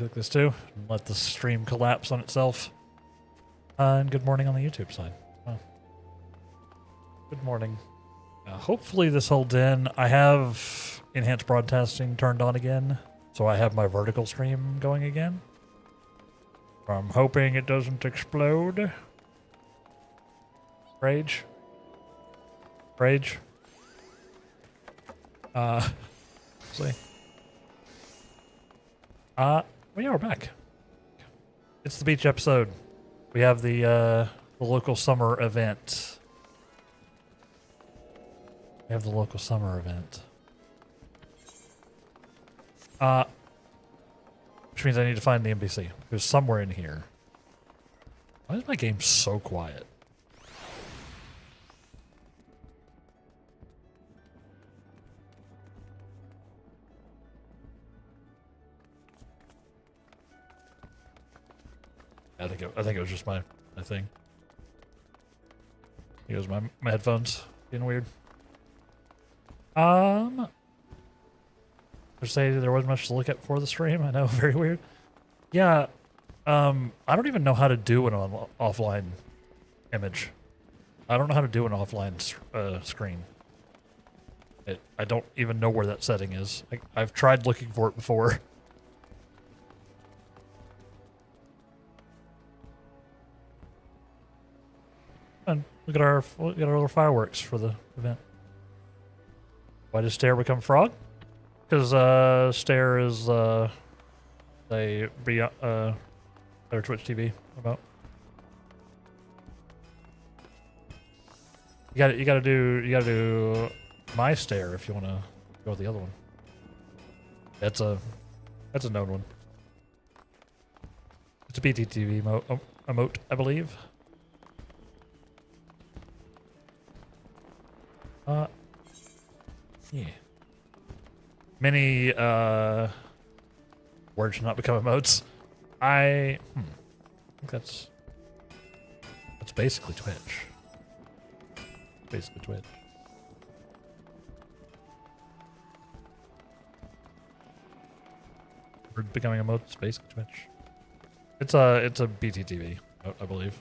click this too. And let the stream collapse on itself. And good morning on the YouTube side. Oh. Good morning. Hopefully this holds in. I have enhanced broadcasting turned on again, so I have my vertical stream going again. I'm hoping it doesn't explode. Rage. Rage. See. We're back. It's the beach episode. We have the local summer event. We have the local summer event. Which means I need to find the NPC. There's somewhere in here. Why is my game so quiet? I think it was just my thing. It was my headphones being weird. To say there wasn't much to look at for the stream. I know, very weird. Yeah, I don't even know how to do an offline image. I don't know how to do an offline screen. I don't even know where that setting is. I've tried looking for it before. And look at our little fireworks for the event. Why does Stare become Frog? Because Stare is their Twitch TV about. You gotta do my Stare if you wanna go with the other one. That's a known one. It's a BTTV emote, I believe. Yeah. Many words should not become emotes. I think that's basically Twitch. Basically Twitch. Word becoming emotes, basically Twitch. It's a BTTV, I believe.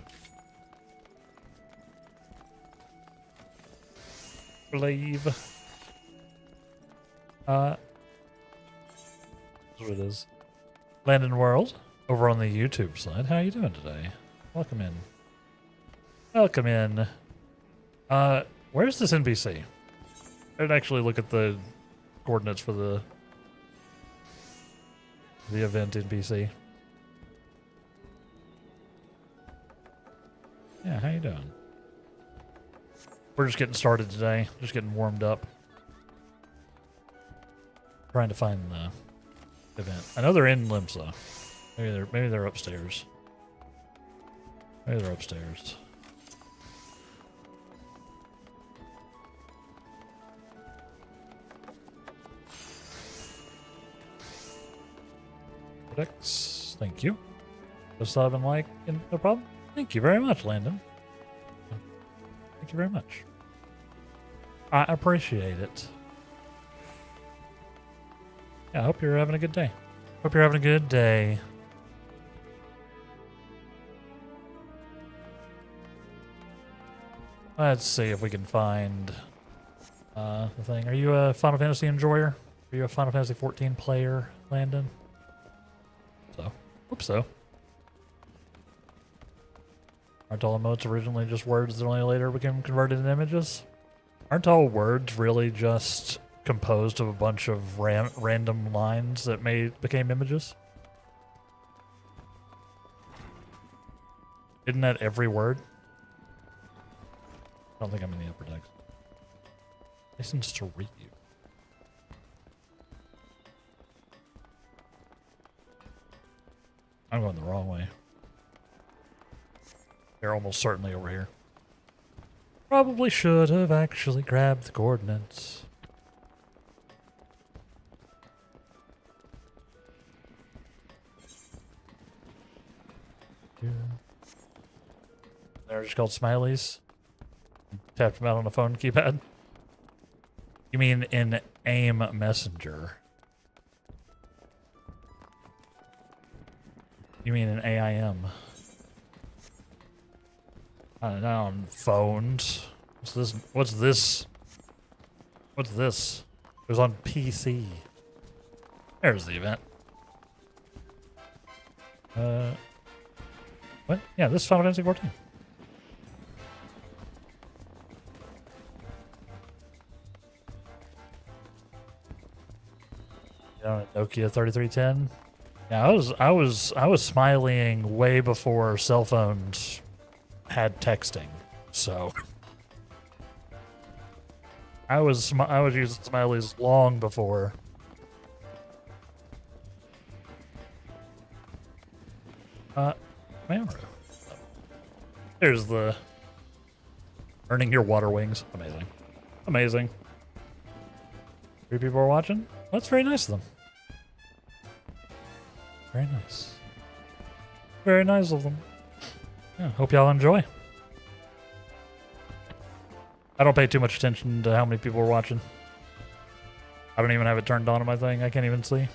That's what it is. Landon World, over on the YouTube side. How you doing today? Welcome in. Welcome in. Where's this NPC? I'd actually look at the coordinates for the event NPC. Yeah, how you doing? We're just getting started today. Just getting warmed up. Trying to find the event. I know they're in Limsa. Maybe they're upstairs. Maybe they're upstairs. Codex, thank you. Just thought I've been like, no problem. Thank you very much, Landon. Thank you very much. I appreciate it. Yeah, I hope you're having a good day. Hope you're having a good day. Let's see if we can find the thing. Are you a Final Fantasy enjoyer? Are you a Final Fantasy XIV player, Landon? So, hope so. Aren't all emotes originally just words that only later became converted into images? Aren't all words really just composed of a bunch of random lines that became images? Isn't that every word? I don't think I'm in the upper decks. License to read you. I'm going the wrong way. They're almost certainly over here. Probably should have actually grabbed the coordinates. Yeah. They're just called smileys. Tapped them out on the phone keypad. You mean in AIM Messenger? You mean an AIM? I don't know, on phones. What's this? What's this? What's this? It was on PC. There's the event. What? Yeah, this is Final Fantasy XIV. Nokia 3310. Yeah, I was smiling way before cell phones had texting, so I was using smileys long before. There's the earning your water wings. Amazing, amazing. 3 people are watching. That's very nice of them. Very nice. Very nice of them. Yeah, hope y'all enjoy. I don't pay too much attention to how many people are watching. I don't even have it turned on my thing. I can't even see.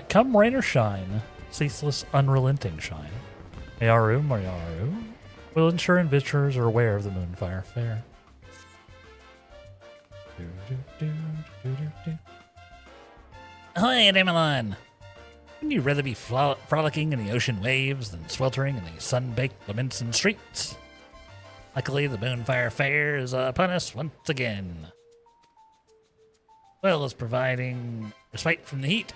Come rain or shine, ceaseless, unrelenting shine. Mayaru, Mariaru will ensure visitors are aware of the Moonfire Faire. Ahoy, Damelon! Wouldn't you rather be frolicking in the ocean waves than sweltering in the sun-baked Leminson streets? Luckily, the Moonfire Faire is upon us once again. Well as providing respite from the heat,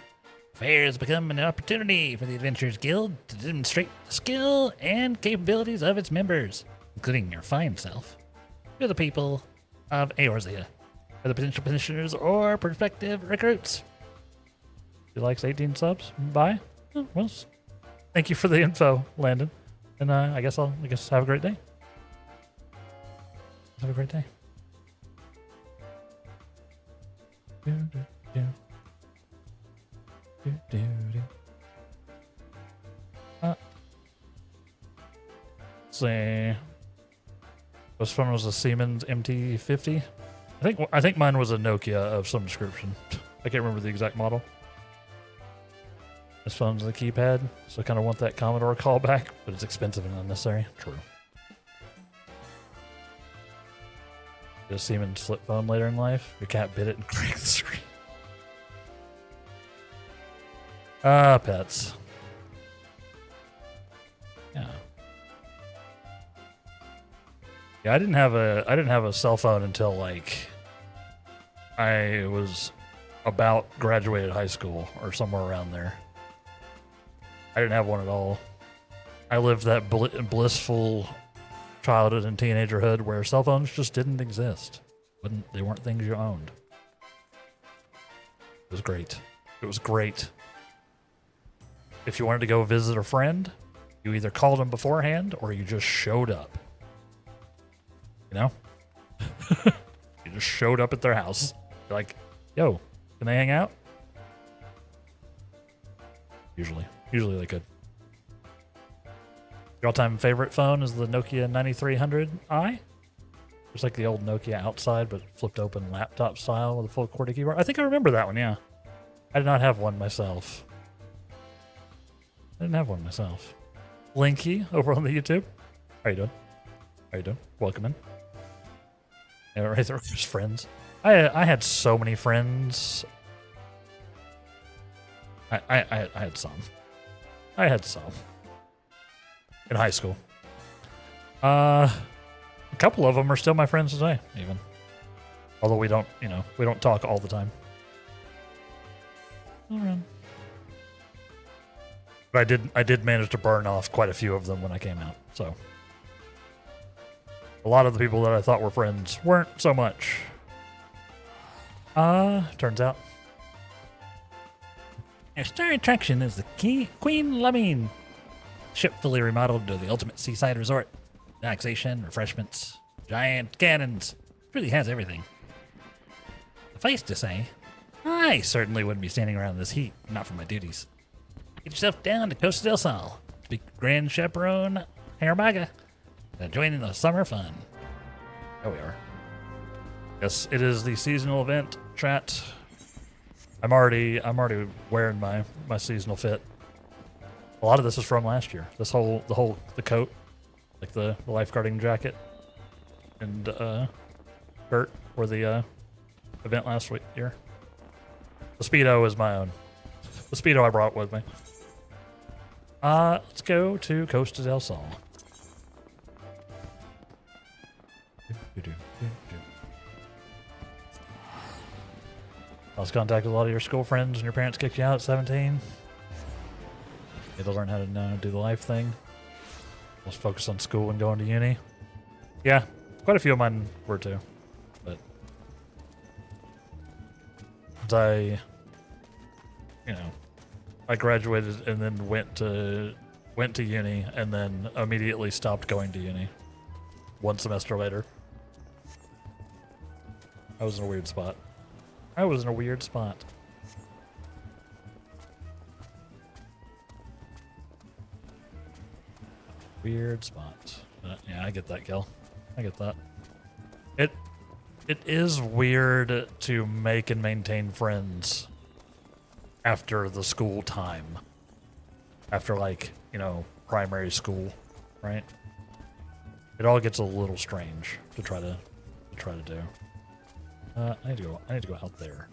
Faire has become an opportunity for the Adventurers Guild to demonstrate the skill and capabilities of its members, including your fine self, to the people of Eorzea, for the potential petitioners or prospective recruits. He likes 18 subs. Bye. Oh, well, thank you for the info, Landon. And I guess have a great day. Have a great day. Let's see. This one was a Siemens MT50. I think mine was a Nokia of some description. I can't remember the exact model. This phone's the keypad, so I kind of want that Commodore callback, but it's expensive and unnecessary. True. Get a Siemens flip phone later in life. Your cat bit it and cracked the screen. Pets. Yeah. Yeah, I didn't have a cell phone until like I was about graduated high school or somewhere around there. I didn't have one at all. I lived that blissful childhood and teenagerhood where cell phones just didn't exist. They weren't things you owned. It was great. It was great. If you wanted to go visit a friend, you either called them beforehand or you just showed up. You know? You just showed up at their house. You're like, yo, can they hang out? Usually they could. Your all-time favorite phone is the Nokia 9300i. It's like the old Nokia outside, but flipped open laptop style with a full QWERTY keyboard. I think I remember that one, yeah. I did not have one myself. Linky over on the YouTube. How you doing? Welcome in. Yeah, right there, just friends. I had so many friends. I had some. In high school. A couple of them are still my friends today, even. Although we don't talk all the time. All right. But I did manage to burn off quite a few of them when I came out, so. A lot of the people that I thought were friends weren't so much. Turns out. Our star attraction is the Queen Lamine. Ship fully remodeled to the ultimate seaside resort. Relaxation, refreshments, giant cannons. It really has everything. Suffice to say, I certainly wouldn't be standing around in this heat, not for my duties. Get yourself down to Costa del Sol to be Grand Chaperone Harabaga and join in the summer fun. There we are. Yes, it is the seasonal event, chat. I'm already wearing my seasonal fit. A lot of this is from last year. The coat, like the lifeguarding jacket, and shirt for the event last year. The Speedo is my own. The Speedo I brought with me. Let's go to Costa del Sol. Lost contact with a lot of your school friends and your parents kicked you out at 17. You had to learn how to do the life thing. Let's focus on school and going to uni. Yeah, quite a few of mine were too. But I graduated and then went to uni and then immediately stopped going to uni 1 semester later. I was in a weird spot. Weird spot. Yeah, I get that, Kel. I get that. It is weird to make and maintain friends after the school time. After, like, primary school, right? It all gets a little strange to try to do. I need to go out there.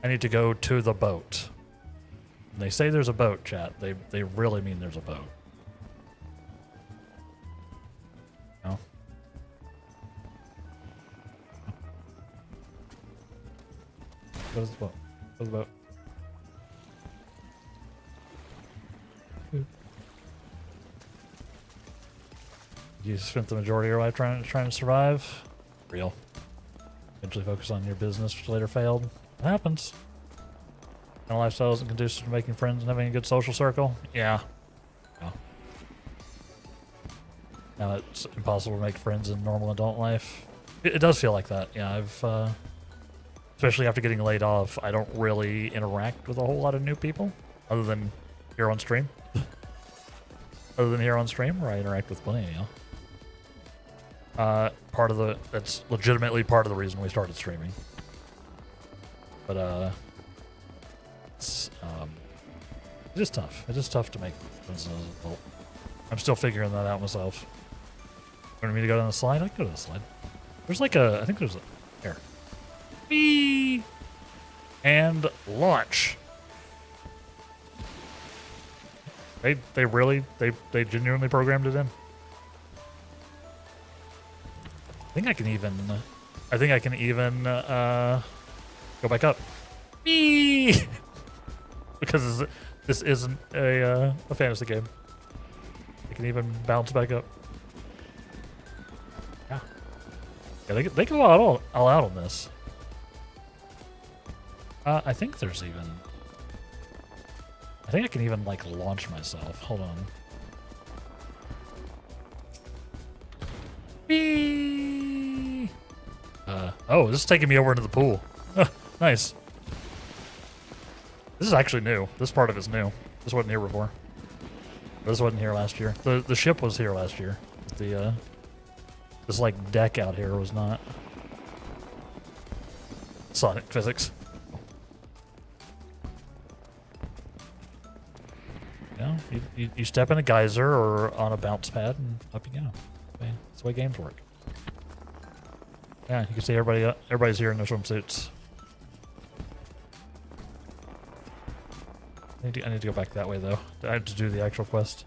I need to go to the boat. When they say there's a boat, chat, they really mean there's a boat. No? What is the boat? What's the boat? You spent the majority of your life trying to survive? Real. Eventually focus on your business, which later failed. It happens. My lifestyle isn't conducive to making friends and having a good social circle. Yeah. Now it's impossible to make friends in normal adult life. It does feel like that. Yeah, especially after getting laid off, I don't really interact with a whole lot of new people, other than here on stream. Where I interact with plenty of you. That's legitimately part of the reason we started streaming. But it's just tough. It's just tough to make friends as an adult. I'm still figuring that out myself. You want me to go down the slide? I can go down the slide. There's like I think there's a here. Whee! And launch. They genuinely programmed it in. I think I can even go back up. Whee! Because this isn't a fantasy game. I can even bounce back up. Yeah. Yeah, they go all out on this. I think I can even like launch myself. Hold on. Whee! Oh, this is taking me over into the pool. Nice. This is actually new. This part of it's new. This wasn't here before. This wasn't here last year. The ship was here last year. This like deck out here was not. Sonic physics. You step in a geyser or on a bounce pad and up you go. Okay, that's the way games work. Yeah, you can see everybody's here in their swimsuits. I need to go back that way though. I have to do the actual quest.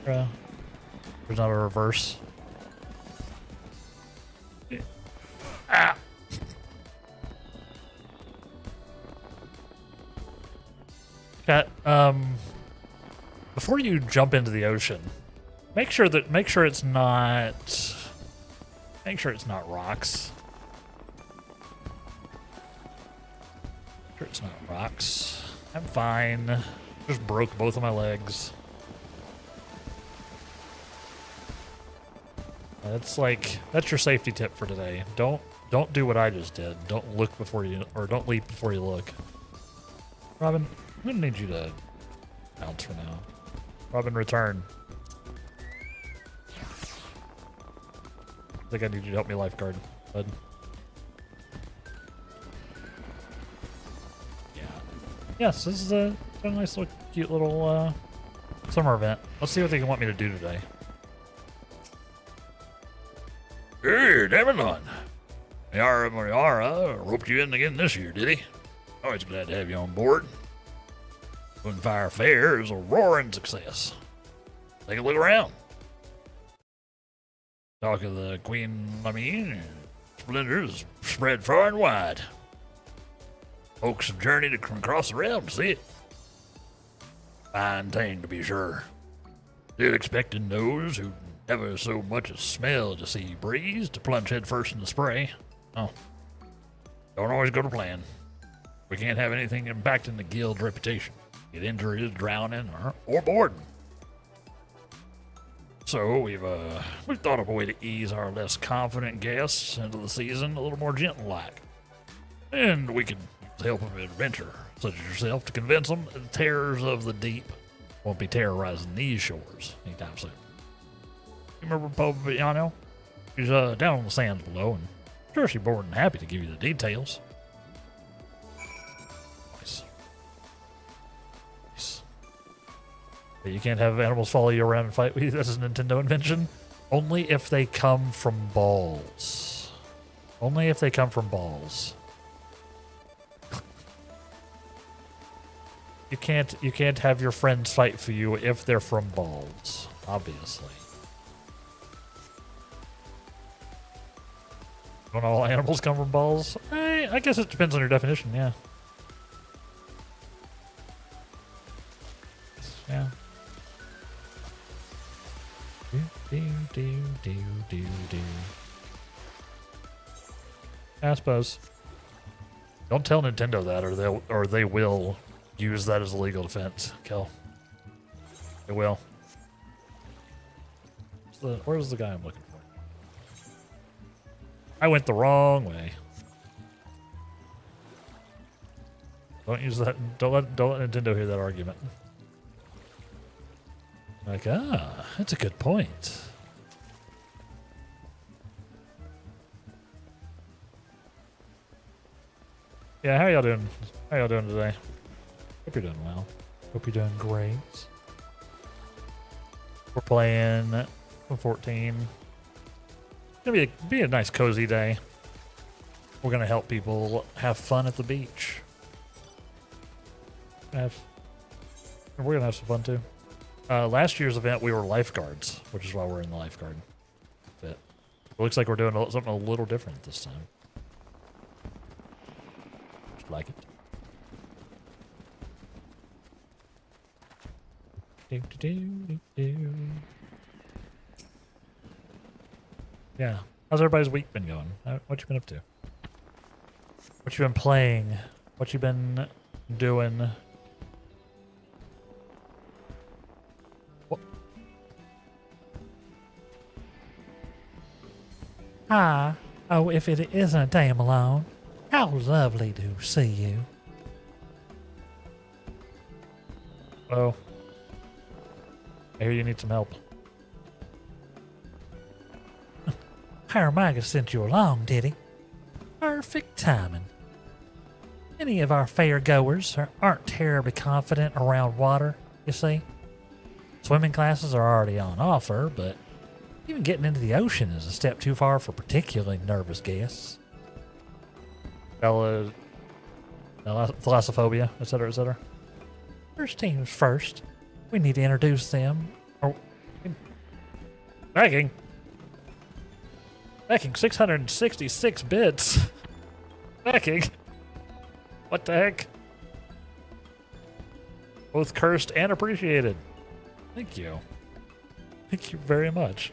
There's not a reverse. Ah! Chat, before you jump into the ocean, make sure it's not rocks. Make sure it's not rocks. I'm fine. Just broke both of my legs. That's your safety tip for today. Don't do what I just did. Don't leap before you look. Robin, I'm gonna need you to bounce for now. Robin, return. I think I need you to help me lifeguard, bud. Yes, this is a nice little, cute little summer event. Let's see what they want me to do today. Hey, Devon. Mayara roped you in again this year, did he? Always glad to have you on board. Moonfire Faire is a roaring success. Take a look around. Talk of the Queen, splendors spread far and wide. Folks have journeyed across the realm to see it. Fine thing, to be sure. Still expecting those who never so much as smell the sea breeze to plunge headfirst in the spray. Oh, don't always go to plan. We can't have anything impacting the guild's reputation. Get injuries, drowning, or boarding. So we've thought of a way to ease our less confident guests into the season a little more gentle-like. And we can use the help of an adventurer, such as yourself, to convince them that the terrors of the deep won't be terrorizing these shores anytime soon. You remember Poviano? She's down on the sands below, and I'm sure she's more than happy to give you the details. But you can't have animals follow you around and fight with you. That's a Nintendo invention. Only if they come from balls. Only if they come from balls. You can't have your friends fight for you if they're from balls, obviously. Don't all animals come from balls? I guess it depends on your definition, yeah. Yeah. Do. I suppose. Don't tell Nintendo that, or they will use that as a legal defense, Kel. They will. Where's the guy I'm looking for? I went the wrong way. Don't use that. Don't let Nintendo hear that argument. Like, that's a good point. Yeah, how y'all doing? How y'all doing today? Hope you're doing well. Hope you're doing great. We're playing 14. It's gonna be a nice cozy day. We're gonna help people have fun at the beach. We're gonna have some fun too. Last year's event, we were lifeguards, which is why we're in the lifeguard fit. It looks like we're doing something a little different this time. Just like it. Yeah. How's everybody's week been going? What you been up to? What you been playing? What you been doing? Ah, oh, if it isn't damn alone, how lovely to see you. Oh, I hear you need some help. Haramaga sent you along, did he? Perfect timing. Many of our fair goers aren't terribly confident around water, you see. Swimming classes are already on offer, but even getting into the ocean is a step too far for particularly nervous guests. Thalassophobia, etc., etc. First things first, we need to introduce them. Backing 666 bits. Backing. What the heck? Both cursed and appreciated. Thank you. Thank you very much.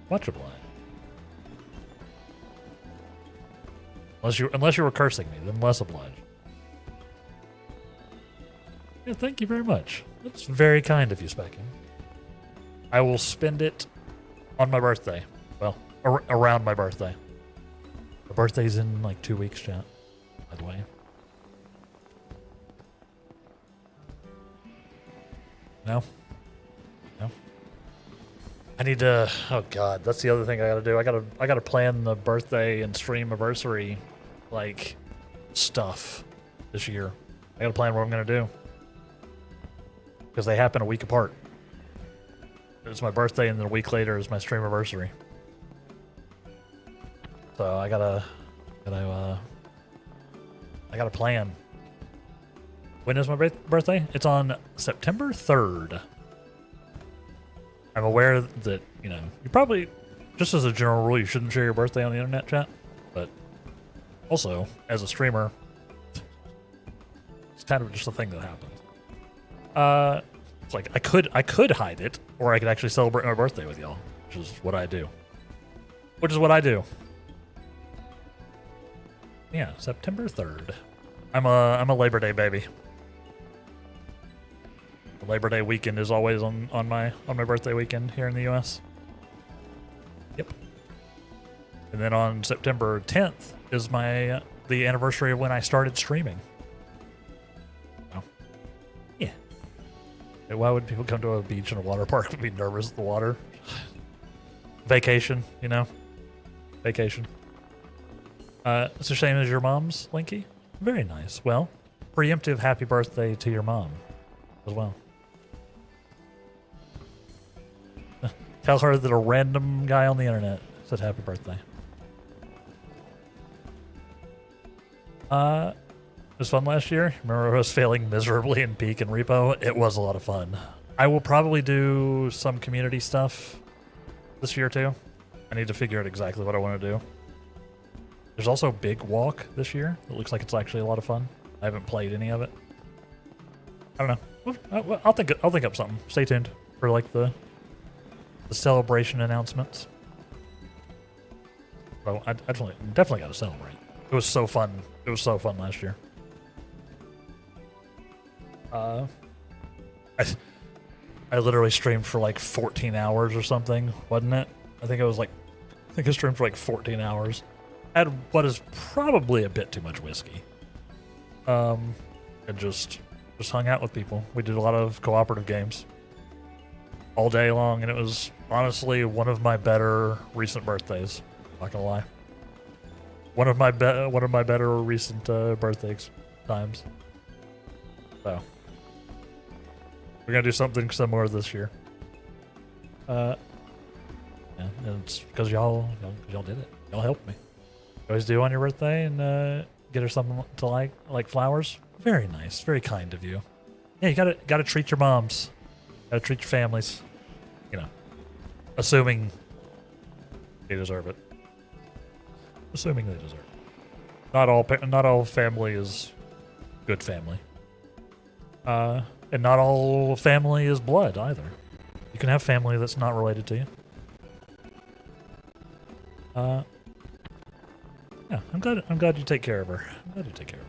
Much obliged. Unless you were cursing me, then less obliged. Yeah, thank you very much. That's very kind of you, Specking. I will spend it on my birthday. Well, around my birthday. My birthday's in like 2 weeks, chat. By the way. No? No? I need to, oh god, that's the other thing I gotta do. I gotta plan the birthday and stream anniversary, like, stuff. this year. I gotta plan what I'm gonna do. Because they happen a week apart. It's my birthday, and then a week later is my stream anniversary. So I gotta plan. When is my birthday? It's on September 3rd. I'm aware that, you know, you probably, just as a general rule, you shouldn't share your birthday on the internet, chat. But also, as a streamer, it's kind of just a thing that happens. It's like I could hide it, or I could actually celebrate my birthday with y'all, which is what I do. Yeah, September 3rd. I'm a Labor Day baby. The Labor Day weekend is always on my birthday weekend here in the US. Yep. And then on September 10th is the anniversary of when I started streaming. Oh. Yeah. And why would people come to a beach and a water park and be nervous at the water? Vacation, you know? Vacation. It's a shame as your mom's, Linky. Very nice. Well, preemptive happy birthday to your mom as well. Tell her that a random guy on the internet said happy birthday. It was fun last year. Remember I was failing miserably in Peak and Repo? It was a lot of fun. I will probably do some community stuff this year too. I need to figure out exactly what I want to do. There's also Big Walk this year. It looks like it's actually a lot of fun. I haven't played any of it. I don't know. I'll think up something. Stay tuned for like the celebration announcements. Oh, I definitely got to celebrate. It was so fun. It was so fun last year. I literally streamed for like 14 hours or something, wasn't it? I think I streamed for like 14 hours. Had what is probably a bit too much whiskey. And just hung out with people. We did a lot of cooperative games all day long, and it was honestly one of my better recent birthdays. Not gonna lie. One of my better recent birthdays times. So we're gonna do something similar this year. Yeah, and it's because y'all did it. Y'all helped me. You always do on your birthday, and get her something to like flowers. Very nice, very kind of you. Yeah, you gotta treat your moms, gotta treat your families. You know, assuming they deserve it. Assuming they deserve it. Not all family is good family. And not all family is blood either. You can have family that's not related to you. Yeah, I'm glad you take care of her. I'm glad you take care of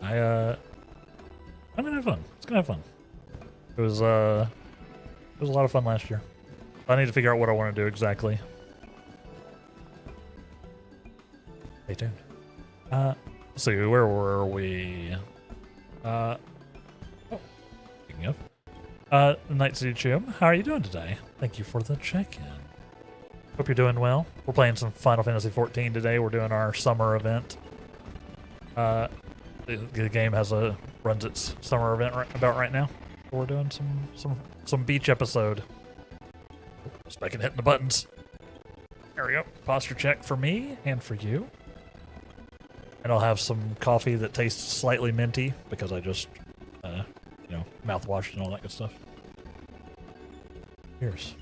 her. I'm gonna have fun. It's gonna have fun. It was a lot of fun last year. I need to figure out what I want to do exactly. Stay tuned. Let's see, where were we? Speaking of, Night City Chum, how are you doing today? Thank you for the check-in. Hope you're doing well. We're playing some Final Fantasy XIV today. We're doing our summer event. The game runs its summer event about right now. We're doing some beach episode. Just back and hitting the buttons. There we go. Posture check for me and for you. And I'll have some coffee that tastes slightly minty because I just, mouthwashed and all that good stuff. Cheers.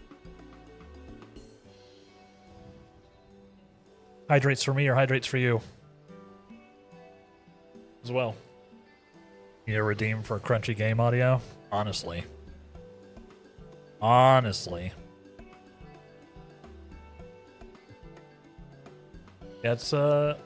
Hydrates for me or hydrates for you? As well. You need to redeem for crunchy game audio? Honestly. Yeah, it's, I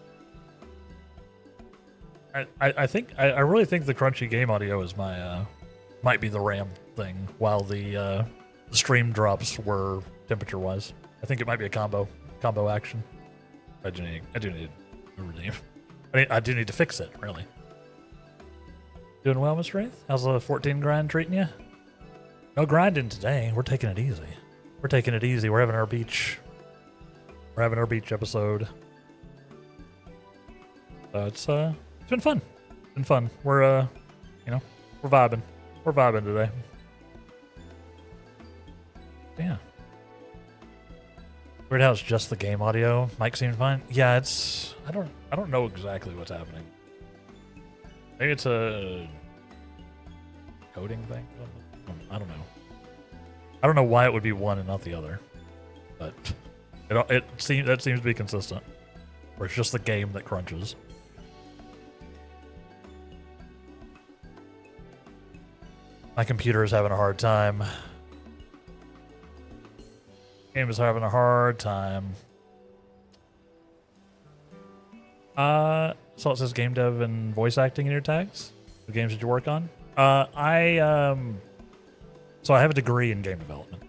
really think the crunchy game audio is might be the RAM thing, while the stream drops were temperature-wise. I think it might be a combo action. I do need to redeem. I do need to fix it, really. Doing well, Mr. Wraith? How's the 14 grind treating you? No grinding today. We're taking it easy. We're having our beach episode. So it's been fun. It's been fun. We're we're vibing. We're vibing today. But yeah. Weird how it's just the game audio. Mic seems fine. Yeah, it's I don't know exactly what's happening. Maybe it's a coding thing. I don't know. I don't know why it would be one and not the other, but that seems to be consistent. Or it's just the game that crunches. My computer is having a hard time. Game is having a hard time. So it says game dev and voice acting in your tags. The games that you work on. So I have a degree in game development.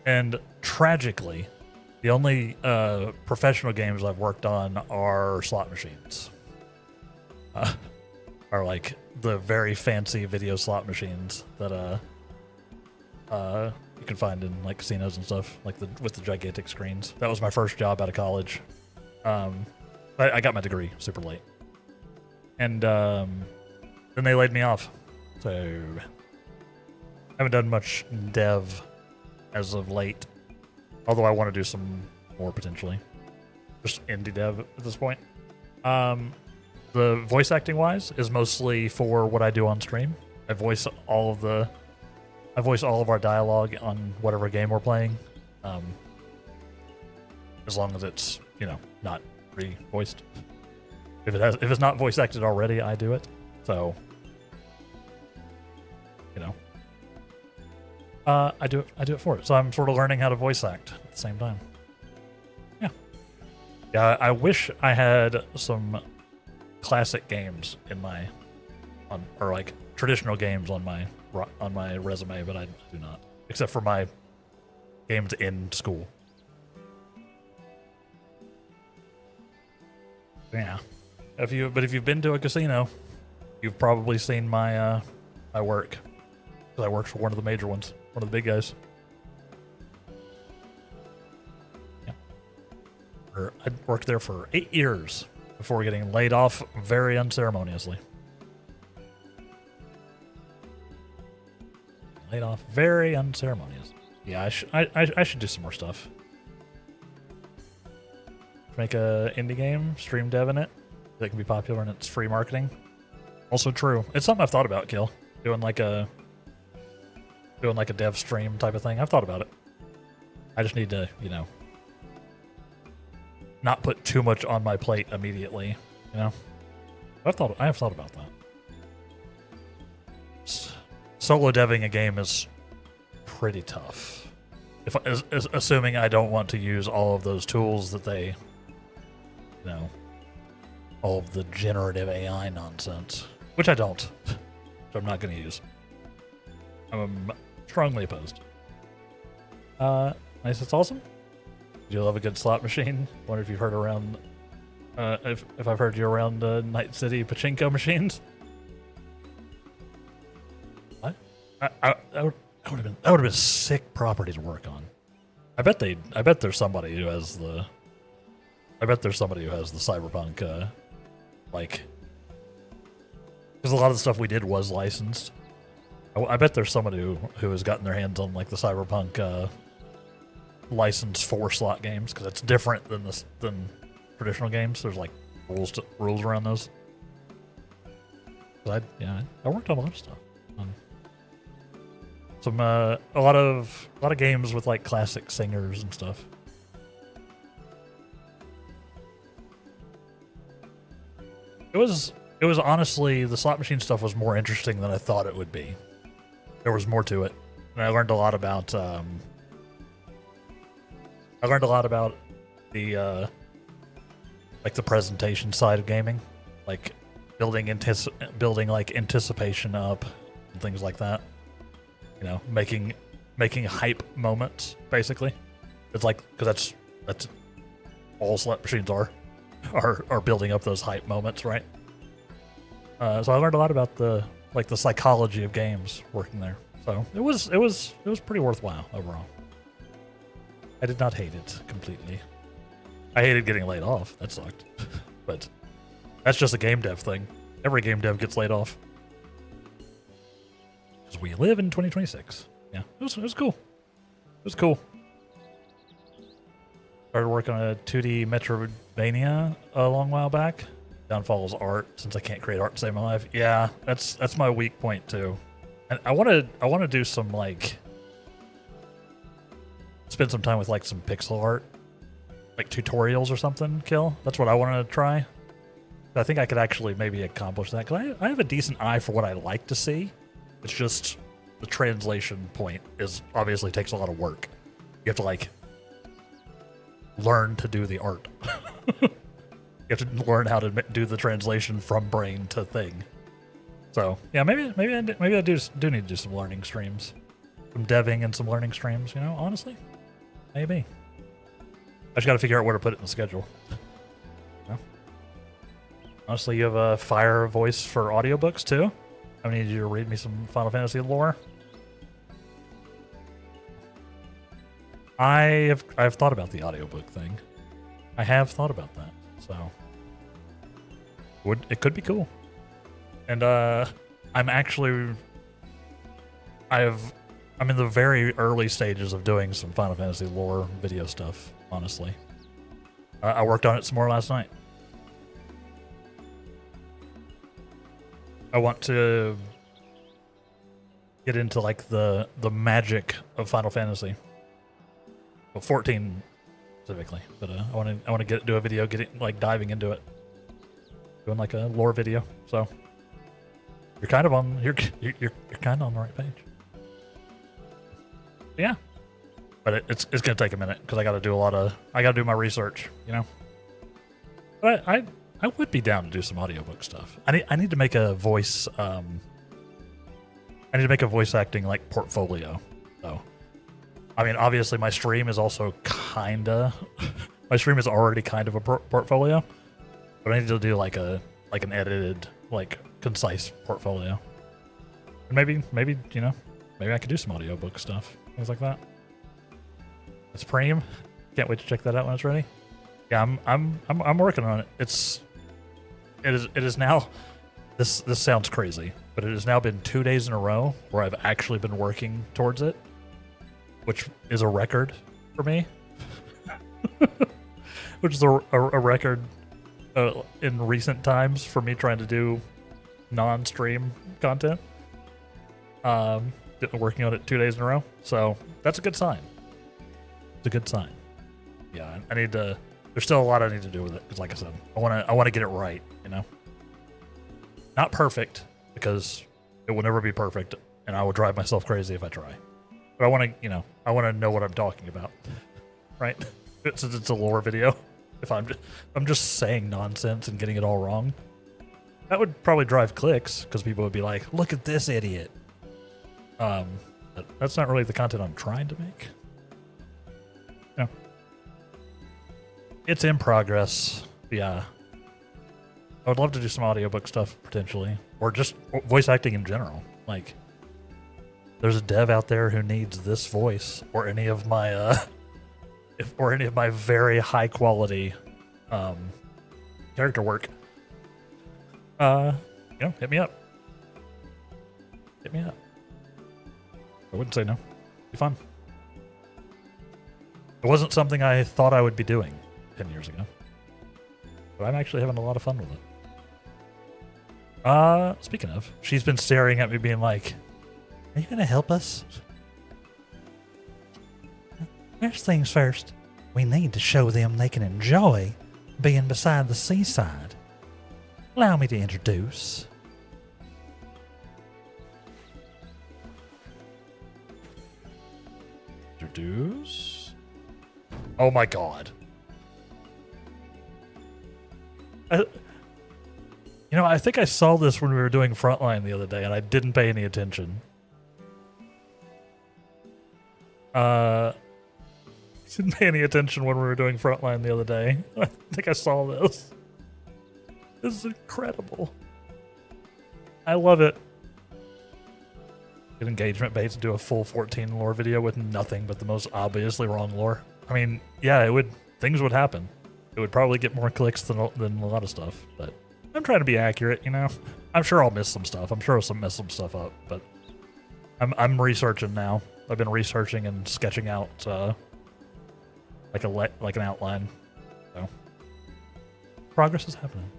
And tragically, the only professional games I've worked on are slot machines. Are like the very fancy video slot machines that you can find in like casinos and stuff, like with the gigantic screens. That was my first job out of college. I got my degree super late, and then they laid me off. So I haven't done much dev as of late, although I want to do some more potentially. Just indie dev at this point. The voice acting wise is mostly for what I do on stream. I voice all of our dialogue on whatever game we're playing, as long as it's not re-voiced. If it's not voice acted already, I do it. So I do it for it. So I'm sort of learning how to voice act at the same time. Yeah. I wish I had some classic games in or like traditional games on my resume, but I do not, except for my games in school. Yeah, if you've been to a casino, you've probably seen my work, because I worked for one of the major ones, one of the big guys. Yeah, I worked there for 8 years before getting laid off very unceremoniously. Laid off very unceremonious. Yeah, I should do some more stuff. Make a indie game, stream dev in it that can be popular, and it's free marketing. Also true. It's something I've thought about, Kill. Doing like a dev stream type of thing. I've thought about it. I just need to, not put too much on my plate immediately. I have thought about that. Solo deving a game is pretty tough. Assuming I don't want to use all of those tools that they, all of the generative AI nonsense, which I don't, which I'm not going to use. I'm strongly opposed. Nice, that's awesome. Do you love a good slot machine? Wonder if you've heard around, if I've heard you around Night City pachinko machines. What? That would have been a sick property to work on. I bet there's somebody who has the cyberpunk, like, because a lot of the stuff we did was licensed. I bet there's somebody who has gotten their hands on like the cyberpunk license for slot games, because it's different than traditional games. There's like rules around those. I worked on a lot of stuff. Some a lot of games with like classic singers and stuff. It was honestly, the slot machine stuff was more interesting than I thought it would be. There was more to it, and I learned a lot about the like the presentation side of gaming, like building like anticipation up and things like that. Making hype moments, basically. It's like, because that's all slot machines are building up those hype moments, right? So I learned a lot about the psychology of games working there. So it was pretty worthwhile overall. I did not hate it completely. I hated getting laid off. That sucked. But that's just a game dev thing. Every game dev gets laid off. Because we live in 2026. Yeah, it was cool. It was cool. Started working on a 2D Metroidvania a long while back. Downfall is art, since I can't create art to save my life. Yeah, that's my weak point too. And I want to do some like spend some time with like some pixel art, like tutorials or something. Kill. That's what I want to try. I think I could actually maybe accomplish that because I have a decent eye for what I like to see. It's just the translation point is obviously takes a lot of work. You have to like learn to do the art. You have to learn how to do the translation from brain to thing. So yeah, maybe I do need to do some learning streams, some deving and some learning streams. You know, honestly, maybe. I just got to figure out where to put it in the schedule. You know? Honestly, you have a Faire voice for audiobooks too. I need you to read me some Final Fantasy lore. I've thought about the audiobook thing. I have thought about that. So it could be cool. And I'm in the very early stages of doing some Final Fantasy lore video stuff, honestly. I worked on it some more last night. I want to get into like the magic of Final Fantasy. Well, 14 specifically, but I want to do a video diving into it, doing like a lore video. So you're kind of on you're kind of on the right page. Yeah, but it's gonna take a minute because I got to do my research, you know. But I would be down to do some audiobook stuff. I need to make a voice I need to make a voice acting like portfolio. So I mean, obviously my stream is also my stream is already kind of a portfolio, but I need to do like an edited, like concise portfolio. And maybe you know, maybe I could do some audiobook stuff, things like that. It's Preem. Can't wait to check that out when it's ready. Yeah, I'm working on it. It is now. This sounds crazy, but it has now been 2 days in a row where I've actually been working towards it, which is a record for me. Which is a record in recent times for me trying to do non-stream content. Working on it 2 days in a row, so that's a good sign. It's a good sign. Yeah, I need to. There's still a lot I need to do with it because, like I said, I want to get it right. You know, not perfect because it will never be perfect, and I will drive myself crazy if I try. But I want to know what I'm talking about, right? Since it's a lore video, if I'm just saying nonsense and getting it all wrong, that would probably drive clicks because people would be like, "Look at this idiot." But that's not really the content I'm trying to make. No, it's in progress. Yeah, I would love to do some audiobook stuff potentially, or just voice acting in general. Like, there's a dev out there who needs this voice or any of my any of my very high quality character work. Hit me up. Hit me up. I wouldn't say no. It'd be fun. It wasn't something I thought I would be doing 10 years ago, but I'm actually having a lot of fun with it. Speaking of, she's been staring at me being like, "Are you going to help us?" First things first, we need to show them they can enjoy being beside the seaside. Allow me to introduce. Oh my god. I think I saw this when we were doing Frontline the other day and I didn't pay any attention. Didn't pay any attention when we were doing Frontline the other day. I think I saw this. This is incredible. I love it. Get engagement baits and do a full 14 lore video with nothing but the most obviously wrong lore. I mean, yeah, things would happen. it would probably get more clicks than a lot of stuff. But I'm trying to be accurate, you know. I'm sure I'll miss some stuff. I'm sure I'll mess some stuff up. But I'm researching now. I've been researching and sketching out like an outline. So progress is happening.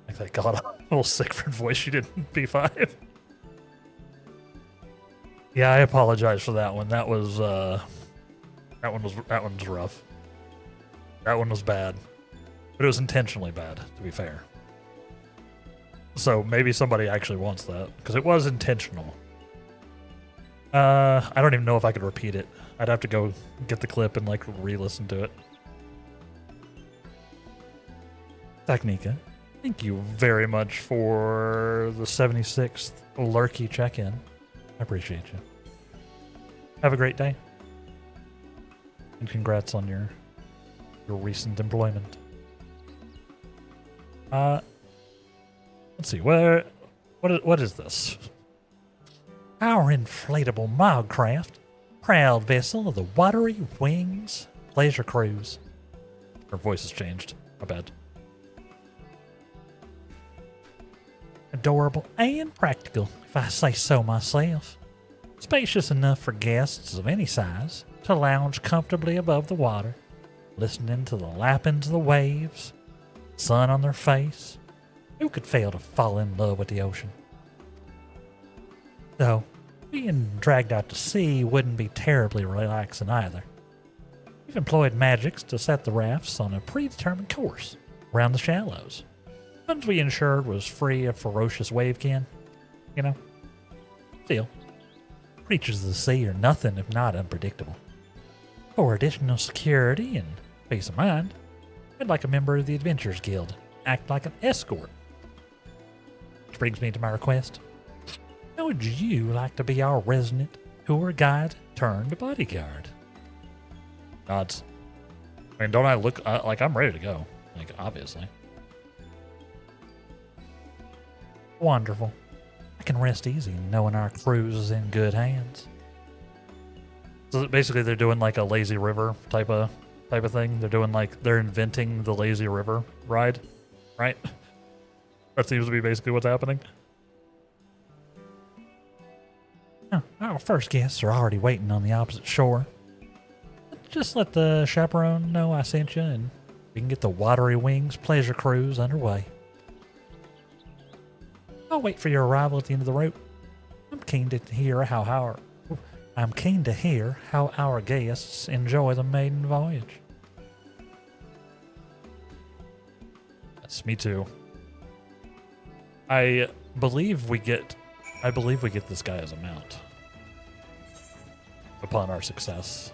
I thank God, I'm a little sick for voice you did in P5. Yeah, I apologize for that one. That one's rough. That one was bad. But it was intentionally bad, to be fair. So maybe somebody actually wants that, because it was intentional. I don't even know if I could repeat it. I'd have to go get the clip and like re-listen to it. Technica, thank you very much for the 76th lurky check-in. I appreciate you. Have a great day. And congrats on your recent employment. Let's see, what is this? Our inflatable mogcraft, proud vessel of the Watery Wings Pleasure Cruise. Her voice has changed. My bad. Adorable and practical, if I say so myself. Spacious enough for guests of any size to lounge comfortably above the water, listening to the lappings of the waves, sun on their face. Who could fail to fall in love with the ocean? Though, being dragged out to sea wouldn't be terribly relaxing either. We've employed magics to set the rafts on a predetermined course around the shallows. Ones we ensured was free of ferocious wave kin, you know. Still, creatures of the sea are nothing if not unpredictable. For additional security and peace of mind, I'd like a member of the Adventurers Guild act like an escort. Which brings me to my request. How would you like to be our resident tour guide turned bodyguard? Nods. I mean, don't I look like I'm ready to go? Like, obviously. Wonderful. I can rest easy knowing our cruise is in good hands. So basically they're doing like a lazy river type of thing. They're inventing the lazy river ride, right? That seems to be basically what's happening. Oh, our first guests are already waiting on the opposite shore. Just let the chaperone know I sent you and we can get the Watery Wings Pleasure Cruise underway. I'll wait for your arrival at the end of the route. I'm keen to hear how our guests enjoy the maiden voyage. Yes, me too. I believe we get this guy as a mount upon our success.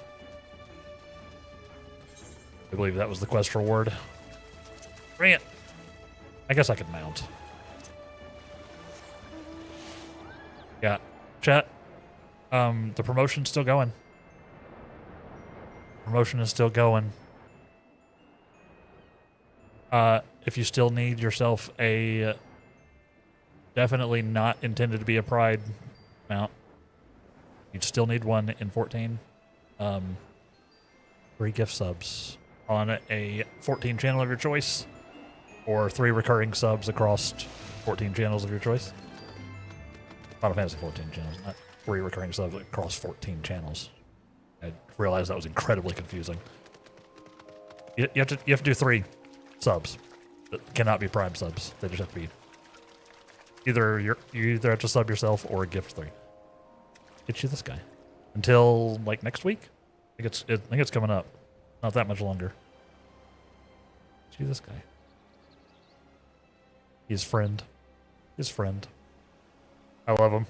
I believe that was the quest reward. Bring it. I guess I could mount. Yeah, chat. The promotion's still going. Promotion is still going. If you still need yourself a definitely not intended to be a Pride mount, you'd still need one in 14. 3 gift subs on a 14 channel of your choice, or 3 recurring subs across 14 channels of your choice. Final Fantasy XIV channels, not 3 recurring subs across 14 channels. I realized that was incredibly confusing. You have to do 3 subs that cannot be Prime subs. They just have to be you either have to sub yourself or gift 3. Get you this guy until like next week. I think it's coming up. Not that much longer. Get you this guy. His friend. I love him.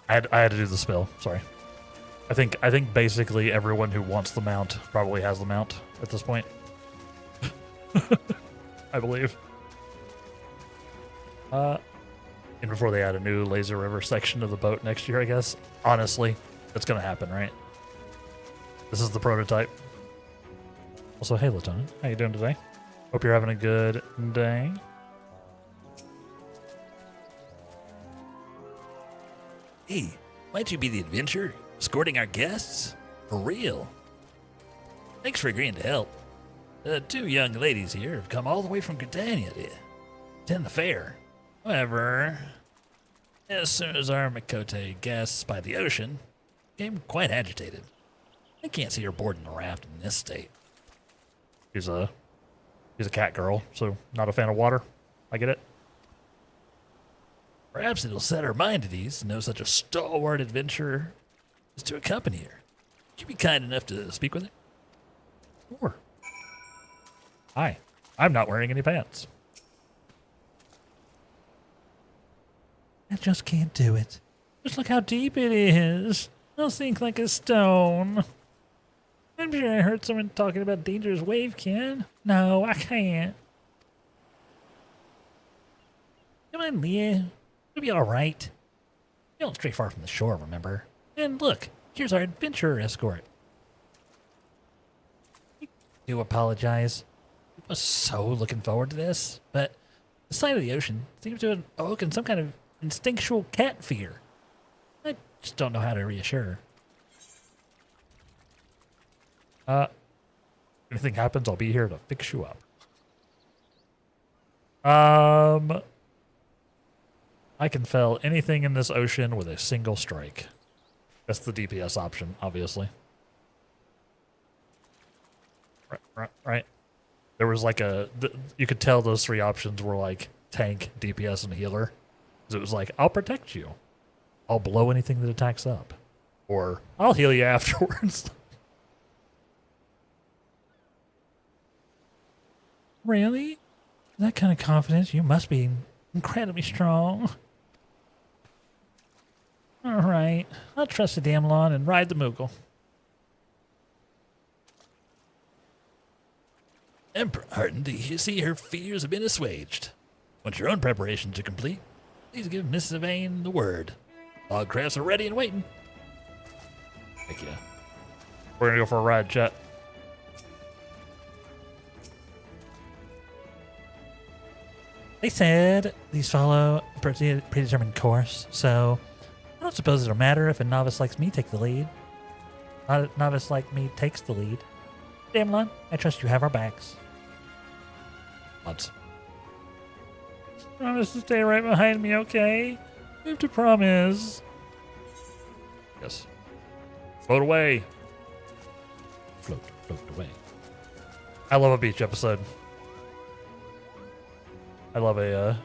I had to do the spell. Sorry. I think basically everyone who wants the mount probably has the mount at this point. I believe. And before they add a new lazy river section of the boat next year, I guess. Honestly, that's gonna happen, right? This is the prototype. Also, hey Latona, how you doing today? Hope you're having a good day. Hey, might you be the adventurer escorting our guests? For real? Thanks for agreeing to help. The two young ladies here have come all the way from Catania to attend the fair. However, as soon as our Mikote guests by the ocean, became quite agitated. I can't see her boarding the raft in this state. She's a cat girl, so not a fan of water. I get it. Perhaps it'll set her mind at ease to know such a stalwart adventurer is to accompany her. Would you be kind enough to speak with her? Sure. Hi. I'm not wearing any pants. I just can't do it. Just look how deep it is. I'll sink like a stone. I'm sure I heard someone talking about dangerous wave, Ken. No, I can't. Come on, Leah. It'll be all right. We don't stray far from the shore, remember? And look, here's our adventurer escort. I do apologize. I was so looking forward to this, but the sight of the ocean seems to have awoken some kind of instinctual cat fear. I just don't know how to reassure her. If anything happens, I'll be here to fix you up. I can fell anything in this ocean with a single strike. That's the DPS option, obviously. Right. There was like you could tell those three options were like tank, DPS, and healer. Because it was like, I'll protect you. I'll blow anything that attacks up. Or, I'll heal you afterwards. Really? That kind of confidence? You must be incredibly strong. All right. I'll trust the Damlon and ride the Moogle. I'm heartened to see her fears have been assuaged. Once your own preparations are complete, please give Mrs. Vane the word. Log crafts are ready and waiting. Heck yeah. We're gonna go for a ride, chat. They said these follow a predetermined course, so I don't suppose it'll matter if a novice like me take the lead. A novice like me takes the lead. Damlon, I trust you have our backs. Odds. Promise to stay right behind me, okay? You have to promise. Yes. Float away. Float away. I love a beach episode. I love a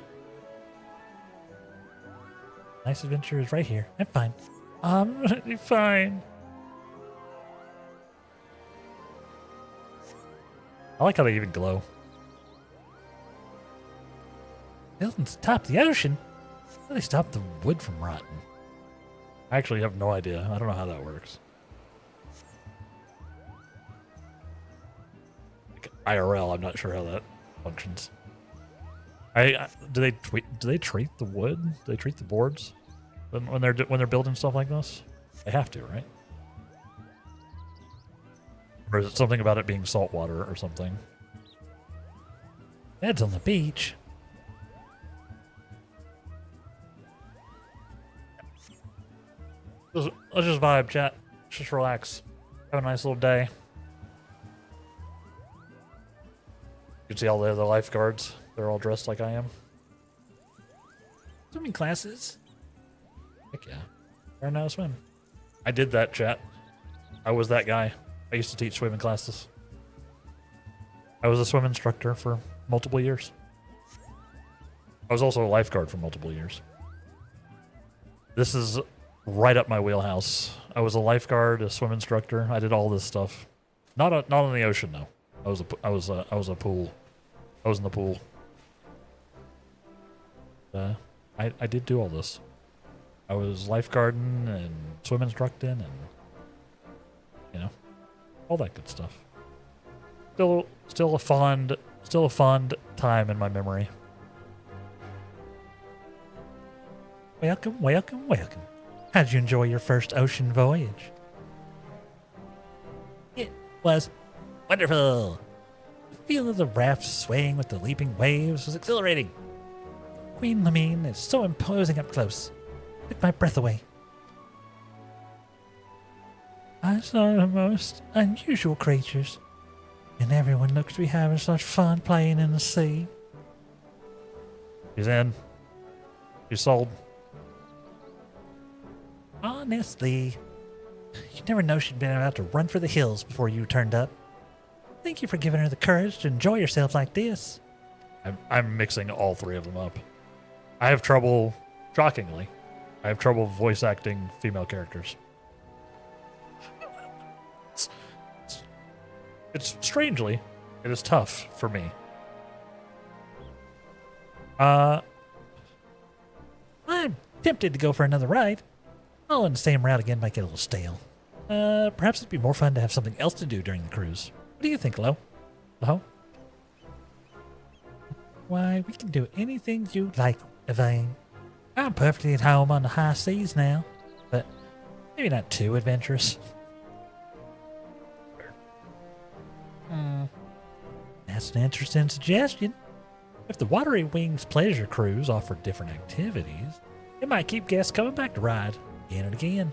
Nice adventure is right here. I'm fine. I'm really fine. I like how they even glow. Buildings atop the ocean? How do they stop the wood from rotting? I actually have no idea. I don't know how that works. Like, IRL, I'm not sure how that functions. Do they treat the wood? Do they treat the boards when they're building stuff like this? They have to, right? Or is it something about it being salt water or something? Bed's on the beach. Let's just vibe, chat. Just relax. Have a nice little day. You can see all the other lifeguards. They're all dressed like I am. Swimming classes? Heck yeah. Learn how to swim. I did that, chat. I was that guy. I used to teach swimming classes. I was a swim instructor for multiple years. I was also a lifeguard for multiple years. This is right up my wheelhouse. I was a lifeguard, a swim instructor. I did all this stuff. Not in the ocean though. I was a pool. I was in the pool. I did do all this. I was lifeguarding and swim instructing and all that good stuff. Still a fond time in my memory. Welcome, welcome, welcome. How'd you enjoy your first ocean voyage? It was wonderful. The feel of the raft swaying with the leaping waves was exhilarating. Queen Lamine is so imposing up close. Took my breath away. I saw the most unusual creatures. And everyone looks to be having such fun playing in the sea. She's in. She's sold. Honestly, you never know she'd been about to run for the hills before you turned up. Thank you for giving her the courage to enjoy yourself like this. I'm mixing all three of them up. I have trouble, shockingly, I have trouble voice acting female characters. It's strangely, it is tough for me. I'm tempted to go for another ride. All on the same route again might get a little stale. Perhaps it'd be more fun to have something else to do during the cruise. What do you think, Lo? Lo? Why, we can do anything you like, Elaine. I'm perfectly at home on the high seas now, but maybe not too adventurous. That's an interesting suggestion. If the Watery Wings Pleasure Cruise offered different activities, it might keep guests coming back to ride again and again.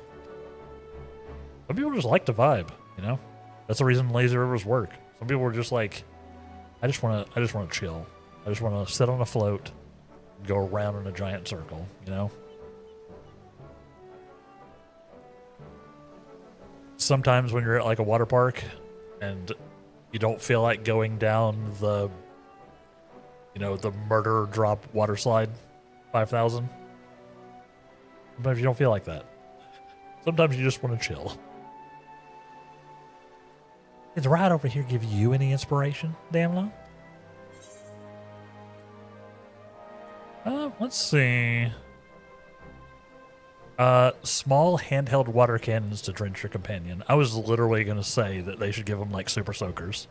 Some people just like to vibe, you know? That's the reason lazy rivers work. Some people are just like, I just want to chill. I just want to sit on a float and go around in a giant circle, you know? Sometimes when you're at like a water park and you don't feel like going down the, you know, the murder drop water slide 5,000. Sometimes you don't feel like that. Sometimes you just want to chill. Did the ride over here give you any inspiration, Damlo? Let's see. Small handheld water cannons to drench your companion. I was literally going to say that they should give them like super soakers.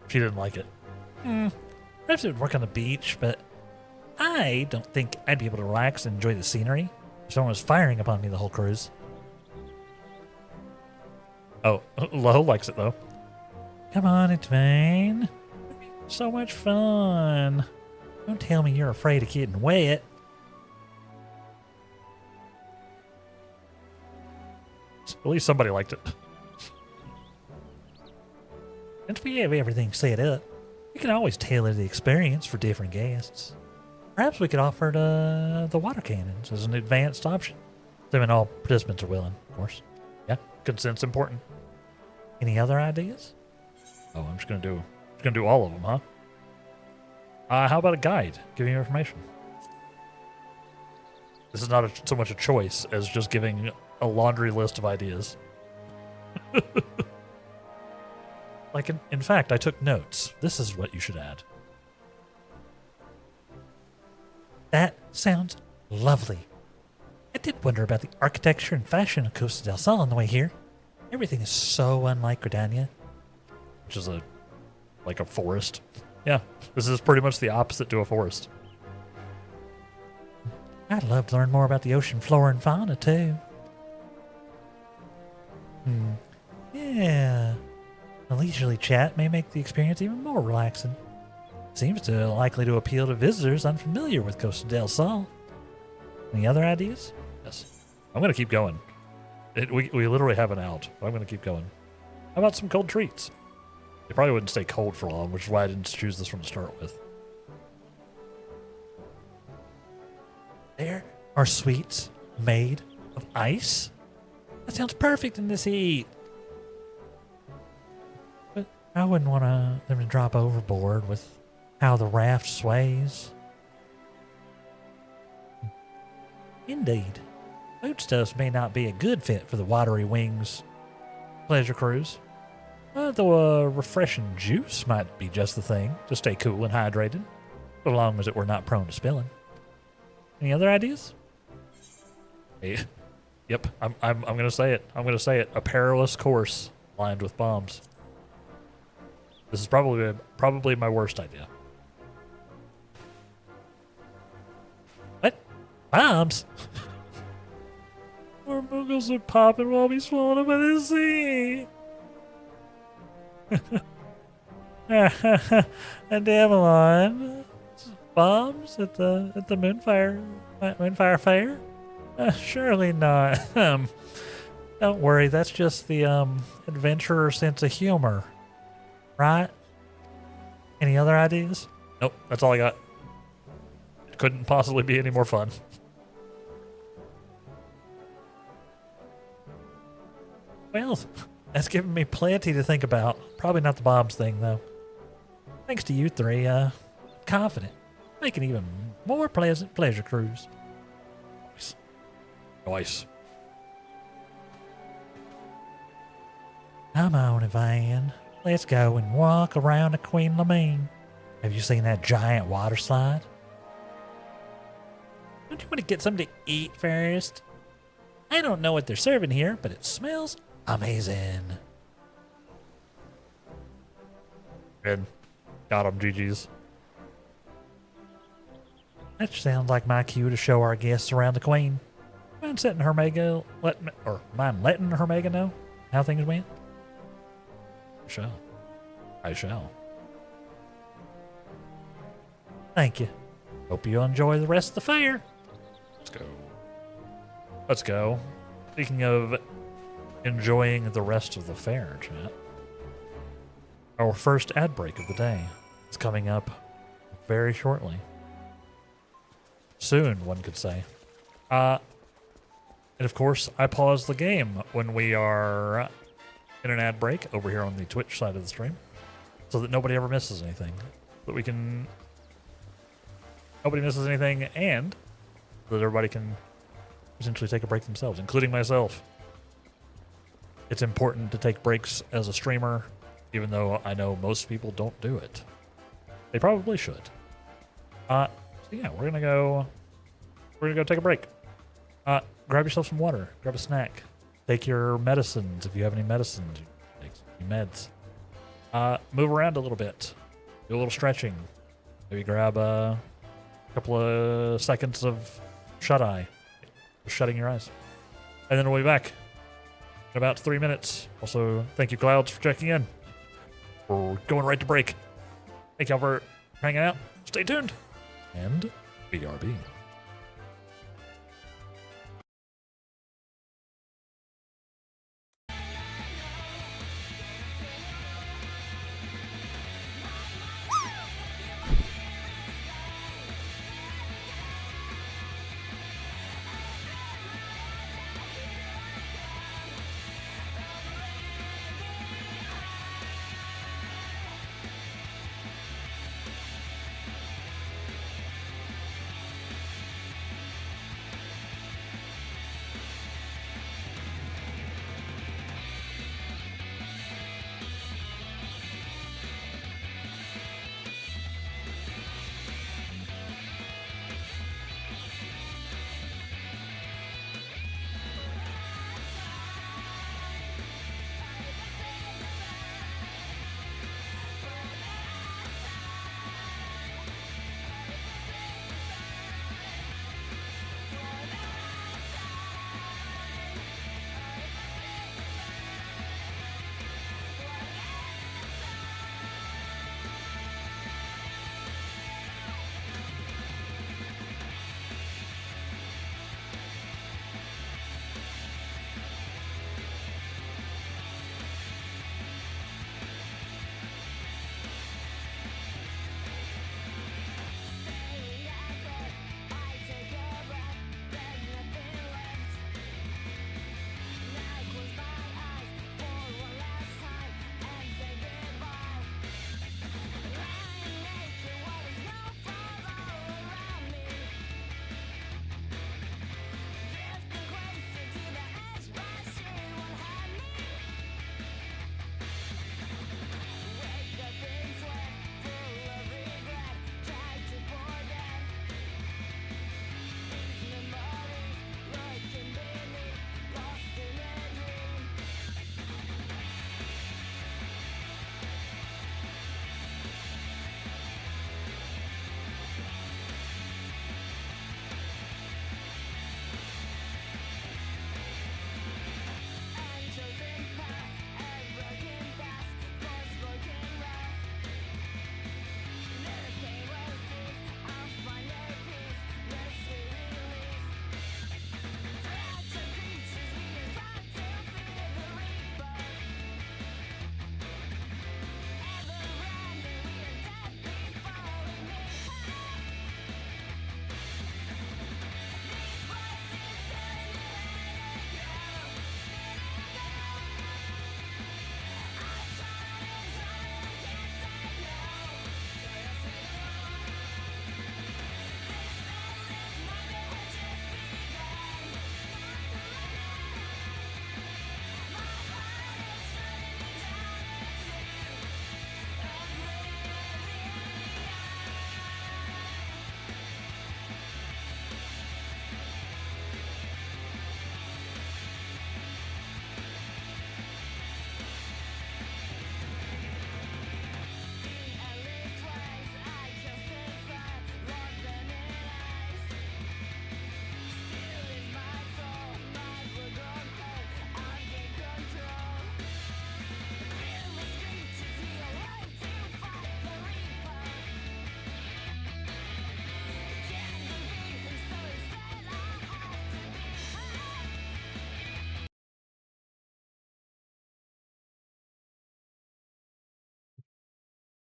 She didn't like it. Perhaps it would work on the beach, but I don't think I'd be able to relax and enjoy the scenery if someone was firing upon me the whole cruise. Oh, Lo likes it though. Come on, Edwayne. So much fun. Don't tell me you're afraid of getting wet. At least somebody liked it. Since we have everything set up, we can always tailor the experience for different guests. Perhaps we could offer the water cannons as an advanced option. Assuming all participants are willing, of course. Yeah, consent's important. Any other ideas? Oh, I'm just gonna do all of them, huh? How about a guide giving you information? This is not so much a choice as just giving a laundry list of ideas. Like, in fact, I took notes. This is what you should add. That sounds lovely. I did wonder about the architecture and fashion of Costa del Sol on the way here. Everything is so unlike Gridania. Which is like a forest. Yeah, this is pretty much the opposite to a forest. I'd love to learn more about the ocean flora and fauna, too. Yeah. A leisurely chat may make the experience even more relaxing. Seems to likely to appeal to visitors unfamiliar with Costa del Sol. Any other ideas? Yes. I'm going to keep going. We literally have an out, but I'm going to keep going. How about some cold treats? They probably wouldn't stay cold for long, which is why I didn't choose this one to start with. There are sweets made of ice? That sounds perfect in this heat. But I wouldn't want them to drop overboard with how the raft sways. Indeed. Foodstuffs may not be a good fit for the Watery Wings Pleasure Cruise. Though a refreshing juice might be just the thing to stay cool and hydrated, so long as it were not prone to spilling. Any other ideas? Hey, yep, I'm gonna say it. I'm gonna say it. A perilous course lined with bombs. This is probably my worst idea. What? Bombs? More boogles are popping while we swallowed up by the sea. And Avalon, bombs at the Moonfire Fair? Surely not. Don't worry, that's just the adventurer sense of humor, right? Any other ideas? Nope, that's all I got. It couldn't possibly be any more fun. Well, that's given me plenty to think about. Probably not the bombs thing, though. Thanks to you three, confident. Make an even more pleasant pleasure cruise. Nice. Come on, Evan. Let's go and walk around the Queen Lamine. Have you seen that giant water slide? Don't you want to get something to eat first? I don't know what they're serving here, but it smells amazing. Good. Got him, GG's. That sounds like my cue to show our guests around the Queen. Mind letting her Mega know how things went? I shall. Thank you. Hope you enjoy the rest of the fair. Let's go. Speaking of enjoying the rest of the fair, chat, our first ad break of the day is coming up very shortly. Soon, one could say. And of course, I pause the game when we are in an ad break over here on the Twitch side of the stream, so that nobody ever misses anything. Nobody misses anything, and that everybody can essentially take a break themselves, including myself. It's important to take breaks as a streamer, even though I know most people don't do it. They probably should. So yeah, we're gonna go take a break. Grab yourself some water, grab a snack, take your medicines if you have any medicines, take some meds. Move around a little bit, do a little stretching, maybe grab a couple of seconds of shut-eye, just shutting your eyes. And then we'll be back in about 3 minutes. Also, thank you, Clouds, for checking in. We're going right to break. Thank y'all for hanging out. Stay tuned. And BRB.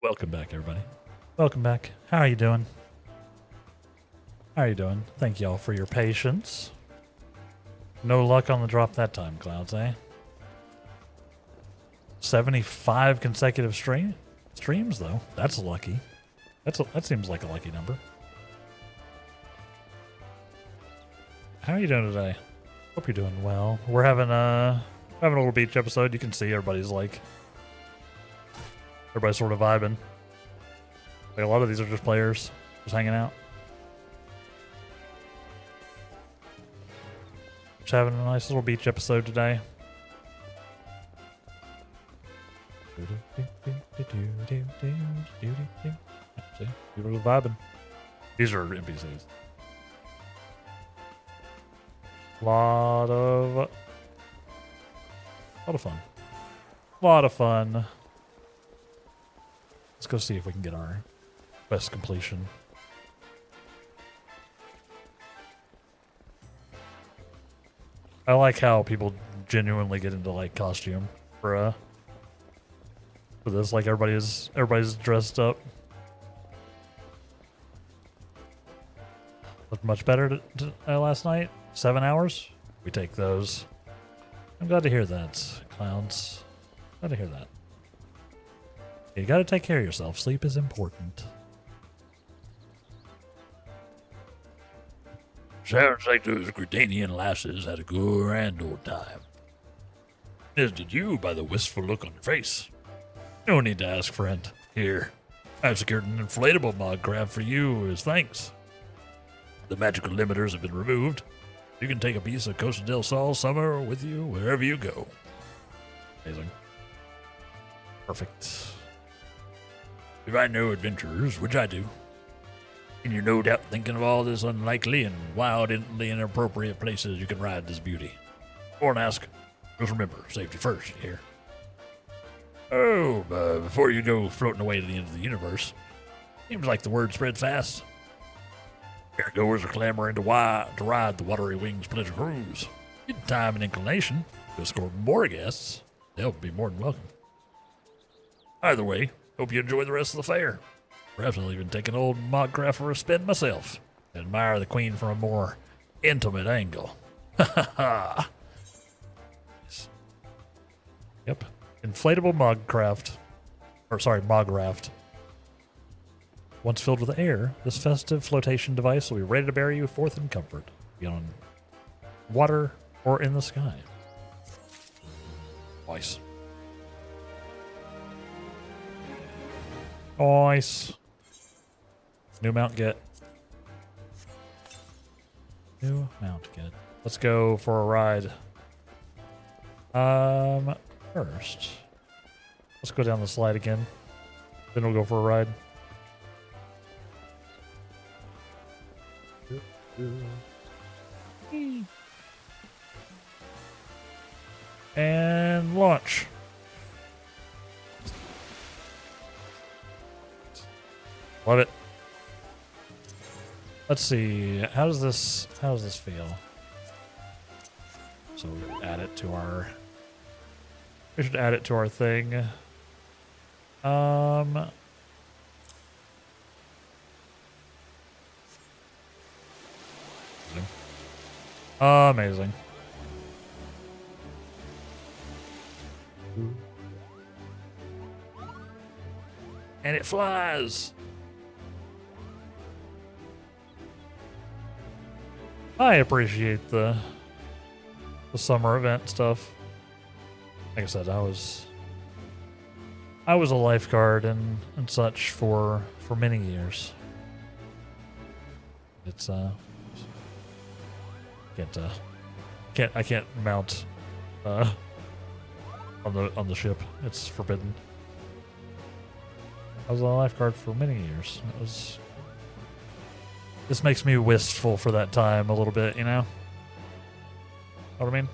Welcome back, everybody. Welcome back. How are you doing? How are you doing? Thank y'all for your patience. No luck on the drop that time, Clouds, eh? 75 consecutive streams, though. That's lucky. That seems like a lucky number. How are you doing today? Hope you're doing well. We're having a little beach episode. You can see everybody's sort of vibing. Like a lot of these are just players, just hanging out. Just having a nice little beach episode today. See, people are vibing. These are NPCs. Lot of fun. Lot of fun. Let's go see if we can get our best completion. I like how people genuinely get into like costume for this. Like everybody's dressed up. Looked much better last night. 7 hours. We take those. I'm glad to hear that, clowns. Glad to hear that. You gotta take care of yourself. Sleep is important. Sounds like those Gridanian lasses had a grand old time. As did you, by the wistful look on your face. No need to ask, friend. Here, I've secured an inflatable mod craft for you as thanks. The magical limiters have been removed. You can take a piece of Costa del Sol summer with you wherever you go. Amazing. Perfect. If I know adventurers, which I do, and you're no doubt thinking of all this unlikely and wildly inappropriate places you can ride this beauty. Or ask, just remember, safety first, you hear? Oh, before you go floating away to the end of the universe, seems like the word spread fast. Fairgoers are clamoring to ride the Watery Wings pleasure cruise. Get time and inclination to escort more guests. They'll be more than welcome. Either way, hope you enjoy the rest of the fair. Perhaps I'll even take an old modcraft for a spin myself and admire the queen from a more intimate angle. Ha ha ha! Yep. Inflatable mograft. Once filled with air, this festive flotation device will be ready to bear you forth in comfort, be on water or in the sky. Nice. Nice. New mount get. New mount get. Let's go for a ride. First, let's go down the slide again. Then we'll go for a ride. And launch. Love it. Let's see. How does this feel? So add it to our. We should add it to our thing. Amazing. And it flies. I appreciate the summer event stuff. Like I said, I was a lifeguard and such for many years. It's I can't mount on the ship. It's forbidden. I was a lifeguard for many years. This makes me wistful for that time a little bit, you know? Know what I mean?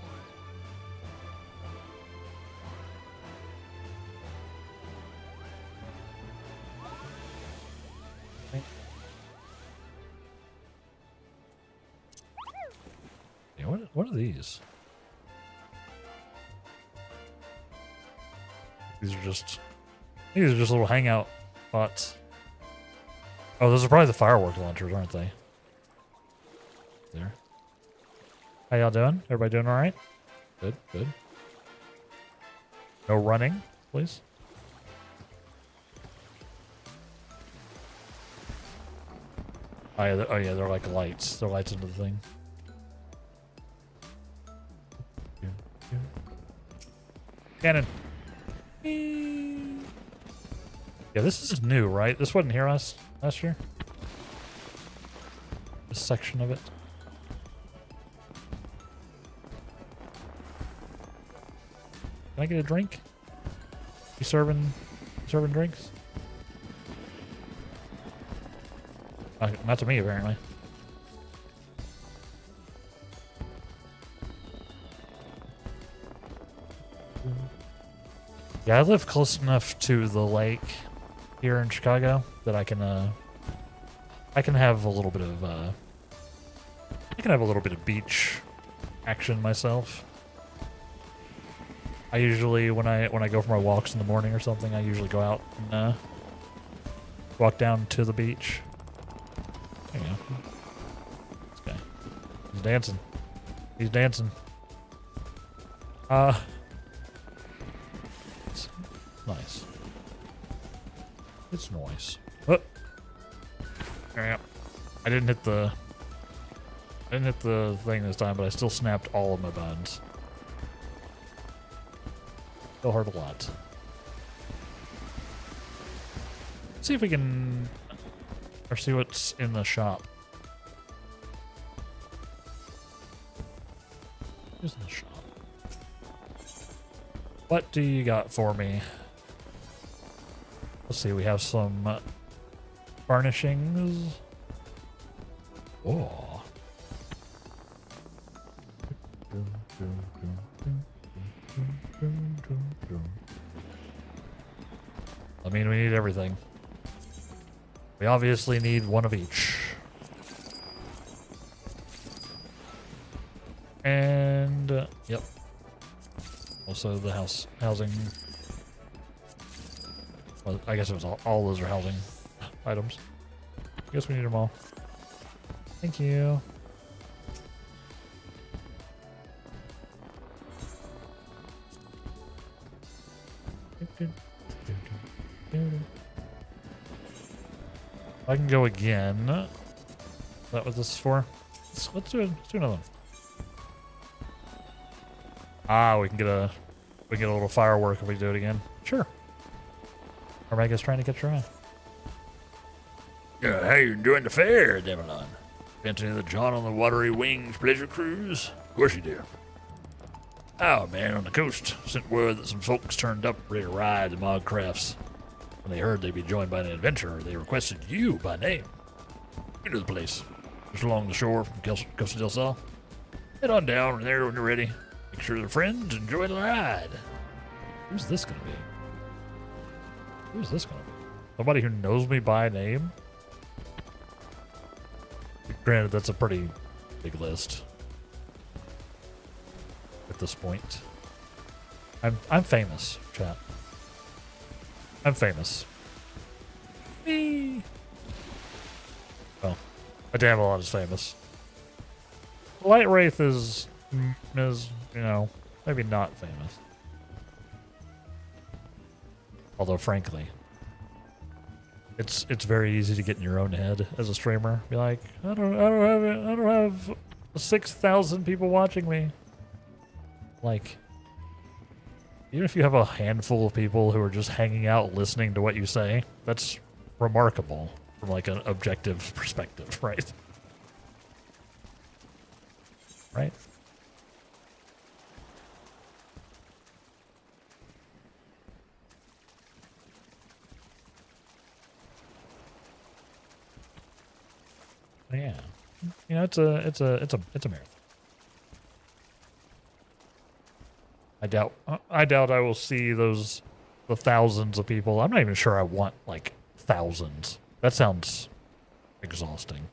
Yeah, what are these? These are just little hangout spots. Oh, those are probably the firework launchers, aren't they? There. How y'all doing? Everybody doing all right? Good, good. No running, please. Oh yeah, they're like lights. They're lights into the thing. Cannon. Yeah, this is new, right? This wasn't here last year. This section of it. Can I get a drink? You serving drinks? Not to me, apparently. Yeah, I live close enough to the lake here in Chicago that I can have a little bit of beach action myself. I usually when I go for my walks in the morning or something, I usually go out and walk down to the beach. There you go. This guy. He's dancing. He's dancing. It's nice. It's nice. Oh. There we go. I didn't hit the thing this time, but I still snapped all of my buttons. Still hurt a lot. Let's see if we can, or see what's in the shop. Who's in the shop? What do you got for me? Let's see, we have some varnishings. Oh. I mean, we need everything. We obviously need one of each. And, yep. Also the housing. Well, I guess it was all those are housing items. I guess we need them all. Thank you. I can go again. Is that what this is for? Let's do another one. Ah, we can get a little firework if we do it again. Sure. Or Mega's trying to catch her eye. Yeah, how you enjoying the fair, Demelon? Fancy the John on the Watery Wings pleasure cruise? Of course you do. Oh man, on the coast, sent word that some folks turned up ready to ride the mod crafts. When they heard they'd be joined by an adventurer, they requested you by name. You know the place, just along the shore from Costa del Sol. Head on down there when you're ready. Make sure they're friends, enjoy the ride. Who's this gonna be? Who's this gonna be? Somebody who knows me by name? Granted, that's a pretty big list at this point. I'm famous, chat. I'm famous. Me. Well, my damn lot is famous. Light Wraith is, you know, maybe not famous. Although, frankly, it's very easy to get in your own head as a streamer. Be like, I don't have 6,000 people watching me. Like, even if you have a handful of people who are just hanging out listening to what you say, that's remarkable from like an objective perspective, right? Right? Yeah, you know, it's a marathon. I doubt I will see the thousands of people. I'm not even sure I want like thousands. That sounds exhausting.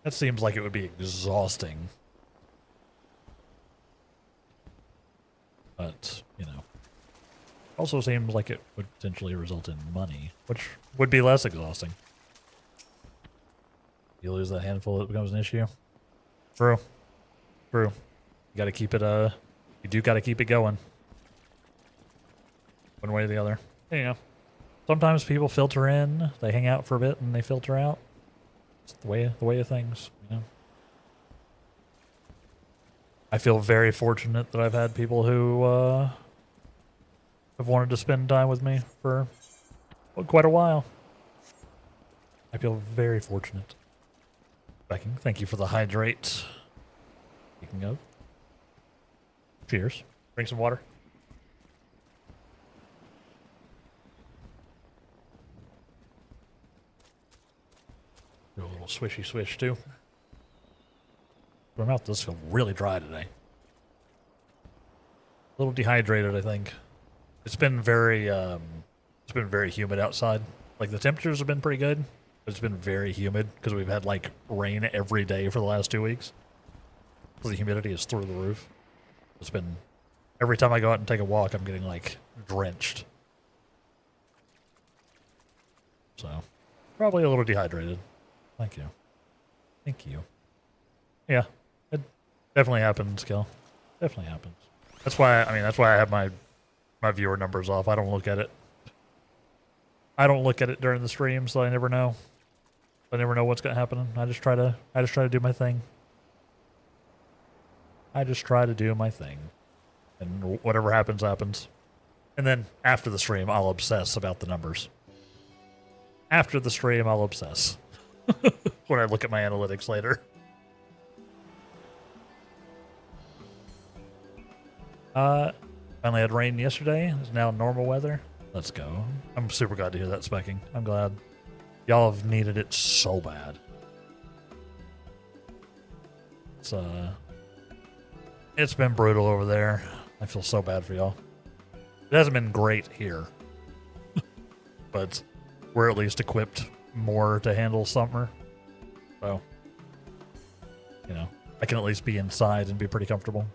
That seems like it would be exhausting. But, you know. Also seems like it would potentially result in money, which would be less exhausting. You lose that handful, it becomes an issue. True. True. You gotta keep it, you do gotta keep it going. One way or the other. You know. Sometimes people filter in, they hang out for a bit, and they filter out. It's the way of things, you know. I feel very fortunate that I've had people who, have wanted to spend time with me for quite a while. I feel very fortunate. Becky, thank you for the hydrate. Speaking of. Cheers. Drink some water. Do a little swishy swish too. My mouth does feel really dry today. A little dehydrated, I think. It's been very humid outside. Like the temperatures have been pretty good, but it's been very humid because we've had like rain every day for the last 2 weeks. So the humidity is through the roof. It's been every time I go out and take a walk, I'm getting like drenched. So probably a little dehydrated. Thank you. Thank you. Yeah, it definitely happens, Kel. Definitely happens. That's why I have my viewer numbers off. I don't look at it. I don't look at it during the stream, so I never know. I never know what's gonna happen. I just try to do my thing. I just try to do my thing. And whatever happens, happens. And then after the stream, I'll obsess about the numbers. After the stream, I'll obsess. When I look at my analytics later. Finally had rain yesterday. It's now normal weather. Let's go. I'm super glad to hear that specking. I'm glad. Y'all have needed it so bad. It's been brutal over there. I feel so bad for y'all. It hasn't been great here. But we're at least equipped more to handle summer. So, you know, I can at least be inside and be pretty comfortable.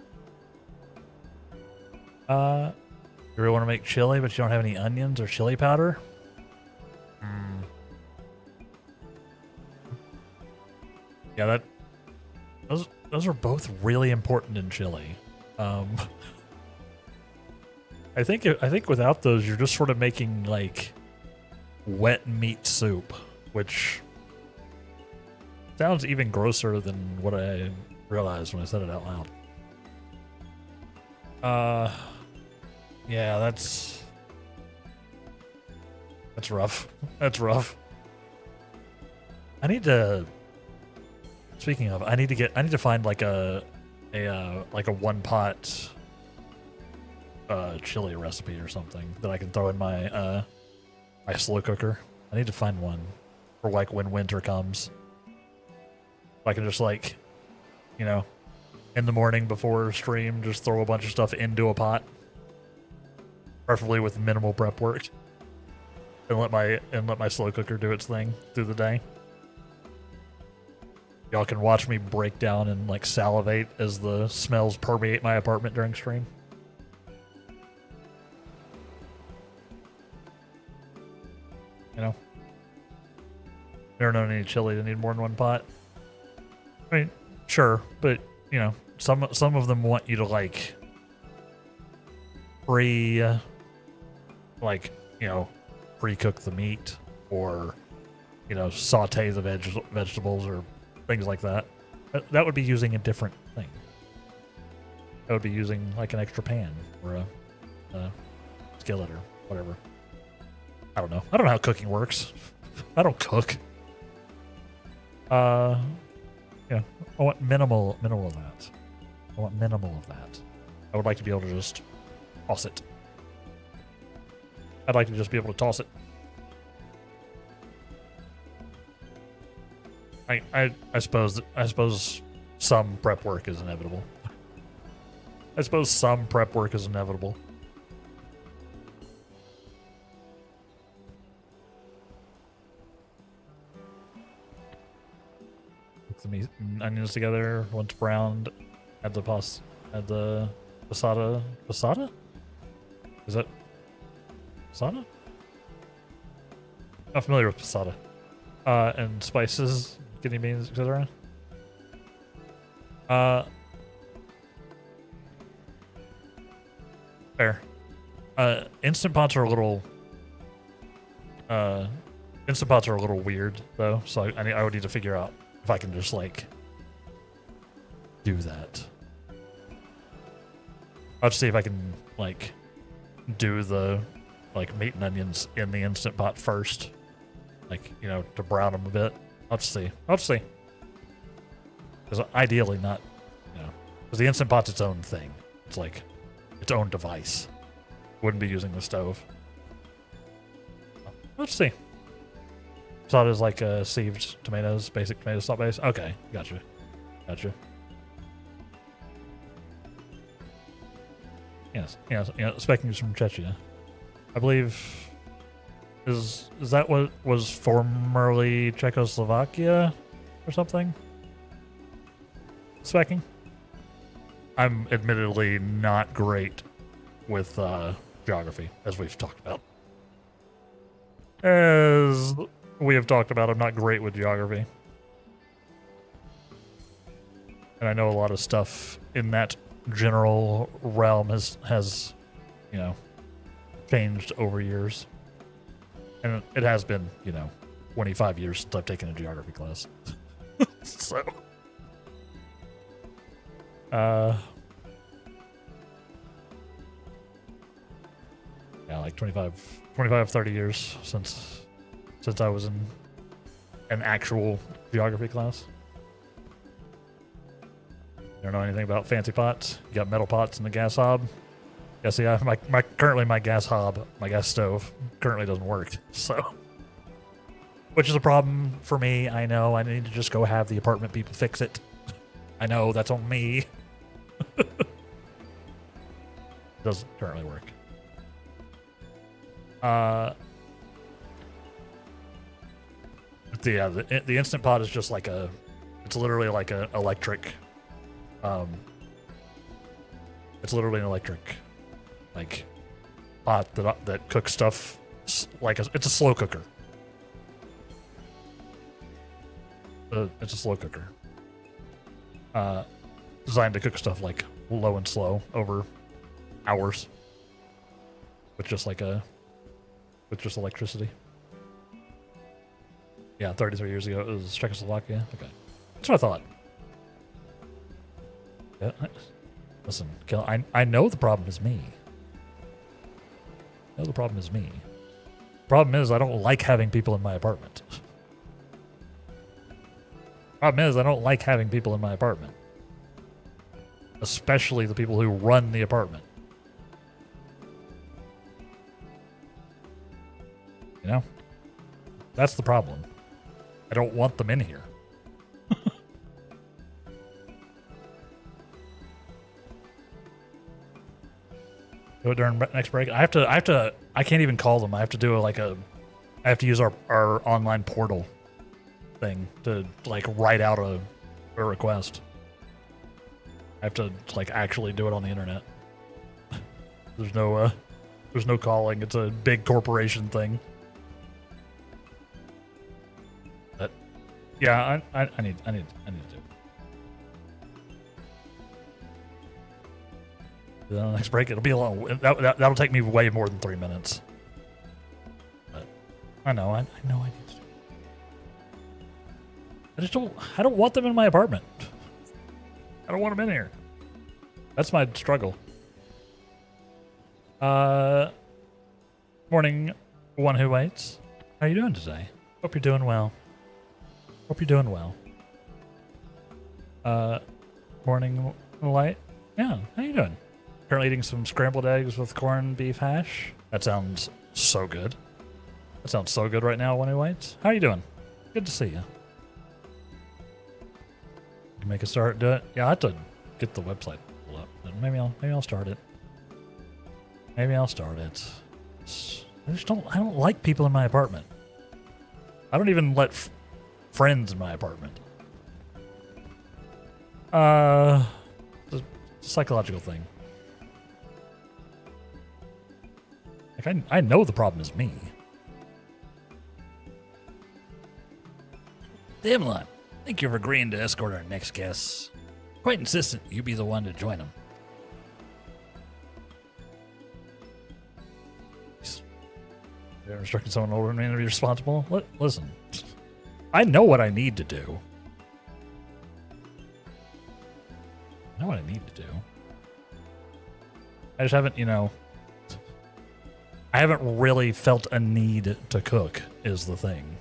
You really want to make chili, but you don't have any onions or chili powder? Yeah, those are both really important in chili. I think without those, you're just sort of making like wet meat soup, which sounds even grosser than what I realized when I said it out loud. Yeah, that's rough. That's rough. I need to. Speaking of, I need to find like a one pot chili recipe or something that I can throw in my my slow cooker. I need to find one for like when winter comes. I can just like, you know, in the morning before stream, just throw a bunch of stuff into a pot, preferably with minimal prep work, and let my slow cooker do its thing through the day. Y'all can watch me break down and like salivate as the smells permeate my apartment during stream. You know, never known any chili to need more than one pot. I mean, sure, but you know, some of them want you to like pre-cook the meat, or you know, saute the vegetables or things like that. That would be using a different thing. That would be using like an extra pan or a skillet or whatever. I don't know. I don't know how cooking works. I don't cook. Yeah. I want minimal of that. I want minimal of that. I would like to be able to just toss it. I'd like to just be able to toss it. I suppose some prep work is inevitable. I suppose some prep work is inevitable. Cook the meat and onions together once browned. Add the passata. Passata? Is that Posada? Not familiar with Posada. And spices, kidney beans, etc. Fair. Instant pots are a little weird though, so I would need to figure out if I can just like do that. I'll just see if I can like do the like meat and onions in the instant pot first, like, you know, to brown them a bit. I'll just see. Because ideally not, you know, because the instant pot's its own thing. It's like its own device. Wouldn't be using the stove. Let's see. Posada is like sieved tomatoes, basic tomato sauce base. Okay, gotcha. Yes, Specking's from Czechia. I believe is that what was formerly Czechoslovakia or something? Specking? I'm admittedly not great with geography, as we've talked about. As we have talked about, I'm not great with geography. And I know a lot of stuff in that general realm has, you know, changed over years. And it has been, you know, 25 years since I've taken a geography class. So, yeah, like 25, 30 years since I was in an actual geography class. You don't know anything about fancy pots? You got metal pots in the gas hob? Yes, yeah, currently my gas hob, my gas stove currently doesn't work, so. Which is a problem for me. I know I need to just go have the apartment people fix it. I know that's on me. Doesn't currently work. The Instant Pot is just like it's literally like an electric, it's literally an electric, like, pot that cooks stuff like it's a slow cooker. It's a slow cooker. Designed to cook stuff like low and slow over hours. With just electricity. Yeah, 33 years ago it was Czechoslovakia. Okay. That's what I thought. Yeah, listen, I know the problem is me. The problem is I don't like having people in my apartment. Problem is I don't like having people in my apartment. Especially the people who run the apartment. You know? That's the problem. I don't want them in here. Do it during next break. I can't even call them. I have to do I have to use our online portal thing to like write out a request. I have to like actually do it on the internet. There's no calling. It's a big corporation thing. But yeah, I need to do it. The next break, it'll be a long. That'll take me way more than 3 minutes. But I know I need to do it. I don't want them in my apartment. I don't want them in here. That's my struggle. Morning, one who waits. How are you doing today? Hope you're doing well. Morning, light. Yeah, how you doing? Currently eating some scrambled eggs with corned beef hash. That sounds so good. That sounds so good right now, one who waits. How are you doing? Good to see you. Make a start, do it. Yeah, I have to get the website pulled up. Maybe I'll start it. I don't like people in my apartment. I don't even let friends in my apartment. It's a psychological thing. Like, I know the problem is me. Dimlon, thank you for agreeing to escort our next guests. Quite insistent you be the one to join them. You're instructing someone older than me to be responsible? Listen, I know what I need to do. I know what I need to do. I just haven't, I haven't really felt a need to cook, is the thing.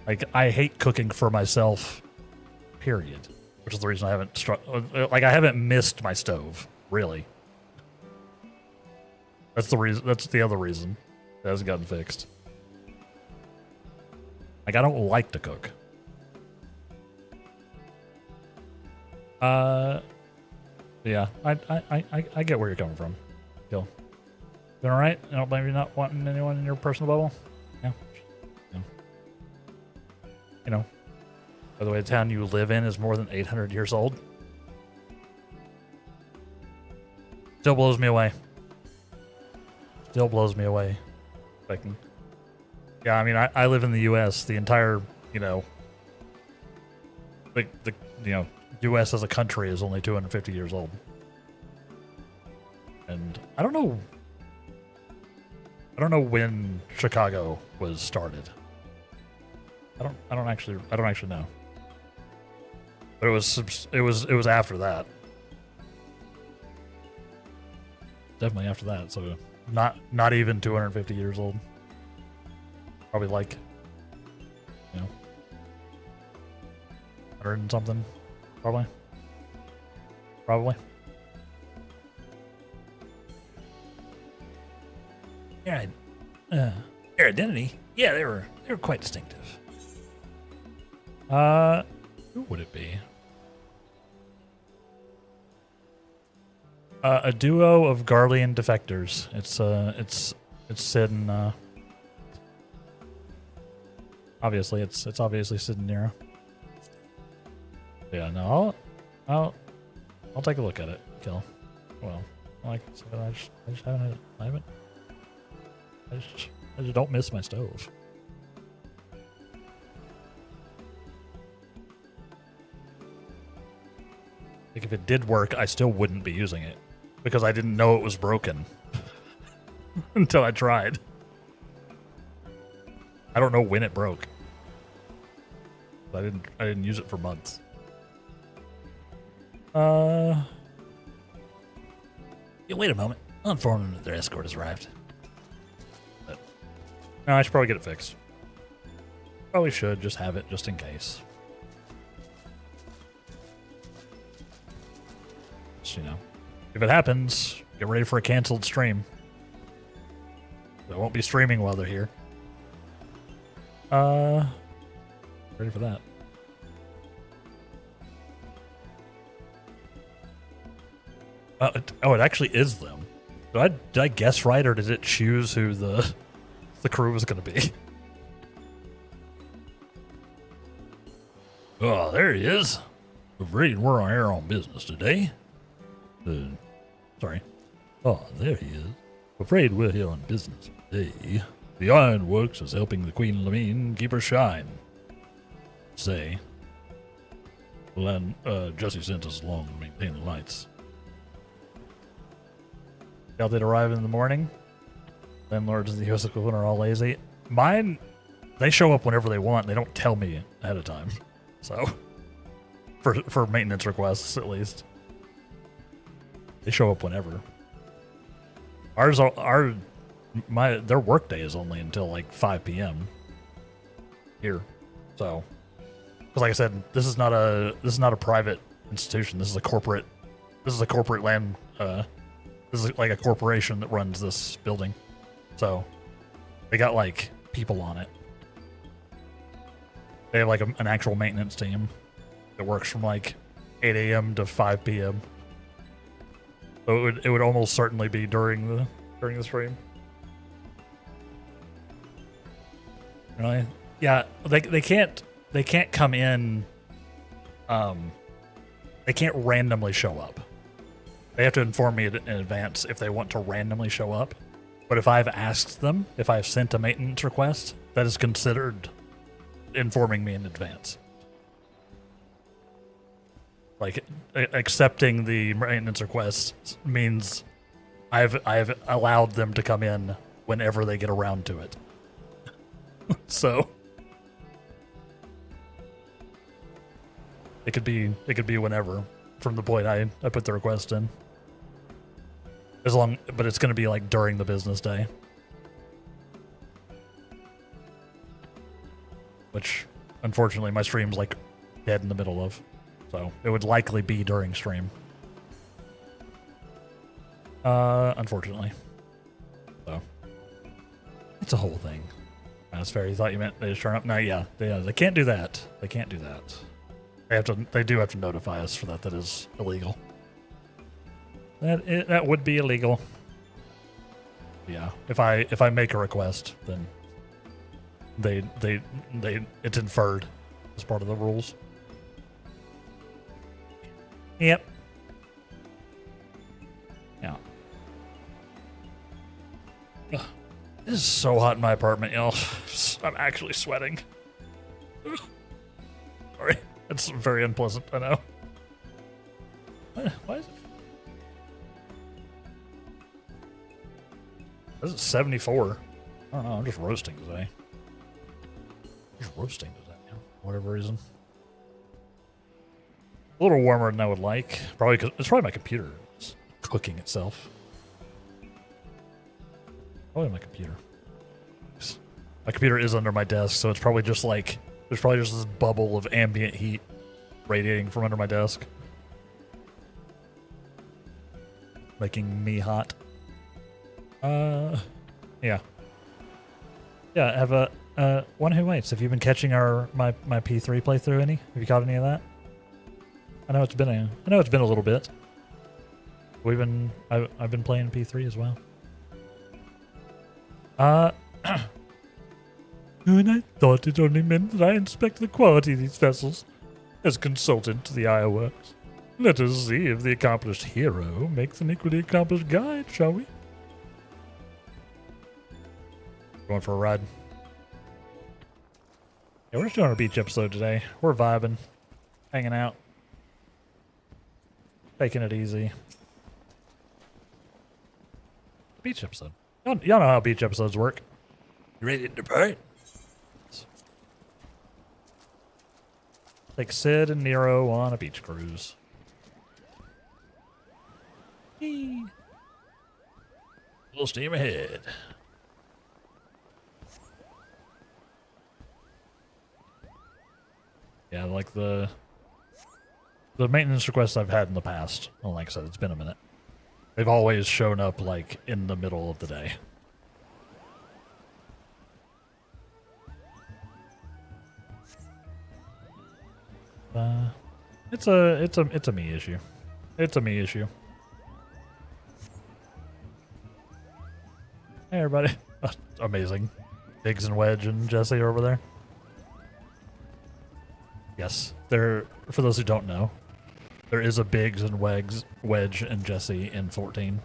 Like, I hate cooking for myself, period. Which is the reason I haven't I haven't missed my stove, really. That's the reason. That's the other reason it hasn't gotten fixed. Like, I don't like to cook. Yeah, I get where you're coming from. Still, doing all right? I don't blame you not wanting anyone in your personal bubble. Yeah. By the way, the town you live in is more than 800 years old. Still blows me away. Still blows me away. Yeah, I mean, I live in the U.S. The entire, the U.S. as a country is only 250 years old. And I don't know when Chicago was started. I don't actually know. But it was after that. Definitely after that. So not even 250 years old. Probably like 100 and something. Probably. Yeah, their identity. Yeah, they were quite distinctive. Who would it be? A duo of Garlean defectors. It's Sid and obviously it's obviously Sid and Nero. Yeah, no, I'll take a look at it. Kill. Well, like I said, I just haven't. I just don't miss my stove. Like, if it did work, I still wouldn't be using it because I didn't know it was broken until I tried. I don't know when it broke. I didn't use it for months. Yeah, wait a moment. I'll inform them that their escort has arrived. But, no, I should probably get it fixed. Probably should just have it just in case. Just, if it happens, get ready for a canceled stream. I won't be streaming while they're here. Ready for that. It actually is them. Did I guess right, or did it choose who the crew was going to be? Oh, there he is. Afraid we're on here on business today. Sorry. Oh, there he is. Afraid we're here on business today. The Ironworks is helping the Queen Lamine keep her shine. Say. Well, then, Jesse sent us along to maintain the lights. Y'all did arrive in the morning. Landlords of the US equivalent are all lazy. Mine, they show up whenever they want. They don't tell me ahead of time. So, for maintenance requests, at least. They show up whenever. Their workday is only until like 5 p.m. here. So, because like I said, this is not a private institution. This is a corporate land. This is like a corporation that runs this building. So, they got like people on it. They have like an actual maintenance team that works from like 8 a.m. to 5 p.m. So it would almost certainly be during the stream. Really? Yeah, they can't come in. They can't randomly show up. They have to inform me in advance if they want to randomly show up. But if I've asked them, if I've sent a maintenance request, that is considered informing me in advance. Like, accepting the maintenance request means I've allowed them to come in whenever they get around to it. So it could be whenever from the point I put the request in. But it's going to be like during the business day. Which, unfortunately, my stream's like dead in the middle of. So it would likely be during stream. Unfortunately. So it's a whole thing. That's fair. You thought you meant they just turn up? No, yeah. They can't do that. They can't do that. They do have to notify us for that. That is illegal. That would be illegal. Yeah. If I make a request, then it's inferred as part of the rules. Yep. Yeah. Ugh. This is so hot in my apartment, y'all. I'm actually sweating. Sorry. It's very unpleasant, I know. Why is it? This is 74. I don't know, I'm just roasting today. For whatever reason. A little warmer than I would like. Probably because it's probably my computer. It's cooking itself. Probably my computer. My computer is under my desk, so it's probably just like there's probably just this bubble of ambient heat radiating from under my desk, making me hot. Yeah. Yeah, have a one who waits. Have you been catching my P3 playthrough any? Have you caught any of that? I know it's been a little bit. I've been playing P3 as well. And I thought it only meant that I inspect the quality of these vessels as consultant to the Ironworks. Let us see if the accomplished hero makes an equally accomplished guide, shall we? Going for a ride. Yeah, we're just doing our beach episode today. We're vibing, hanging out, taking it easy. Beach episode. Y'all know how beach episodes work. You ready to depart? Take Sid and Nero on a beach cruise. Full steam ahead. Yeah, like the maintenance requests I've had in the past. Well, like I said, it's been a minute. They've always shown up like in the middle of the day. It's a me issue. It's a me issue. Hey everybody. Amazing. Biggs and Wedge and Jesse are over there. Yes, for those who don't know, there is a Biggs and Wedge and Jesse in 14.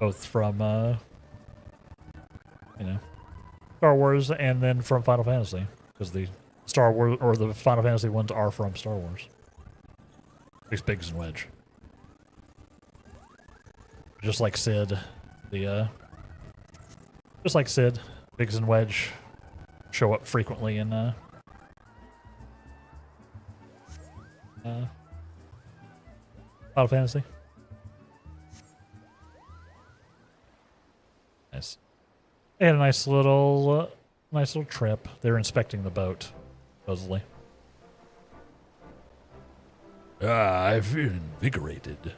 Both from, Star Wars and then from Final Fantasy. Because the Star Wars, or the Final Fantasy ones are from Star Wars. At least Biggs and Wedge. Just like Sid, Biggs and Wedge show up frequently in Final Fantasy. Nice. They had a nice little trip. They were inspecting the boat, supposedly. I feel invigorated.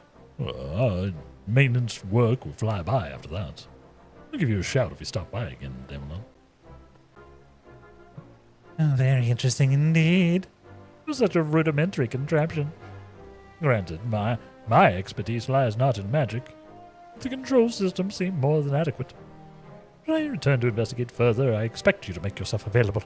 Maintenance work will fly by after that. I'll give you a shout if you stop by again, Demon. Very interesting indeed. It was such a rudimentary contraption. Granted, my expertise lies not in magic. The control system seemed more than adequate. When I return to investigate further, I expect you to make yourself available.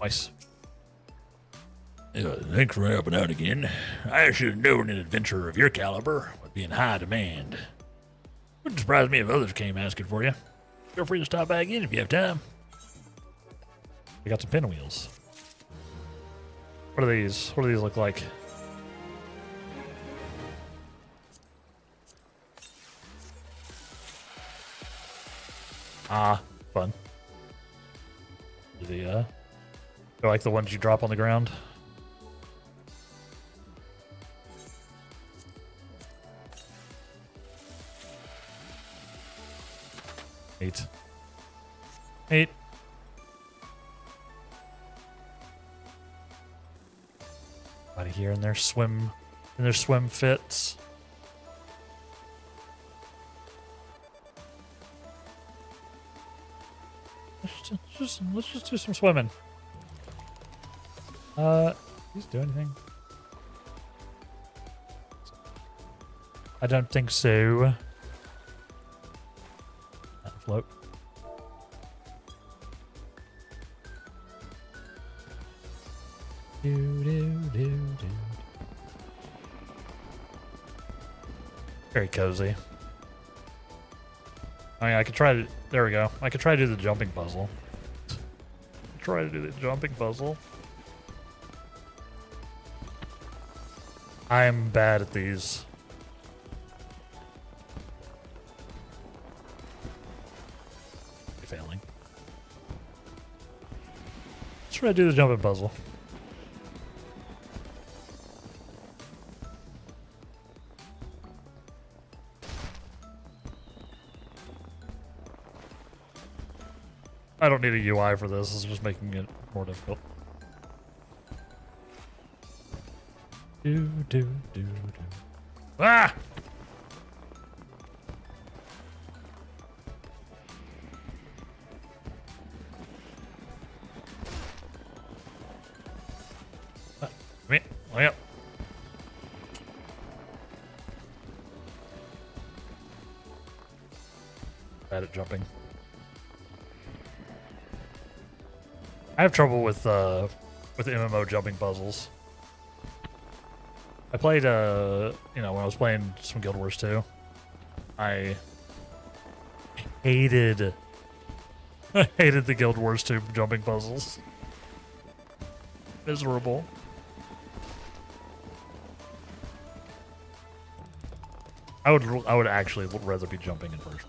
Nice. Thanks for helping out again. I should have known an adventurer of your caliber would be in high demand. Wouldn't surprise me if others came asking for you. Feel free to stop back in if you have time. We got some pinwheels. What are these? What do these look like? Ah, fun. They're like the ones you drop on the ground. Neat. Neat. Everybody here in their swim fits. Let's just do some swimming. Please do anything? I don't think so. Float. Very cozy. I mean, I could try to. There we go. I could try to do the jumping puzzle. Try to do the jumping puzzle. I'm bad at these. Failing. Let's try to do the jumping puzzle. I don't need a UI for this. It's just making it more difficult. Ah! Wait, way up. Bad at jumping. I have trouble with MMO jumping puzzles. I played when I was playing some Guild Wars 2, I hated the Guild Wars 2 jumping puzzles. Miserable. I would actually rather be jumping in first.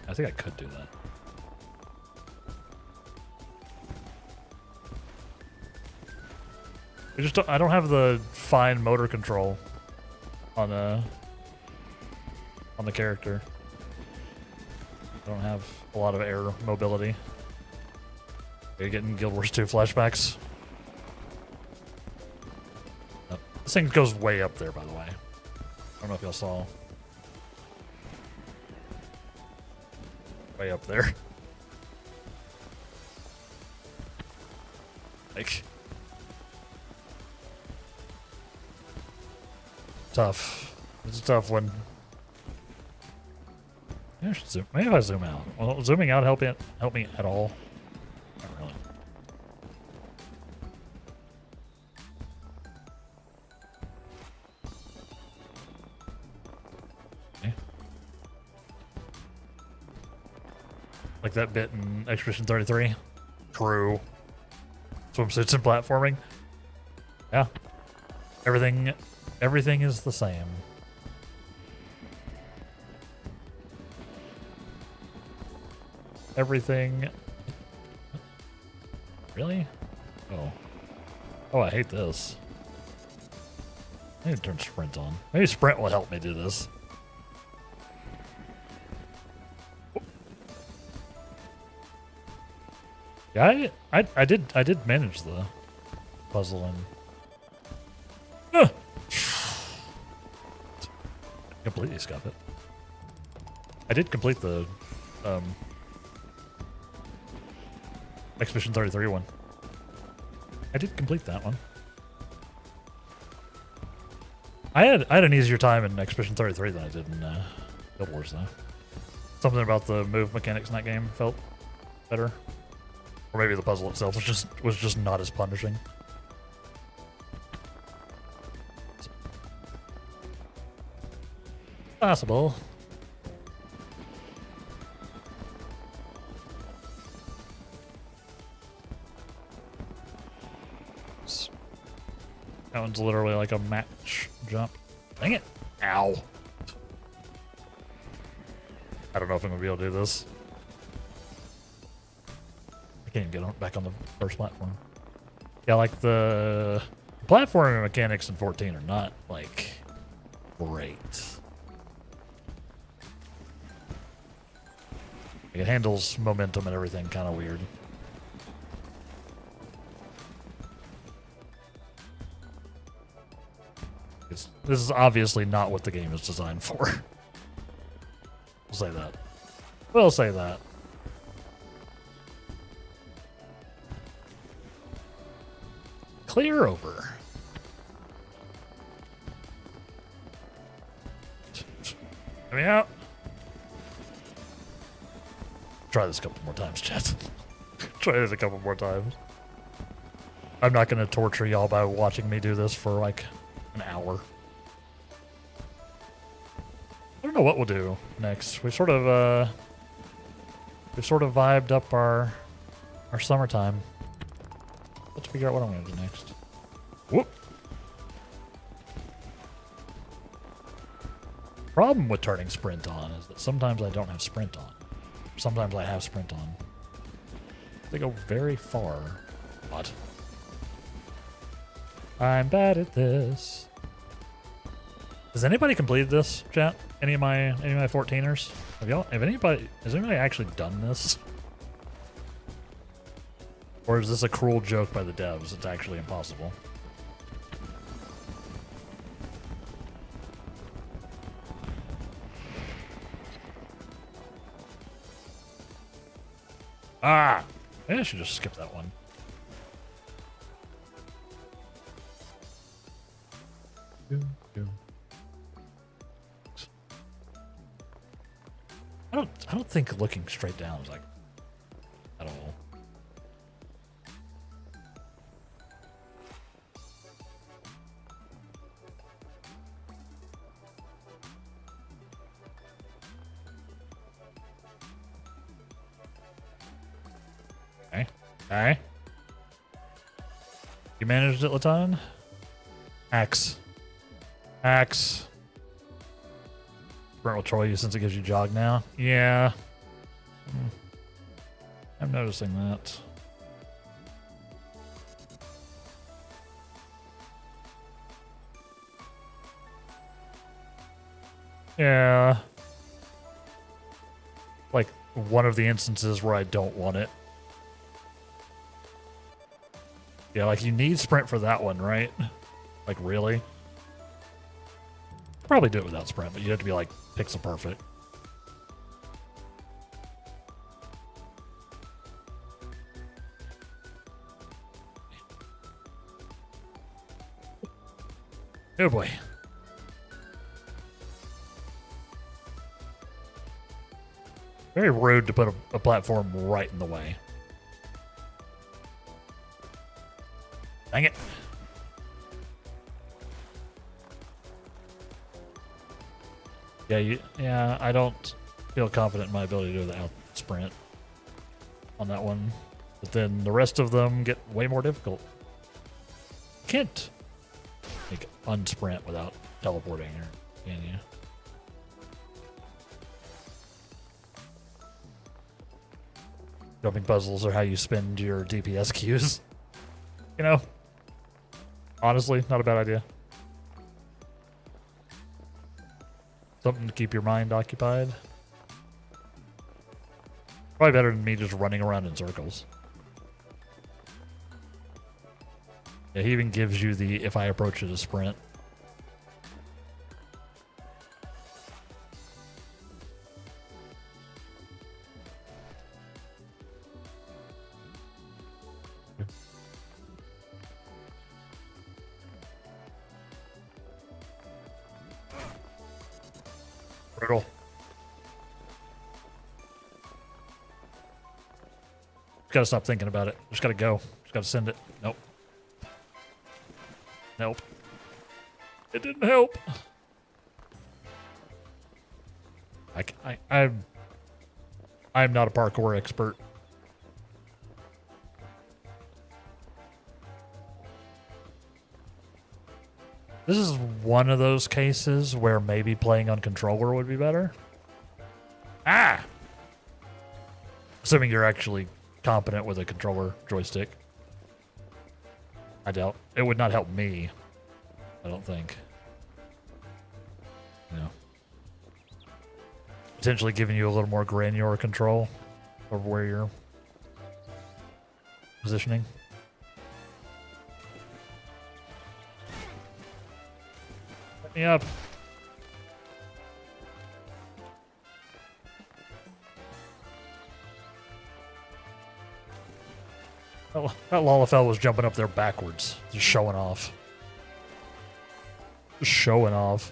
I think I could do that. I don't have the fine motor control on the character. I don't have a lot of air mobility. Are you getting Guild Wars 2 flashbacks? This thing goes way up there, by the way. I don't know if y'all saw. Way up there. Like, tough. It's a tough one. Maybe I should zoom. Maybe if I zoom out. Well, zooming out help me at all? Not really. Okay. Like that bit in Expedition 33. True. Swimsuits and platforming. Yeah. Everything is the same. Everything. Really? Oh. Oh, I hate this. I need to turn sprint on. Maybe sprint will help me do this. Yeah, I did manage the puzzle and completely scuff it. I did complete the Expedition 33 one. I did complete that one. I had an easier time in Expedition 33 than I did in Guild Wars though. Something about the move mechanics in that game felt better. Or maybe the puzzle itself was just not as punishing. Possible. That one's literally like a match jump. Dang it. Ow. I don't know if I'm going to be able to do this. I can't even get back on the first platform. Yeah, like the platforming mechanics in 14 are not, like, great. It handles momentum and everything kind of weird. This is obviously not what the game is designed for. We'll say that. We'll say that. Clear over. Let me out. Try this a couple more times, chat. Try this a couple more times. I'm not going to torture y'all by watching me do this for like an hour. I don't know what we'll do next. We sort of vibed up our summertime. Let's figure out what I'm going to do next. Whoop. Problem with turning sprint on is that sometimes I don't have sprint on. Sometimes I have sprint on. They go very far. What? I'm bad at this. Has anybody completed this, chat? Any of my 14ers? Has anybody actually done this? Or is this a cruel joke by the devs? It's actually impossible. Ah! Maybe I should just skip that one. I don't think looking straight down is like at all. Okay. You managed it, Latan? Axe. Sprint will troll you since it gives you jog now. Yeah. I'm noticing that. Yeah. Like one of the instances where I don't want it. Yeah, like you need sprint for that one, right? Like really? Probably do it without sprint, but you have to be like pixel perfect. Oh boy. Very rude to put a platform right in the way. Dang it. Yeah, I don't feel confident in my ability to do the out sprint on that one. But then the rest of them get way more difficult. Can't like unsprint without teleporting, or can you? Jumping puzzles are how you spend your DPS queues. You know? Honestly, not a bad idea. Something to keep your mind occupied. Probably better than me just running around in circles. Yeah, he even gives you the if I approach it a sprint. Brutal. Just gotta stop thinking about it. Just gotta go. Just gotta send it. Nope. Nope. It didn't help. I'm not a parkour expert. This is one of those cases where maybe playing on controller would be better. Ah! Assuming you're actually competent with a controller joystick. I doubt. It would not help me. I don't think. No. Potentially giving you a little more granular control over where you're positioning. Let me up. Oh, that Lalafell was jumping up there backwards, just showing off. Just showing off.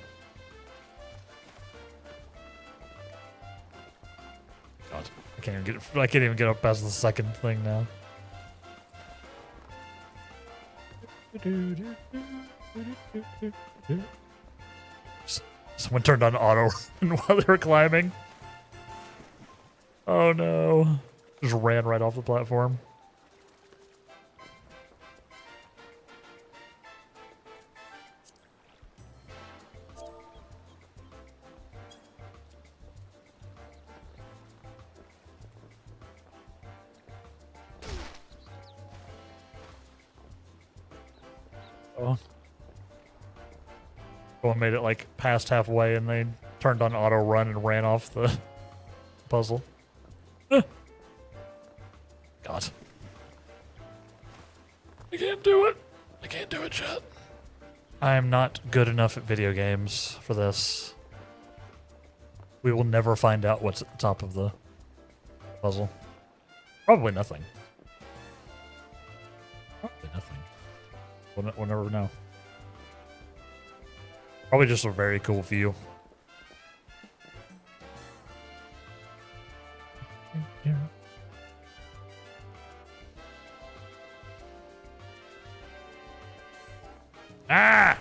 God, I can't even get up past the second thing now. Someone turned on auto while they were climbing. Oh no. Just ran right off the platform. Oh. Someone made it like past halfway and they turned on auto run and ran off the puzzle. God. I can't do it. I can't do it, chat. I am not good enough at video games for this. We will never find out what's at the top of the puzzle. Probably nothing. Probably nothing. We'll never know. Probably just a very cool view. Ah!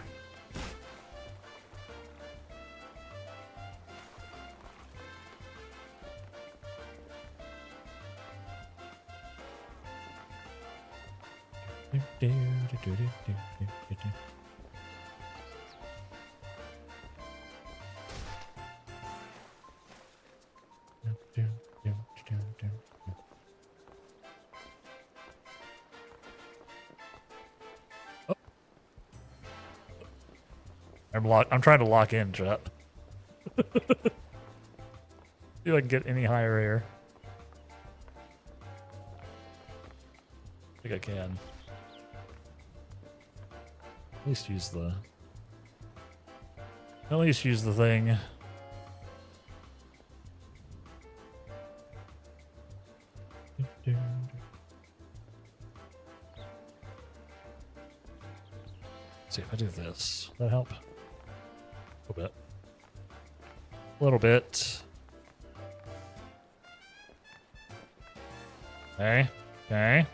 I'm trying to lock in, chat. See if I can get any higher here. I think I can. At least use the thing. See if I do this. Will that help? A little bit. A little bit. Okay. Okay.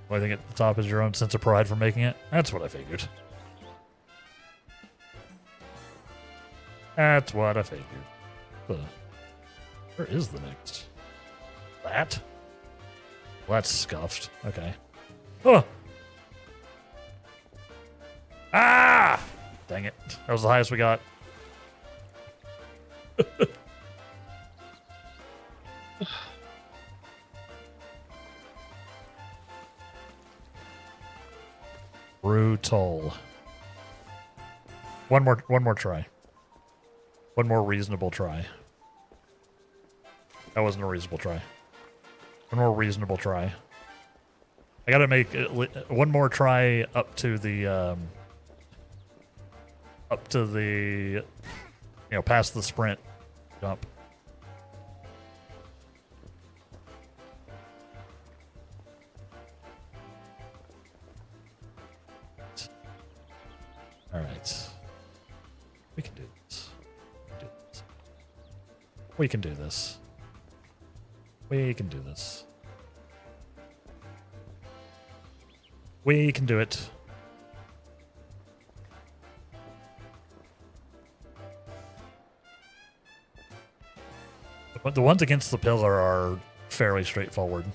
Well, I think at the top is your own sense of pride for making it. That's what I figured. That's what I figured. Where is the next? That? Well, that's scuffed. Okay. Oh! Ah! Dang it. That was the highest we got. Brutal. One more try. One more reasonable try. That wasn't a reasonable try. One more reasonable try. I gotta make one more try up to the past the sprint jump. All right. We can do this. We can do this. We can do this. We can do it. But the ones against the pillar are fairly straightforward,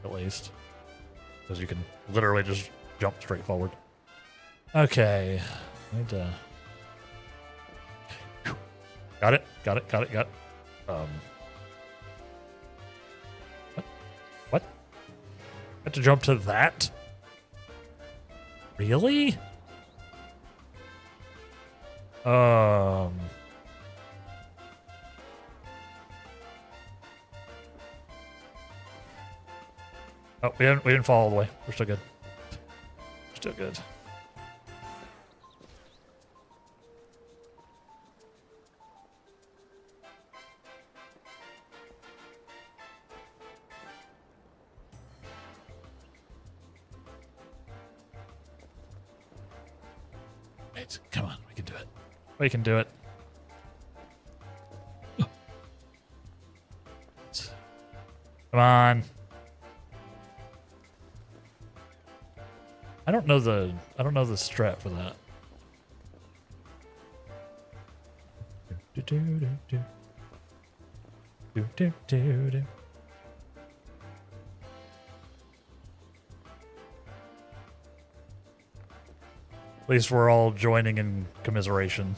at least. Because you can literally just jump straight forward. Okay. I need to... Got it. Got it. Got it. Got it. What? I have to jump to that? Really? Oh, we didn't fall all the way. We're still good. We're still good. Right, come on, we can do it. We can do it. Come on. I don't know the strat for that. At least we're all joining in commiseration.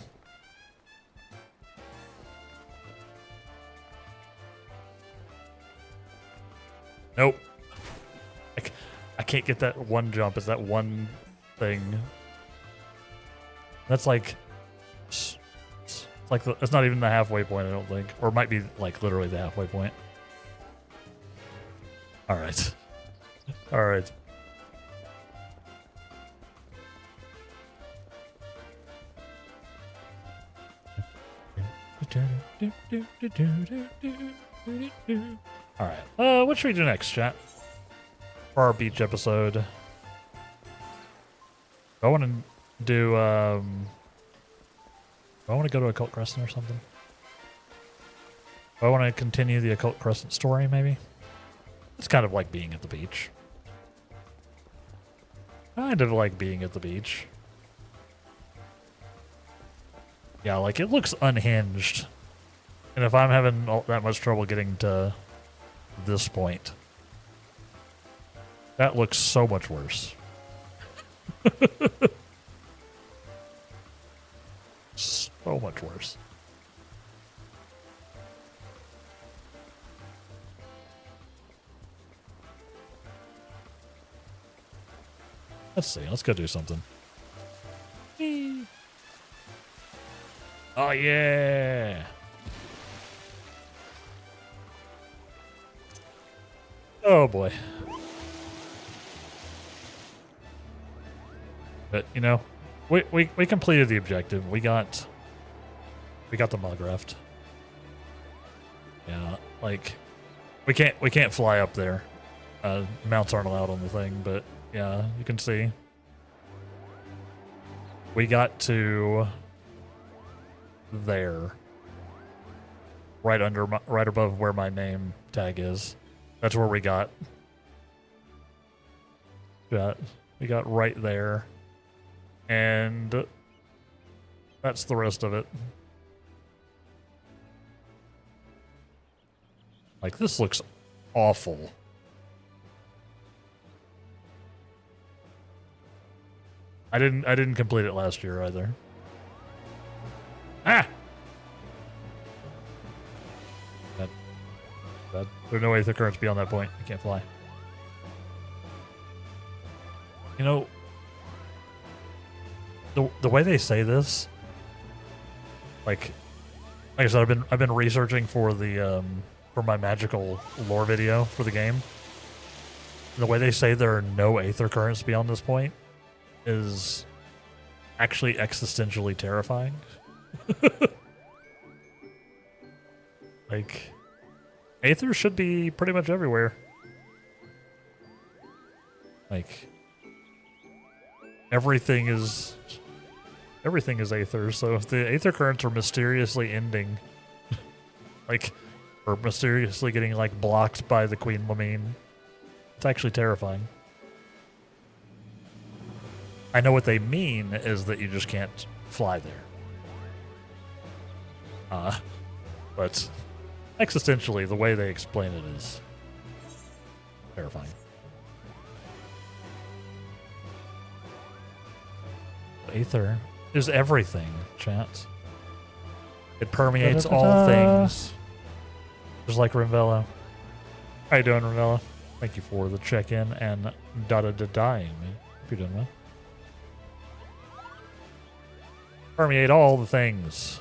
Nope. I can't get that one jump. Is that one thing? That's like... It's like it's not even the halfway point, I don't think. Or it might be like literally the halfway point. Alright. Alright. Alright. What should we do next, chat? For our beach episode. I want to do, I want to go to Occult Crescent or something. I want to continue the Occult Crescent story, maybe. It's kind of like being at the beach. Kind of like being at the beach. Yeah, like it looks unhinged. And if I'm having that much trouble getting to this point, that looks so much worse. So much worse. Let's see. Let's go do something. Oh, yeah. Oh, boy. But, you know, we completed the objective. We got the mug raft. Yeah, like we can't fly up there. Mounts aren't allowed on the thing, but yeah, you can see. We got to there. Right above where my name tag is. That's where we got. We got right there. And that's the rest of it. Like, this looks awful. I didn't complete it last year either. Ah! There's no way the current's beyond that point. You can't fly. You know, the way they say this, like I said, I've been researching for the for my magical lore video for the game. The way they say there are no aether currents beyond this point is actually existentially terrifying. Like, aether should be pretty much everywhere. Like, everything is aether, so if the aether currents are mysteriously ending, like, or mysteriously getting like blocked by the Queen Lamine. It's actually terrifying. I know what they mean is that you just can't fly there. But existentially, the way they explain it is terrifying. Aether is everything, chat. It permeates all things. Just like Rinvello. How you doing, Rinvello? Thank you for the check-in and da-da-da-dying me. Hope you're doing well. Permeate all the things.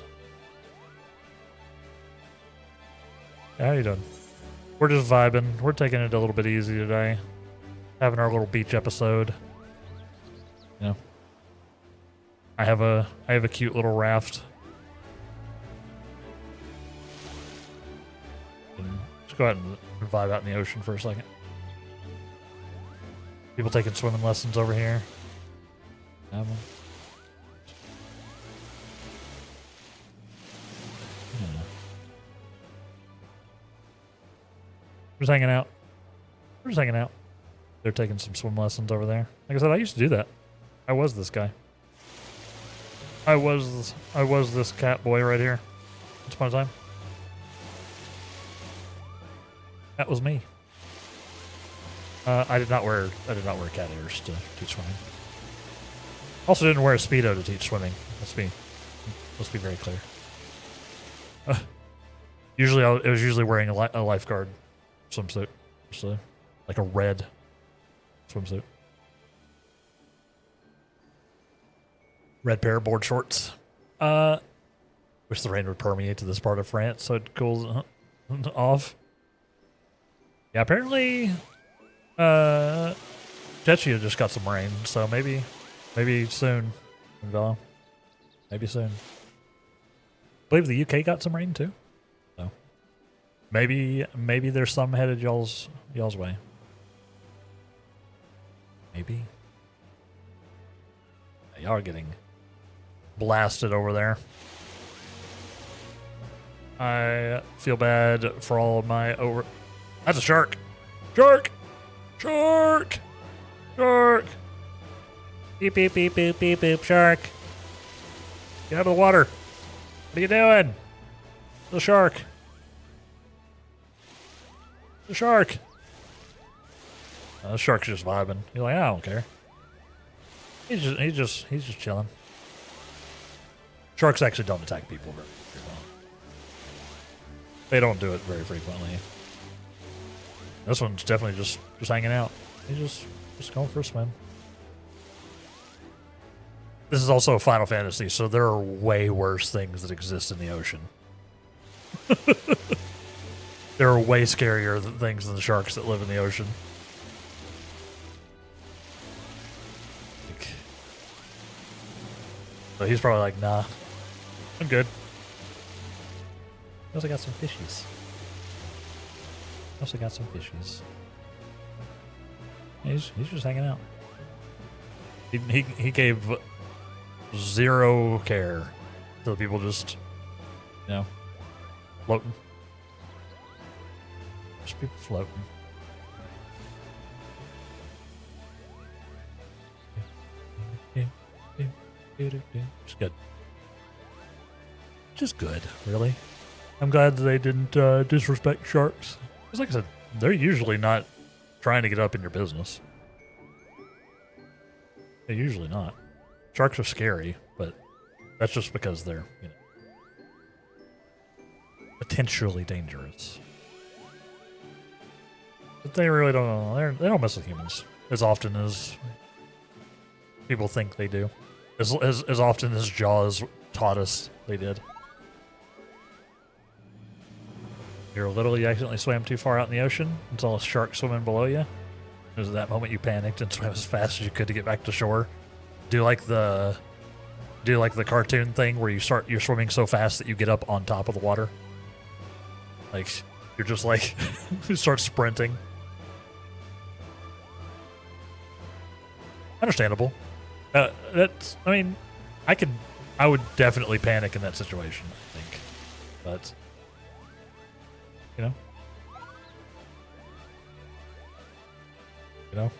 How you doing? We're just vibing. We're taking it a little bit easy today. Having our little beach episode. You know. I have a cute little raft. And just go ahead and vibe out in the ocean for a second. People taking swimming lessons over here. Yeah. We're just hanging out. We're just hanging out. They're taking some swim lessons over there. Like I said, I used to do that. I was this guy. I was this cat boy right here. Once upon a time. That was me. I did not wear cat ears to teach swimming. Also didn't wear a Speedo to teach swimming. Let's be very clear. Usually I was usually wearing a lifeguard swimsuit. So, like a red swimsuit. Red pair of board shorts. Wish the rain would permeate to this part of France so it cools off. Yeah, apparently Chechia just got some rain, so maybe soon, Velo. Maybe soon. I believe the UK got some rain too. So maybe there's some headed y'all's way. Maybe. Y'all are getting blasted over there. I feel bad for all of my over... That's a shark! Shark! Shark! Shark! Beep, beep, beep, beep, beep, beep, shark. Get out of the water. What are you doing? The shark. The shark. The shark's just vibing. You're like, I don't care. He's just chilling. Sharks actually don't attack people very well. They don't do it very frequently. This one's definitely just hanging out. He's just going for a swim. This is also a Final Fantasy, so there are way worse things that exist in the ocean. There are way scarier things than the sharks that live in the ocean. So he's probably like, nah, I'm good. I also got some fishies. He's just hanging out. He gave zero care to the people just, you know, floating. Just people floating. Just good. Just good, really. I'm glad that they didn't disrespect sharks. Because like I said, they're usually not trying to get up in your business. They're usually not. Sharks are scary, but that's just because they're, you know, potentially dangerous. But they really don't. They don't mess with humans as often as people think they do. As often as Jaws taught us they did. You're little, you accidentally swam too far out in the ocean and saw a shark swimming below you. It was at that moment you panicked and swam as fast as you could to get back to shore. Do like the cartoon thing where you're swimming so fast that you get up on top of the water. Like you're just like you start sprinting. Understandable. I would definitely panic in that situation, I think. But You know? You know?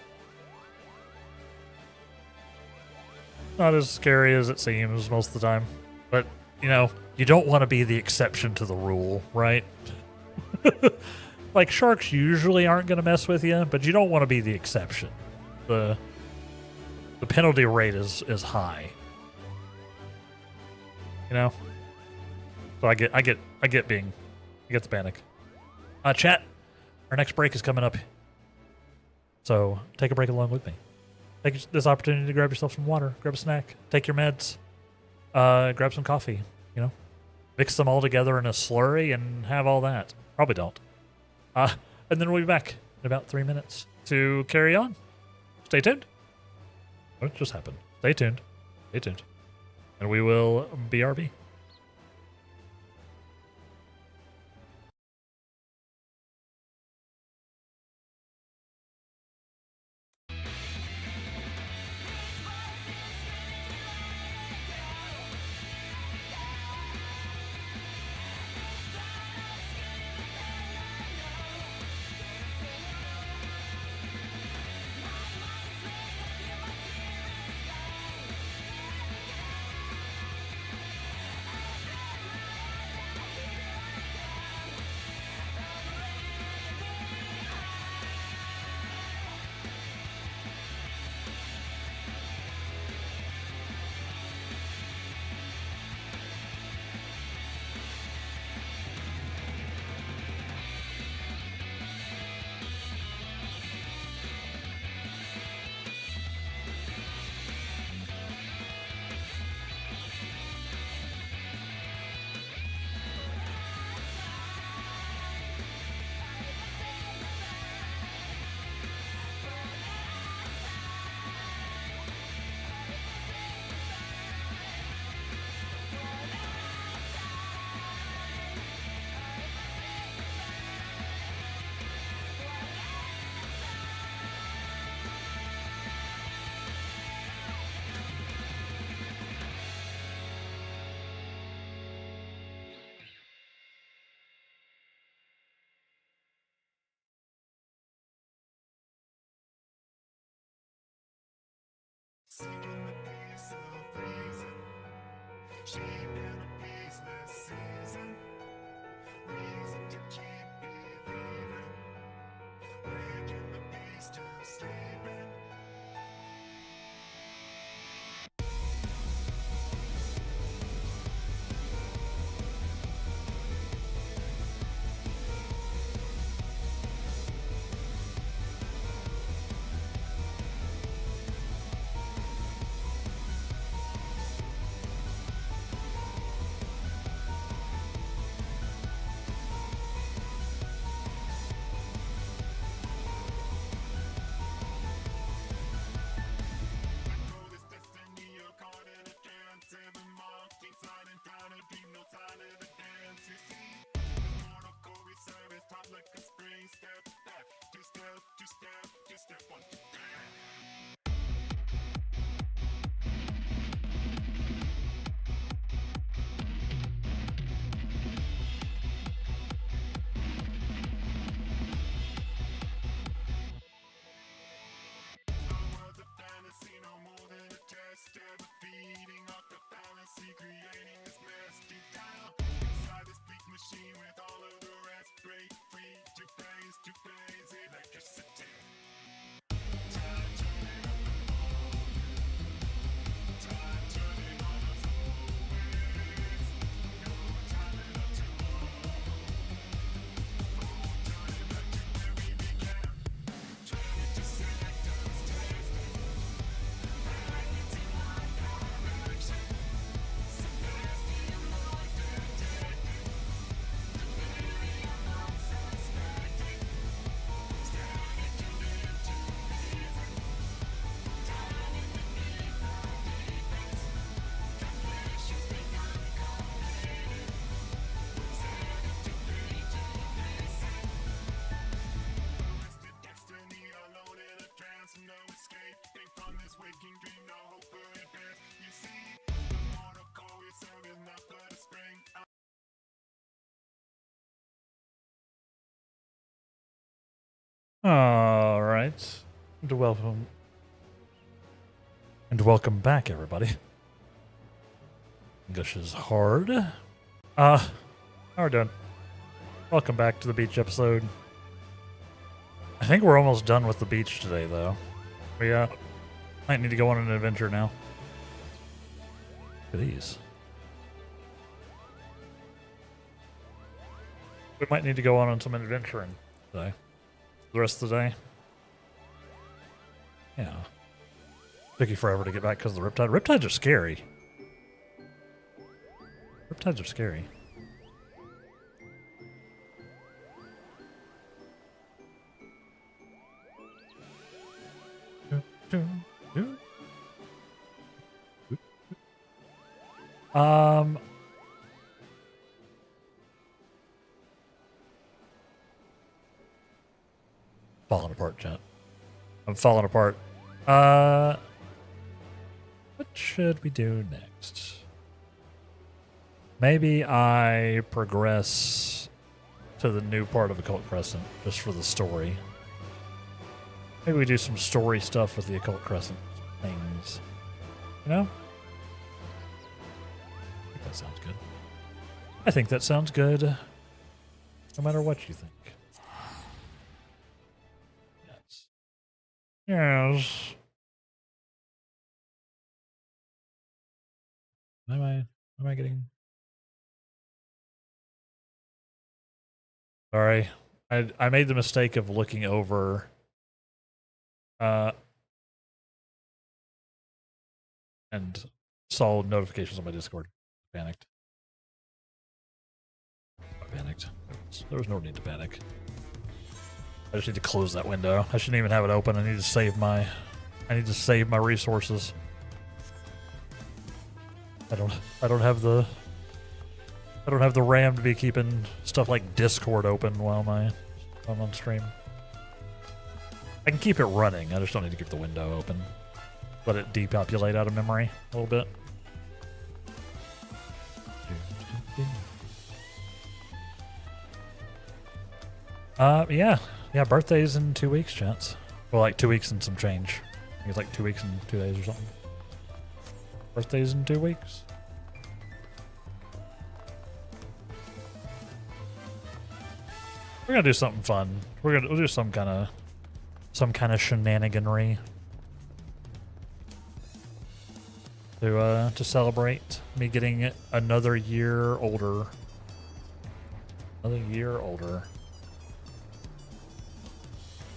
Not as scary as it seems most of the time. But, you know, you don't want to be the exception to the rule, right? Like, sharks usually aren't going to mess with you, but you don't want to be the exception. The penalty rate is high. You know? So I get the panic. Chat, our next break is coming up. So take a break along with me. Take this opportunity to grab yourself some water, grab a snack, take your meds, grab some coffee, you know? Mix them all together in a slurry and have all that. Probably don't. And then we'll be back in about 3 minutes to carry on. Stay tuned. What just happened? Stay tuned. Stay tuned. And we will BRB. Sinking a piece of reason, shaping a peaceless season, reason to keep believing, waking the beast to sleeping. All right. And welcome back, everybody. English is hard. How are we doing? Welcome back to the beach episode. I think we're almost done with the beach today, though. We might need to go on an adventure now. Look at these. We might need to go on some adventuring today. The rest of the day. Yeah. Took you forever to get back because of the riptide. Riptides are scary. Riptides are scary. Falling apart, chat. I'm falling apart. What should we do next? Maybe I progress to the new part of Occult Crescent just for the story. Maybe we do some story stuff with the Occult Crescent things. You know? I think that sounds good. I think that sounds good. No matter what you think. Yes. Yes. Am I getting... Sorry. I made the mistake of looking over and saw notifications on my Discord. Panicked. I panicked. There was no need to panic. I just need to close that window. I shouldn't even have it open. I need to save my resources. I don't have the RAM to be keeping stuff like Discord open while I'm on stream. I can keep it running. I just don't need to keep the window open. Let it depopulate out of memory a little bit. Yeah, birthday's in 2 weeks, chance. Well, like 2 weeks and some change. I think it's like 2 weeks and 2 days or something. Birthday's in 2 weeks. We're gonna do something fun. We'll do some kind of shenaniganry to celebrate me getting another year older. Another year older.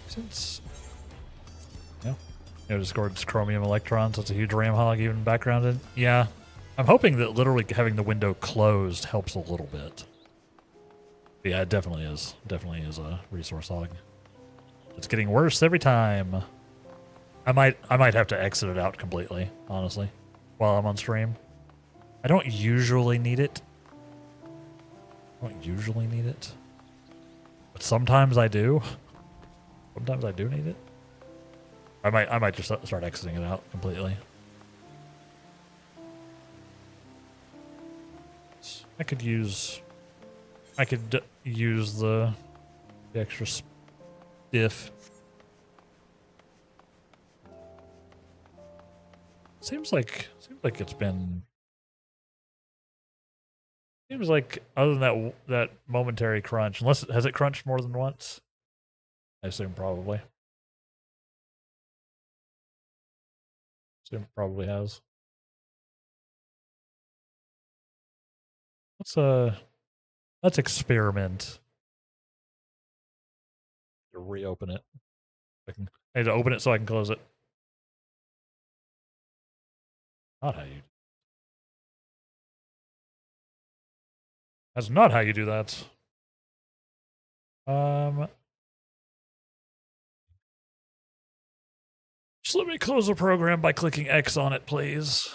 Since Discord's Chromium Electrons, that's a huge RAM hog even backgrounded. Yeah. I'm hoping that literally having the window closed helps a little bit. Yeah, it definitely is. Definitely is a resource hog. It's getting worse every time. I might have to exit it out completely, honestly, while I'm on stream. I don't usually need it. But sometimes I do. Sometimes I do need it. I might just start exiting it out completely. I could use the extra stiff. Seems like it's been. Seems like other than that momentary crunch, has it crunched more than once? I assume probably. Assume it probably has. Let's experiment. To reopen it. I need to open it so I can close it. Not how you. That's not how you do that. Just let me close the program by clicking X on it, please.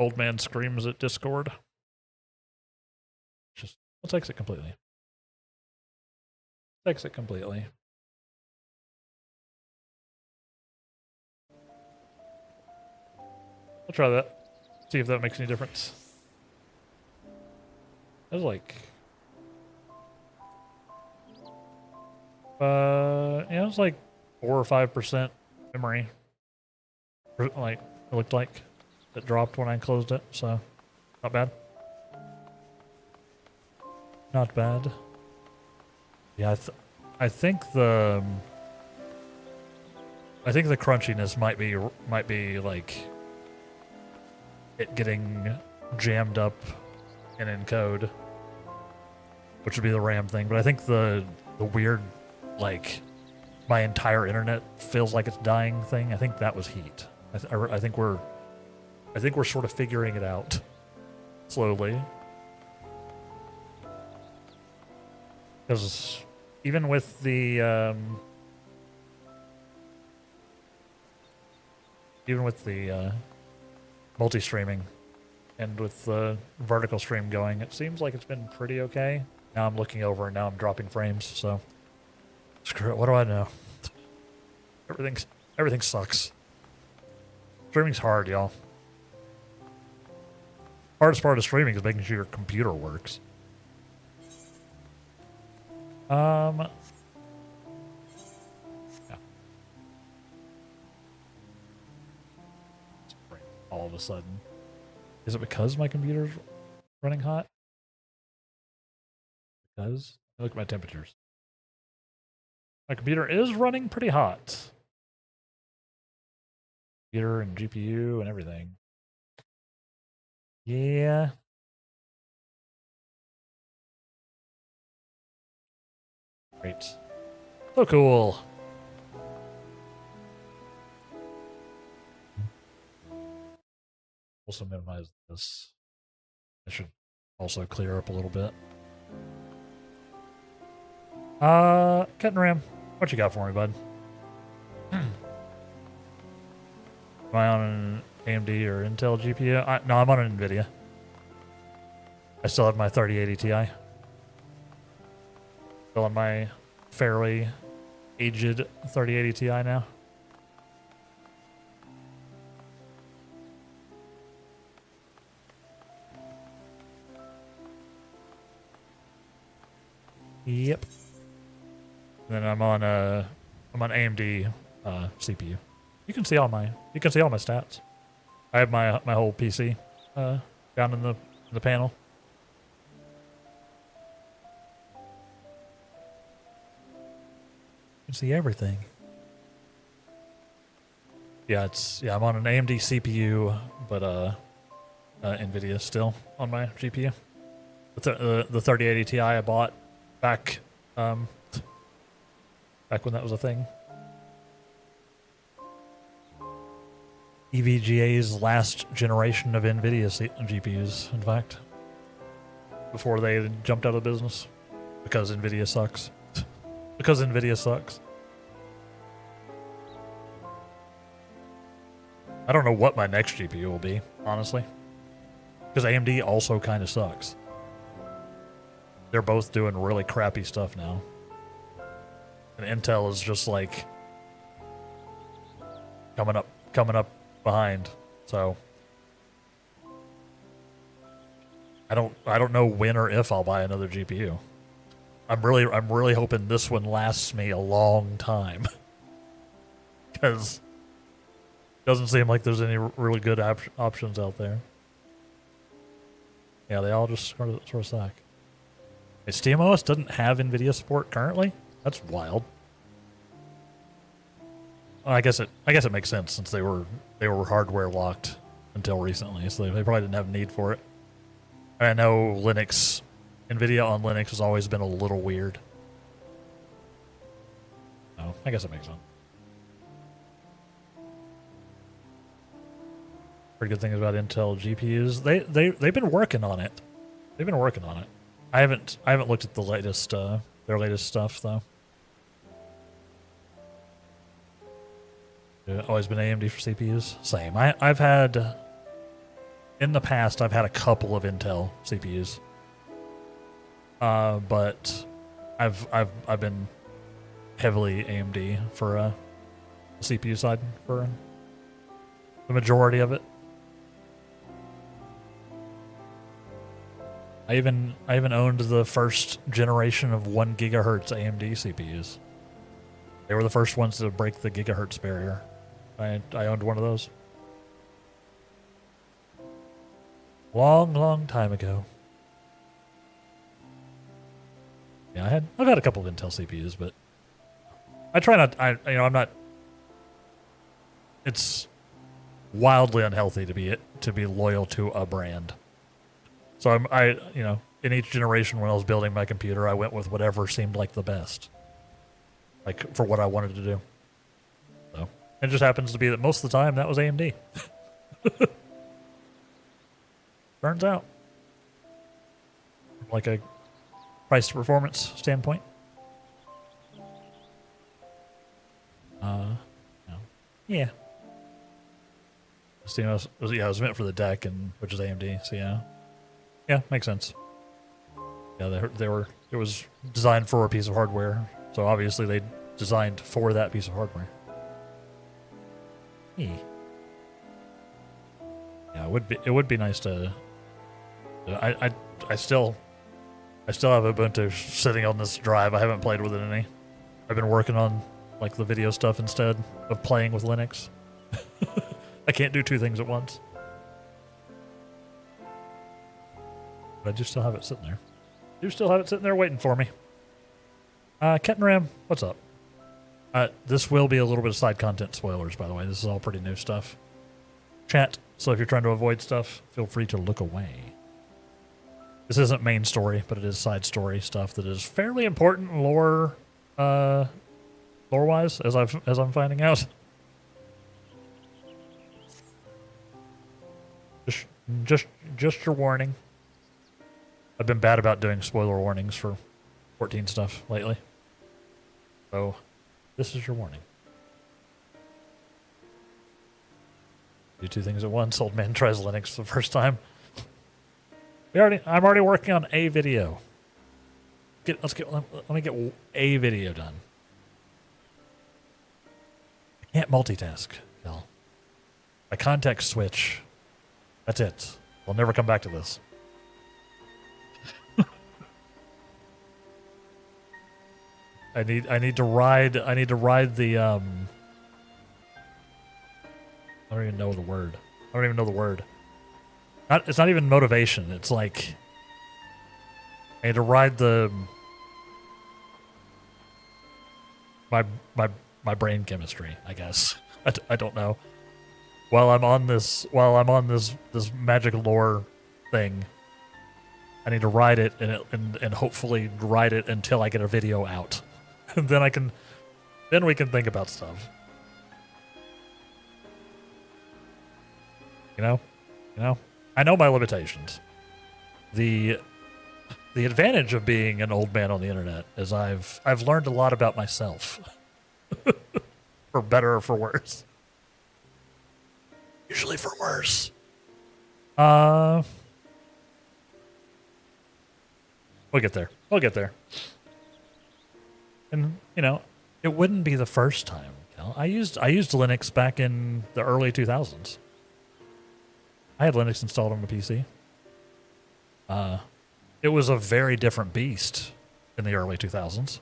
Old man screams at Discord. Let's exit completely. Exit completely. I'll try that. See if that makes any difference. That was like... Yeah, it was like 4 or 5% memory. Like it looked like it dropped when I closed it, so not bad. Not bad. Yeah, I think the crunchiness might be like it getting jammed up in encode, which would be the RAM thing. But I think the weird, like, my entire internet feels like it's dying thing, I think that was heat. I think we're sort of figuring it out slowly. Because even with the multi-streaming and with the vertical stream going, it seems like it's been pretty okay. Now I'm looking over and now I'm dropping frames, so screw it. What do I know? Everything sucks. Streaming's hard, y'all. Hardest part of streaming is making sure your computer works. Yeah. All of a sudden. Is it because my computer's running hot? Because look at my temperatures. My computer is running pretty hot. Computer and GPU and everything. Yeah. Great. So cool. Also minimize this. I should also clear up a little bit. Cut and Ram, what you got for me, bud? Am I on an AMD or Intel GPU? No, I'm on an NVIDIA. I still have my 3080 Ti. Still on my fairly aged 3080 Ti now. Yep. And then I'm on AMD CPU. You can see all my stats. I have my whole PC down in the panel. You can see everything. Yeah, I'm on an AMD CPU, but NVIDIA still on my GPU. The 3080 Ti I bought back when that was a thing. EVGA's last generation of NVIDIA GPUs, in fact, before they jumped out of business because NVIDIA sucks. Because NVIDIA sucks. I don't know what my next GPU will be, honestly, because AMD also kind of sucks. They're both doing really crappy stuff now. And Intel is just like coming up behind. So I don't know when or if I'll buy another GPU. I'm really hoping this one lasts me a long time. Because it doesn't seem like there's any really good options out there. Yeah, they all just sort of suck. SteamOS doesn't have NVIDIA support currently? That's wild. Well, I guess it makes sense since they were hardware locked until recently, so they probably didn't have need for it. I know Linux, NVIDIA on Linux has always been a little weird. Oh, I guess it makes sense. Pretty good thing about Intel GPUs. They've been working on it. They've been working on it. I haven't looked at the latest their latest stuff though. Always been AMD for CPUs. Same. I've had in the past I've had a couple of Intel CPUs. But I've been heavily AMD for the CPU side for the majority of it. I even owned the first generation of 1 gigahertz AMD CPUs They were the first ones to break the gigahertz barrier. I owned one of those. Long time ago. Yeah, I've had a couple of Intel CPUs, but I try not. I'm not. It's wildly unhealthy to be loyal to a brand. So in each generation when I was building my computer, I went with whatever seemed like the best, like for what I wanted to do. So it just happens to be that most of the time that was AMD. Turns out, from like a price to performance standpoint. No. Yeah. So, it was meant for the deck, and which is AMD. So yeah, makes sense. Yeah, it was designed for a piece of hardware, so obviously they designed for that piece of hardware. Yeah, it would be nice to. I still have Ubuntu sitting on this drive. I haven't played with it any. I've been working on like the video stuff instead of playing with Linux. I can't do two things at once. But I do still have it sitting there. Waiting for me. Kettenram, what's up? This will be a little bit of side content spoilers, by the way. This is all pretty new stuff. Chat, so if you're trying to avoid stuff, feel free to look away. This isn't main story, but it is side story stuff that is fairly important lore-wise, as I'm finding out. Just your warning. I've been bad about doing spoiler warnings for 14 stuff lately. So, this is your warning. Do two things at once. Old man tries Linux for the first time. I'm already working on a video. Let me get a video done. I can't multitask, Phil. I context switch. That's it. I'll never come back to this. I need to ride the I don't even know the word. It's not even motivation. It's like I need to ride my brain chemistry, I guess. I don't know. While I'm on this magic lore thing, I need to ride it and hopefully ride it until I get a video out. And then we can think about stuff. You know? I know my limitations. The advantage of being an old man on the internet is I've learned a lot about myself. For better or for worse. Usually for worse. We'll get there. And, it wouldn't be the first time. I used Linux back in the early 2000s. I had Linux installed on the PC. It was a very different beast in the early 2000s.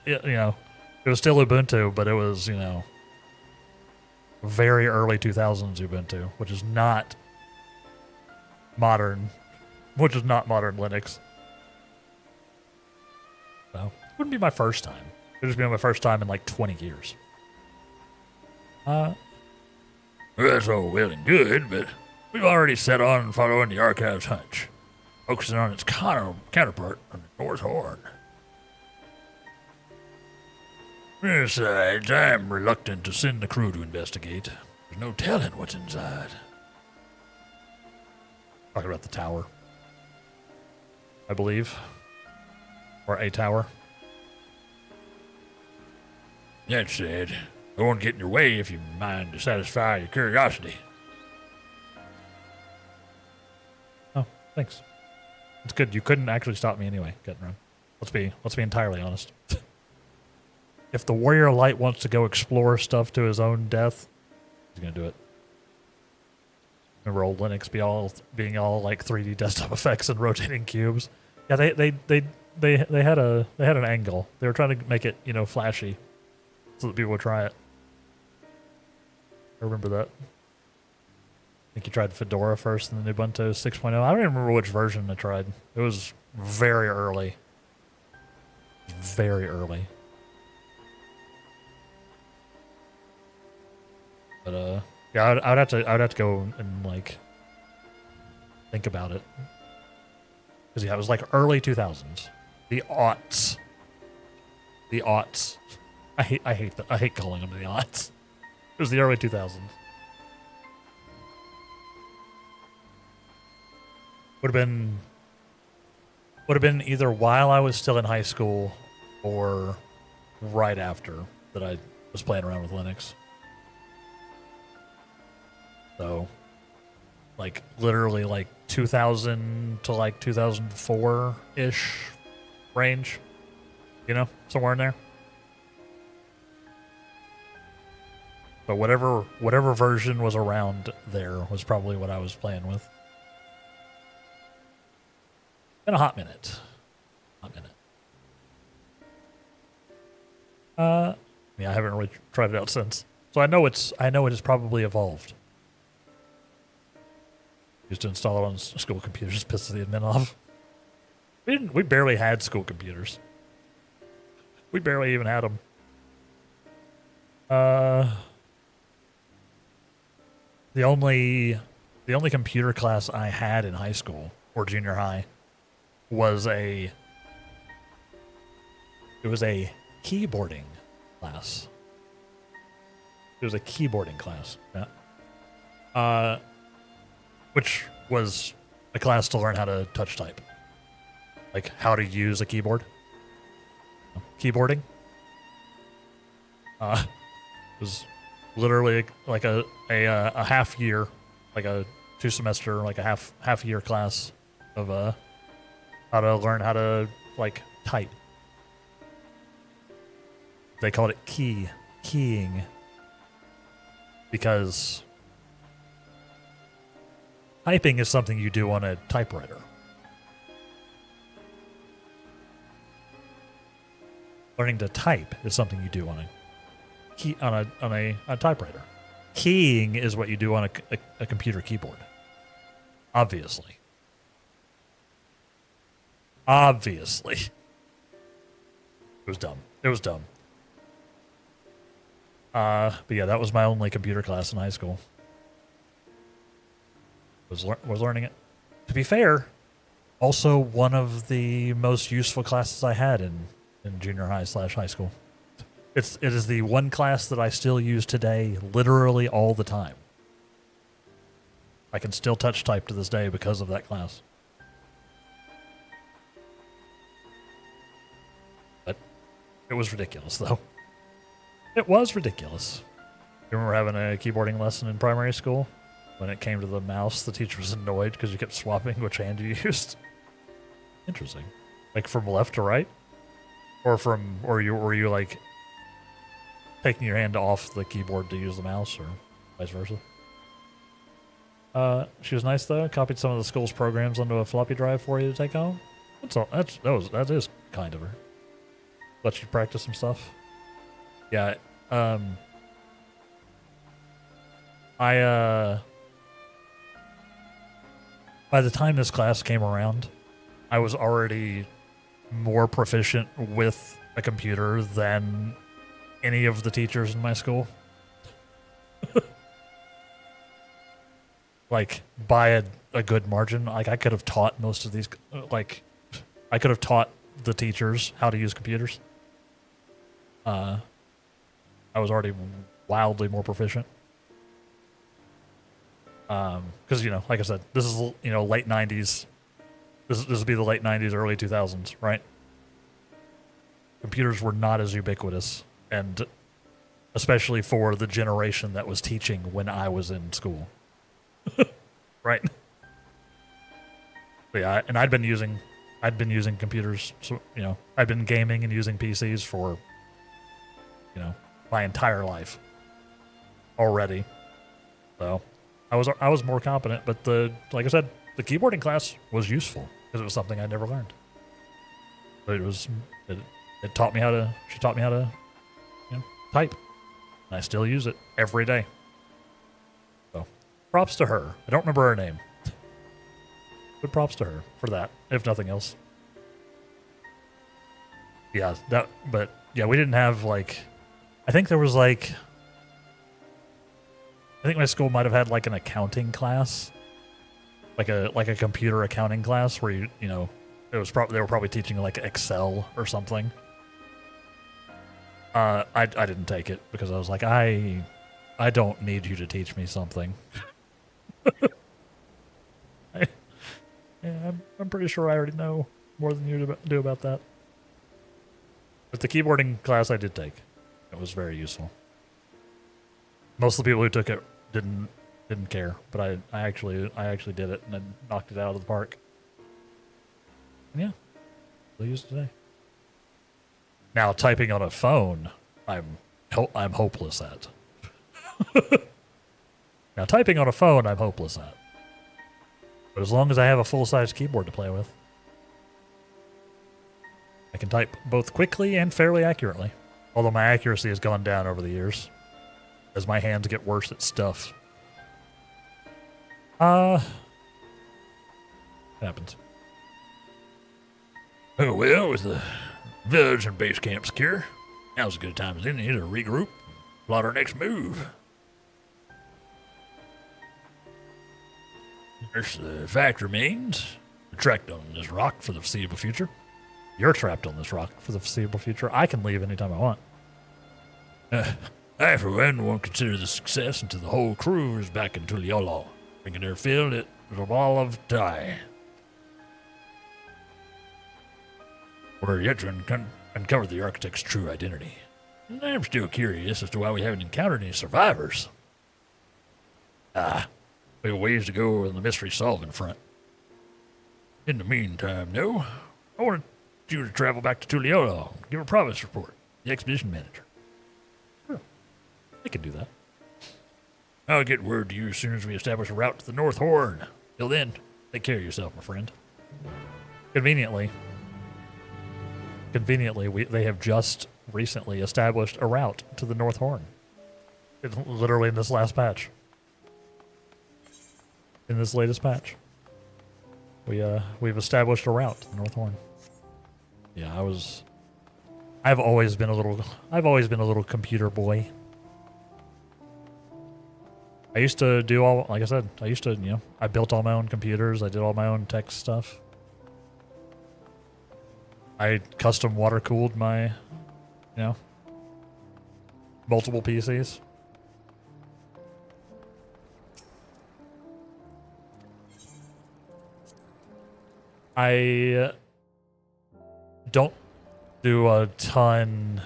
It was still Ubuntu, but it was, very early 2000s Ubuntu, which is not modern Linux. So, it wouldn't be my first time. It would just be my first time in like 20 years. That's all well and good, but we've already set on following the Archives hunch, focusing on its counterpart on the North Horn. Besides, I am reluctant to send the crew to investigate. There's no telling what's inside. Talking about the tower, I believe. Or a tower. That said, I won't get in your way if you mind to satisfy your curiosity. Oh, thanks. It's good. You couldn't actually stop me anyway, getting around. Let's be entirely honest. If the Warrior Light wants to go explore stuff to his own death, he's gonna do it. Remember old Linux being all like 3D desktop effects and rotating cubes? Yeah, they had an angle. They were trying to make it, you know, flashy, so that people would try it. I remember that. I think you tried Fedora first and then Ubuntu 6.0. I don't even remember which version I tried. It was very early. Very early. But yeah, I would have to go and like think about it. Because yeah, it was like early 2000s. The aughts. The aughts. I hate calling them the aughts. It was the early 2000s. Would have been either while I was still in high school or right after that I was playing around with Linux. So, like, literally, like, 2000 to, like, 2004-ish range. You know? Somewhere in there. But whatever version was around there was probably what I was playing with. Been a hot minute. Yeah, I haven't really tried it out since. So I know it has probably evolved. Used to install it on school computers, piss the admin off. We barely had school computers. We barely even had them. The only computer class I had in high school or junior high was a keyboarding class. It was a keyboarding class. Yeah. Which was a class to learn how to touch type. Like how to use a keyboard. Keyboarding. It was literally like a half year, like a 2-semester, like a half year class of how to learn how to like type. They called it keying because typing is something you do on a typewriter. Learning to type is something you do on a typewriter. Keying is what you do on a computer keyboard. Obviously. It was dumb. But yeah, that was my only computer class in high school. Was learning it. To be fair, also one of the most useful classes I had in junior high / high school. It is the one class that I still use today, literally all the time. I can still touch type to this day because of that class. But it was ridiculous, though. It was ridiculous. You remember having a keyboarding lesson in primary school? When it came to the mouse, the teacher was annoyed because you kept swapping which hand you used. Interesting. Like from left to right? Or were you like taking your hand off the keyboard to use the mouse, or vice versa? She was nice though. Copied some of the school's programs onto a floppy drive for you to take home. That is kind of her. Let you practice some stuff. Yeah. By the time this class came around, I was already more proficient with a computer than any of the teachers in my school. Like, by a good margin. Like, I could have taught most of these, like, I could have taught the teachers how to use computers. I was already wildly more proficient. Because, you know, like I said, this is, you know, late 90s. This would be the late 90s, early 2000s, right? Computers were not as ubiquitous, and especially for the generation that was teaching when I was in school. Right? But yeah, and I'd been using computers, so, you know, I'd been gaming and using PCs for, you know, my entire life already. So I was more competent, but like I said, the keyboarding class was useful because it was something I never learned. But it taught me how to, she taught me how to, type. And I still use it every day. So, props to her. I don't remember her name. But props to her for that, if nothing else. Yeah, we didn't have, like, I think there was, like, I think my school might have had, like, an accounting class. Like a computer accounting class where you know, they were probably teaching, like, Excel or something. I didn't take it because I was like, I don't need you to teach me something. I'm pretty sure I already know more than you do about that. But the keyboarding class I did take. It was very useful. Most of the people who took it didn't care, but I actually did it and I knocked it out of the park. And yeah, still use it today. Now typing on a phone, I'm hopeless at. Now typing on a phone, I'm hopeless at. But as long as I have a full-size keyboard to play with, I can type both quickly and fairly accurately. Although my accuracy has gone down over the years as my hands get worse at stuff. It happens. Oh, well, with the village and base camp secure, now's as good a time as any to regroup, plot our next move. The fact remains, we're trapped on this rock for the foreseeable future. You're trapped on this rock for the foreseeable future. I can leave anytime I want. I, for one, won't consider this success until the whole crew is back in Tuliolo, bringing their fill at the ball of tie. We're yet to uncover the architect's true identity. And I'm still curious as to why we haven't encountered any survivors. We have ways to go on the mystery-solving front. In the meantime, though, I wanted you to travel back to Tuliolo and give a progress report, the expedition manager. Sure. I can do that. I'll get word to you as soon as we establish a route to the North Horn. Till then, take care of yourself, my friend. Conveniently, they have just recently established a route to the North Horn. It's literally in this last patch. In this latest patch. We've established a route to the North Horn. Yeah, I've always been a little computer boy. I used to do like I said, I built all my own computers, I did all my own tech stuff. I custom water cooled my, multiple PCs. I don't do a ton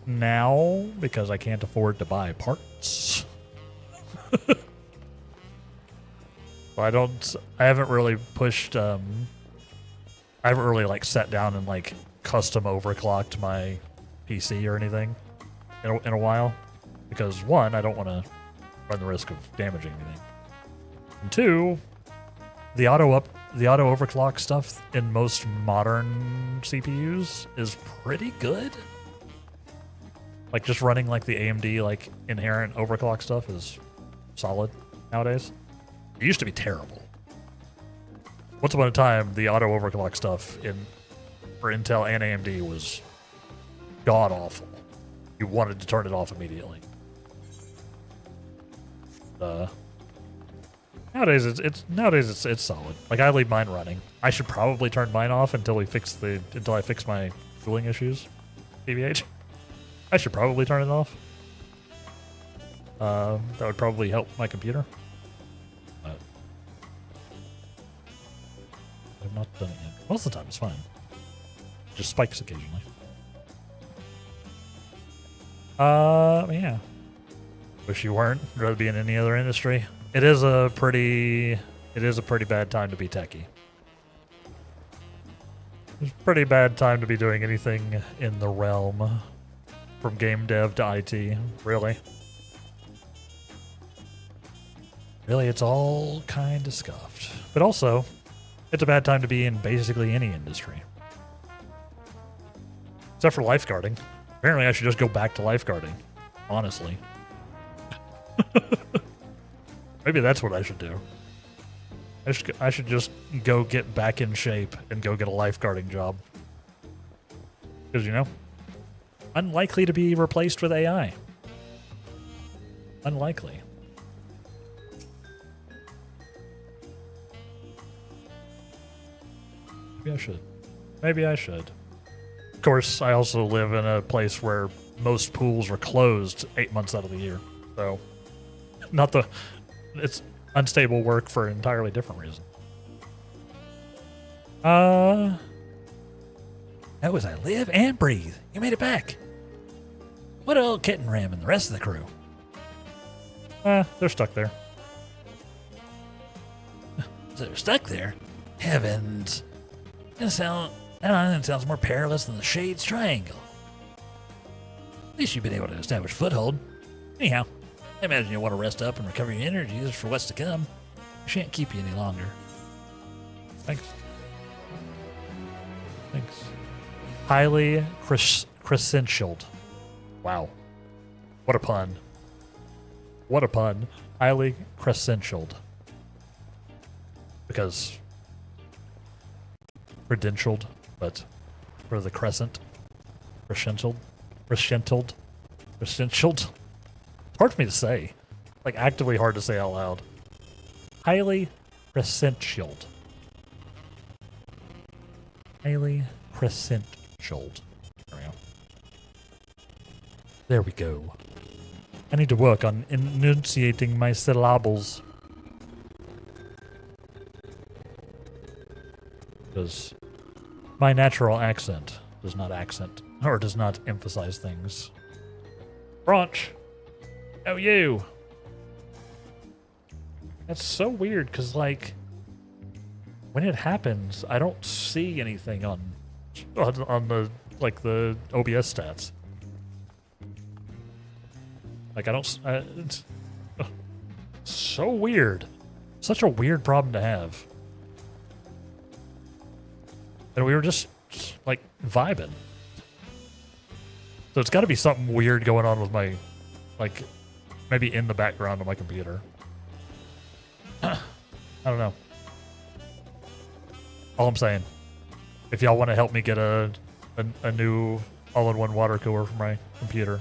now because I can't afford to buy parts. I haven't really pushed, I haven't really like sat down and like custom overclocked my PC or anything in a while. Because one, I don't want to run the risk of damaging anything. And two, the auto overclock stuff in most modern CPUs is pretty good. Like just running like the AMD like inherent overclock stuff is solid nowadays. It used to be terrible. Once upon a time, the auto overclock stuff for Intel and AMD was god awful. You wanted to turn it off immediately. Nowadays it's solid. Like I leave mine running. I should probably turn mine off until I fix my cooling issues. PBH. I should probably turn it off. That would probably help my computer. But I've not done it yet. Most of the time it's fine. Just spikes occasionally. Yeah. Wish you weren't. I'd rather be in any other industry. It is a pretty bad time to be techie. It's a pretty bad time to be doing anything in the realm. From game dev to IT, really. Really, it's all kind of scuffed. But also, it's a bad time to be in basically any industry. Except for lifeguarding. Apparently I should just go back to lifeguarding. Honestly. Maybe that's what I should do. I should just go get back in shape and go get a lifeguarding job. Because, you know, unlikely to be replaced with AI. Unlikely. Maybe I should. Maybe I should. Of course, I also live in a place where most pools are closed 8 months out of the year. So, it's unstable work for an entirely different reason. How was I live and breathe? You made it back. What old Kitten Ram and the rest of the crew? They're stuck there. So they're stuck there? Heavens. That sounds more perilous than the Shade's Triangle. At least you've been able to establish foothold. Anyhow, I imagine you'll want to rest up and recover your energies for what's to come. I shan't keep you any longer. Thanks. Thanks. Highly crescentialed. Wow. What a pun. What a pun. Highly crescentialed. Because credentialed, but for the crescent. Crescentialed. Crescentialed. Crescentialed. Hard for me to say. Like, actively hard to say out loud. Highly crescentialed. Highly crescentialed. There we go. There we go. I need to work on enunciating my syllables. Because my natural accent does not emphasize things. Brunch! Oh, you! That's so weird, because, like, when it happens, I don't see anything on the, like, the OBS stats. Like, I don't... it's so weird. Such a weird problem to have. And we were just like, vibing. So it's got to be something weird going on with my... Like, maybe in the background of my computer. I don't know. All I'm saying, if y'all want to help me get a new all-in-one water cooler for my computer,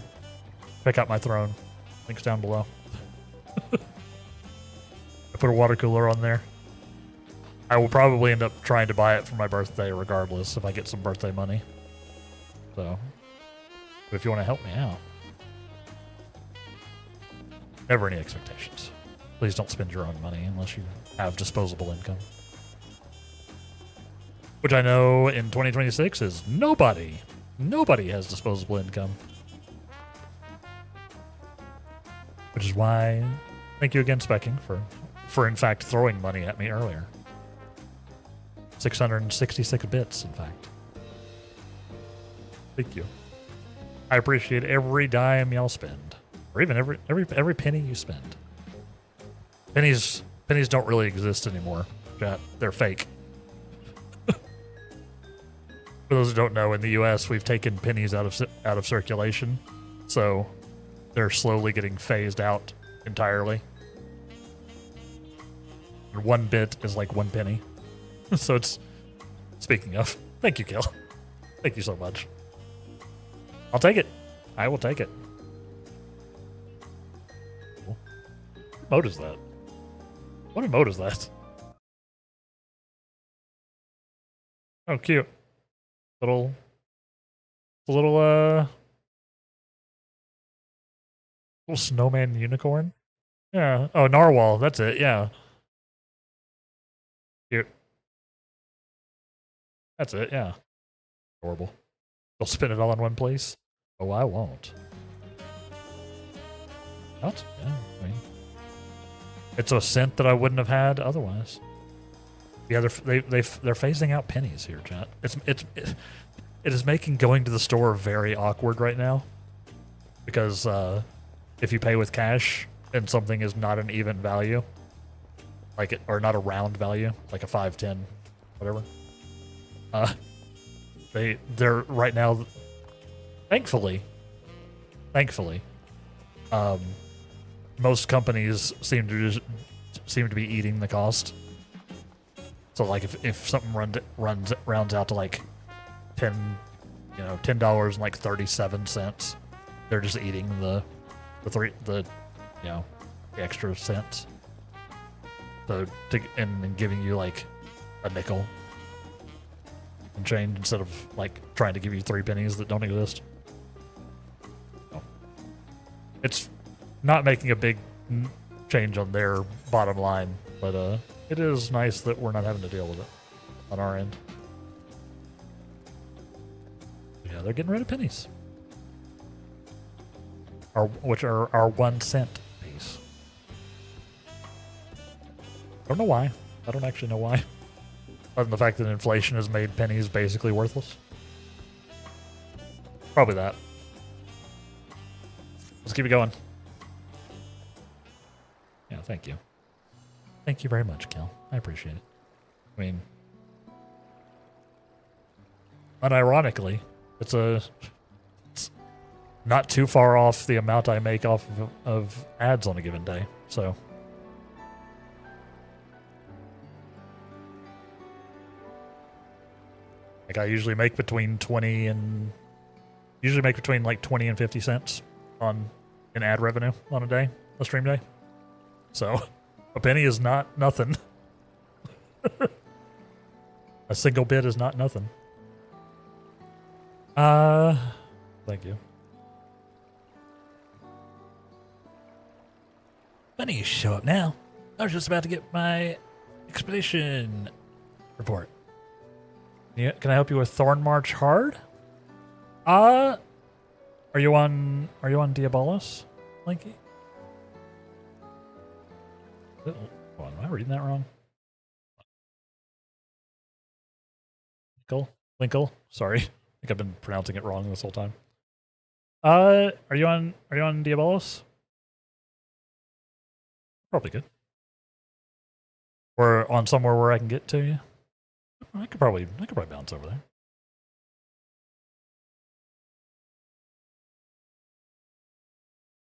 check out my throne. Links down below. I put a water cooler on there. I will probably end up trying to buy it for my birthday regardless if I get some birthday money. So, but if you want to help me out, never any expectations. Please don't spend your own money unless you have disposable income. Which I know in 2026 is nobody. Nobody has disposable income. Which is why, thank you again, Specking, for in fact throwing money at me earlier. 666 bits, in fact. Thank you. I appreciate every dime y'all spend, or even every penny you spend. Pennies don't really exist anymore. They're fake. For those who don't know, in the U.S., we've taken pennies out of circulation, so they're slowly getting phased out entirely. And 1 bit is like 1 penny. So it's... Speaking of, thank you, Kill. Thank you so much. I'll take it. I will take it. What emote is that? What emote is that? Oh, cute. Little snowman unicorn? Yeah. Oh, narwhal. That's it. Yeah. Cute. That's it. Yeah. Adorable. They'll spin it all in one place. Oh, I won't. What? Yeah. I mean, it's a scent that I wouldn't have had otherwise. Yeah, they're phasing out pennies here, chat. It is making going to the store very awkward right now, because if you pay with cash and something is not an even value, like it, or not a round value, like a 5, 10, whatever, they're right now thankfully, most companies seem to be eating the cost. So like if something rounds out to like $10.37, they're just eating the extra cents. So and giving you like a nickel and change instead of like trying to give you 3 pennies that don't exist. So, it's not making a big change on their bottom line, but it is nice that we're not having to deal with it on our end. Yeah, they're getting rid of pennies, which are our 1 cent piece. I don't know why. I don't actually know why. Other than the fact that inflation has made pennies basically worthless. Probably that. Let's keep it going. Yeah, thank you. Thank you very much, Kel. I appreciate it. I mean, unironically, it's not too far off the amount I make off of ads on a given day. So, like I usually make between like 20 and 50 cents in ad revenue on a stream day. So, a penny is not nothing. A single bit is not nothing. Thank you. Funny you show up now. I was just about to get my expedition report. Yeah, can I help you with Thorn March Hard? Are you on Diabolos, Linky? Hold on, am I reading that wrong? Winkle? Sorry. I think I've been pronouncing it wrong this whole time. Are you on Diabolos? Probably good. Or on somewhere where I can get to you. I could probably bounce over there.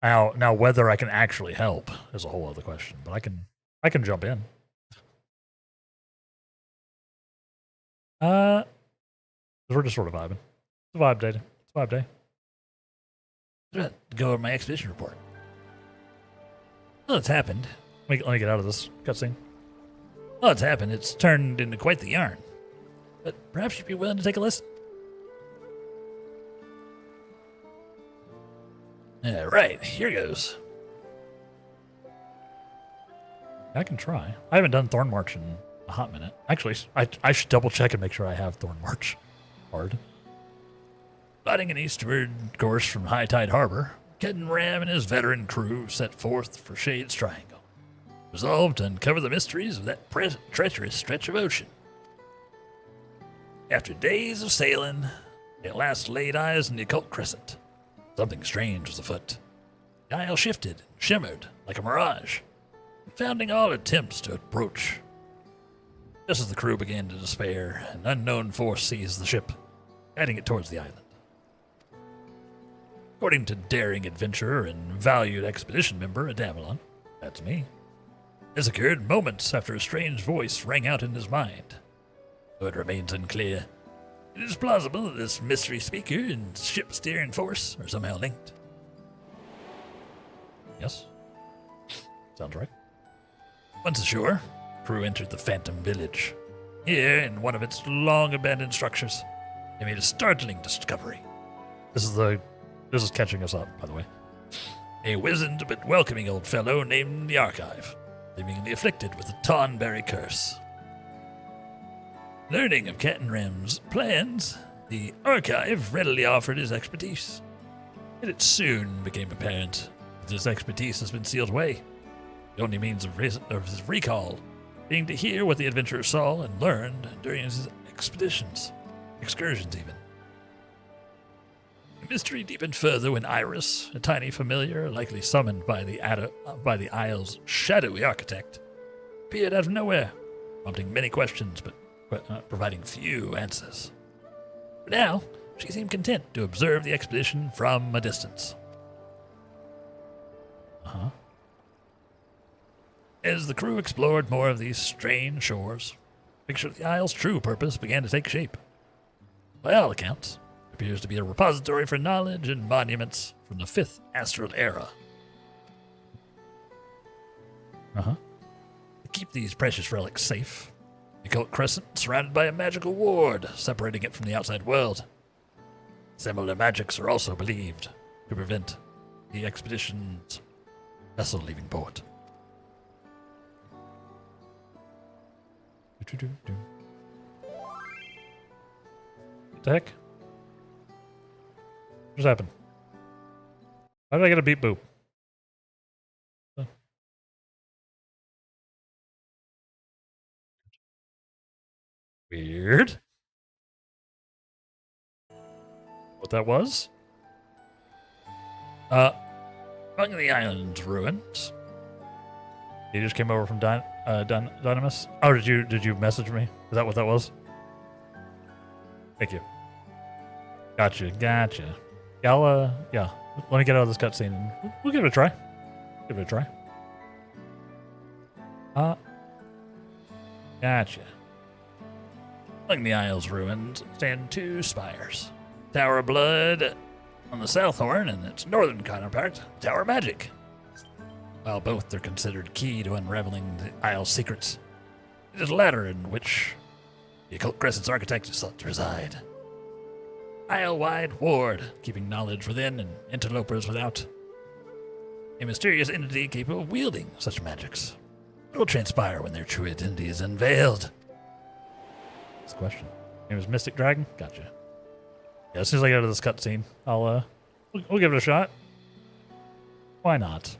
Now whether I can actually help is a whole other question, but I can jump in. We're just sort of vibing. It's a vibe day. It's a vibe day. Go over my expedition report. Well, it's happened. Let me get out of this cutscene. Well, it's happened. It's turned into quite the yarn. But perhaps you'd be willing to take a listen. Right, here goes. I can try. I haven't done Thorn March in a hot minute. Actually, I should double check and make sure I have Thorn March hard. Plotting an eastward course from High Tide Harbor, Captain Ram and his veteran crew set forth for Shade's Triangle, resolved to uncover the mysteries of that treacherous stretch of ocean. After days of sailing, they at last laid eyes on the occult crescent. Something strange was afoot. The isle shifted and shimmered like a mirage, confounding all attempts to approach. Just as the crew began to despair, an unknown force seized the ship, guiding it towards the island. According to daring adventurer and valued expedition member Adamelon, that's me, this occurred moments after a strange voice rang out in his mind. Though it remains unclear, it is plausible that this mystery speaker and ship steering force are somehow linked. Yes. Sounds right. Once ashore, crew entered the Phantom Village. Here, in one of its long-abandoned structures, they made a startling discovery. This is catching us up, by the way. A wizened but welcoming old fellow named the Archive, seemingly afflicted with a Tonberry curse. Learning of Captain Ram's plans, the Archive readily offered his expertise. Yet it soon became apparent that this expertise has been sealed away. The only means of his recall being to hear what the adventurer saw and learned during his excursions even. The mystery deepened further when Iris, a tiny familiar likely summoned by the isle's shadowy architect, appeared out of nowhere, prompting many questions but providing few answers. For now, she seemed content to observe the expedition from a distance. Uh-huh. As the crew explored more of these strange shores, the picture of the isle's true purpose began to take shape. By all accounts, it appears to be a repository for knowledge and monuments from the 5th Astral Era. Uh-huh. To keep these precious relics safe, the Cult Crescent is surrounded by a magical ward separating it from the outside world. Similar magics are also believed to prevent the expedition's vessel leaving port. What the heck? What just happened? Why did I get a beep boop? Weird. What that was? Among the island's ruins, You just came over from Dynamis? Oh, did you message me? Is that what that was? Thank you. Gotcha. Yeah, yeah. Let me get out of this cutscene and we'll give it a try. Give it a try. Gotcha. among the isle's ruins stand 2 spires. Tower of Blood on the south horn and its northern counterpart, Tower of Magic. While both are considered key to unraveling the isle's secrets, it is the latter in which the Occult Crescent's architect is thought to reside. Isle-wide ward, keeping knowledge within and interlopers without. A mysterious entity capable of wielding such magics. What will transpire when their true identity is unveiled? This question. Name is Mystic Dragon? Gotcha. Yeah, as soon as I get out of this cutscene, we'll give it a shot. Why not?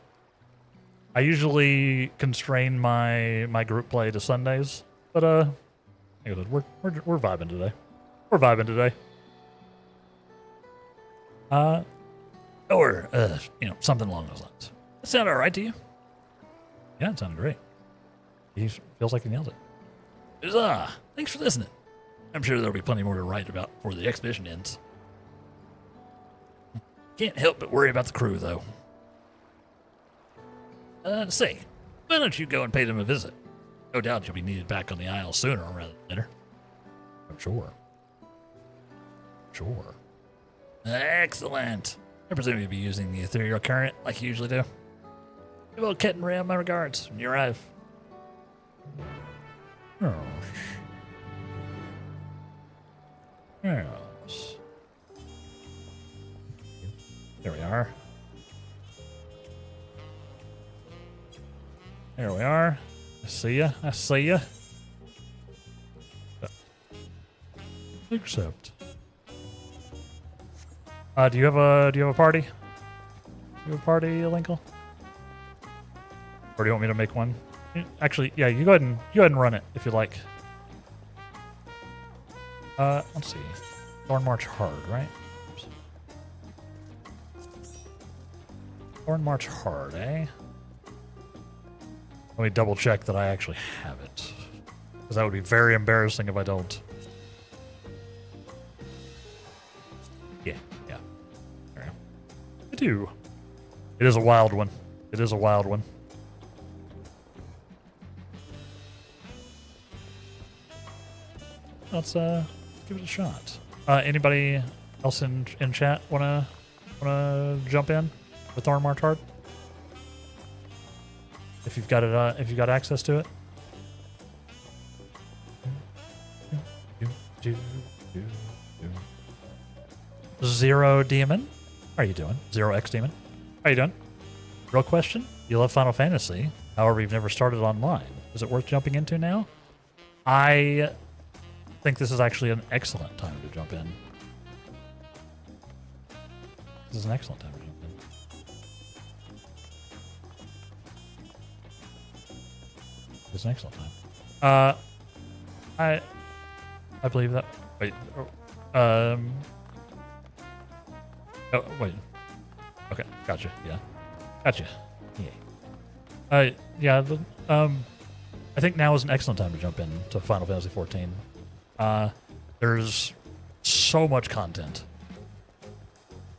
I usually constrain my group play to Sundays, but we're vibing today. We're vibing today. Or, something along those lines. That sound all right to you? Yeah, it sounded great. He feels like he nailed it. Huzzah! Thanks for listening. I'm sure there'll be plenty more to write about before the expedition ends. Can't help but worry about the crew, though. Say, why don't you go and pay them a visit? No doubt you'll be needed back on the Isle sooner rather than later. I'm sure. Sure. Excellent. I presume you'll be using the ethereal current like you usually do. Give old Ket and Ram my regards when you arrive. Yes. Yes. There we are. There we are. I see ya. I see ya. Accept. Do you have a party? Do you have a party, Linkle? Or do you want me to make one? Actually, yeah, you go ahead and run it if you like. Let's see. Thorn March Hard, right? Oops. Thorn March Hard, eh? Let me double check that I actually have it. Because that would be very embarrassing if I don't. Yeah. There we go. I do. It is a wild one. It is a wild one. Let's give it a shot. Anybody else in chat wanna jump in with Thorn March Hard? If you've got it, if you got access to it. Zero Demon, how are you doing? Zero X Demon, how are you doing? Real question: you love Final Fantasy, however, you've never started online. Is it worth jumping into now? I think this is actually an excellent time to jump in. This is an excellent time to jump in. It's an excellent time. I believe that. Wait. Oh, wait. Okay, gotcha. Yeah, gotcha. Yeah. Yeah. I think now is an excellent time to jump in to Final Fantasy XIV. There's so much content.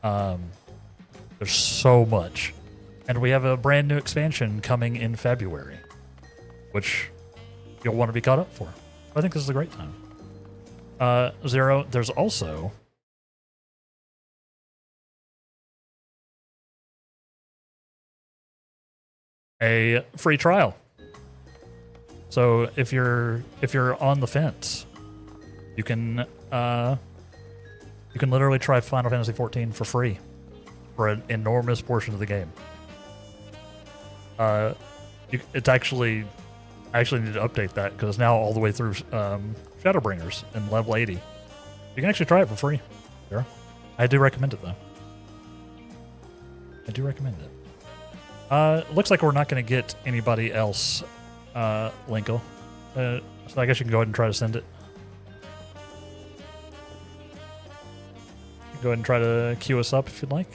There's so much. And we have a brand new expansion coming in February, which you'll want to be caught up for. I think this is a great time. Zero, there's also a free trial. So if you're on the fence, you can literally try Final Fantasy XIV for free for an enormous portion of the game. It's actually, I actually need to update that because it's now all the way through Shadowbringers in level 80. You can actually try it for free. Sure. I do recommend it though. I do recommend it. Looks like we're not going to get anybody else, Linkle. So I guess you can go ahead and try to send it. Go ahead and try to queue us up if you'd like.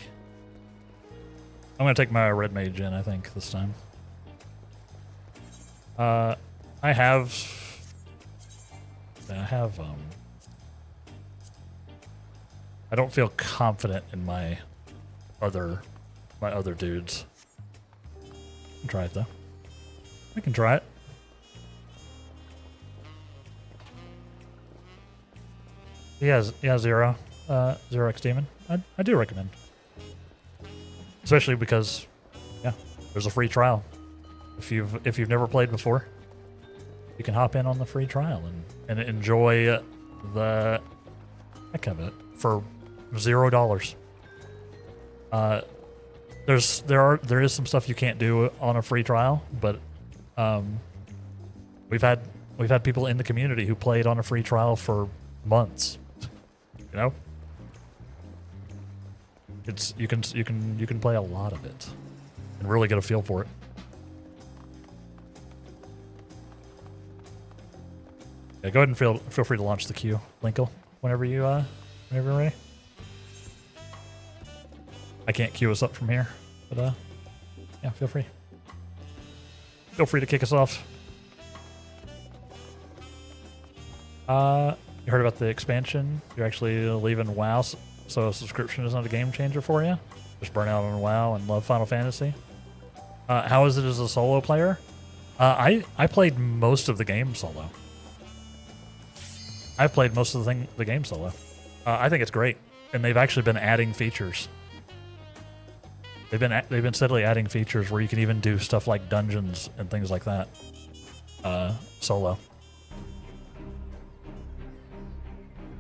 I'm going to take my red mage in, I think, this time. I have I don't feel confident in my other dudes. Try it though. We can try it. Yeah, Zero. Zero X Demon. I do recommend. Especially because, yeah, there's a free trial. If you've never played before, you can hop in on the free trial and enjoy the heck of it for $0. There is some stuff you can't do on a free trial, but we've had people in the community who played on a free trial for months. You know, you can play a lot of it and really get a feel for it. Yeah, go ahead and feel free to launch the queue, Linkle, whenever you're ready. I can't queue us up from here, but yeah, feel free. Feel free to kick us off. You heard about the expansion? You're actually leaving WoW, so a subscription is not a game changer for you. Just burn out on WoW and love Final Fantasy. How is it as a solo player? I played most of the game solo. I played most of the game solo. I think it's great, and they've actually been adding features. They've been steadily adding features where you can even do stuff like dungeons and things like that. Solo.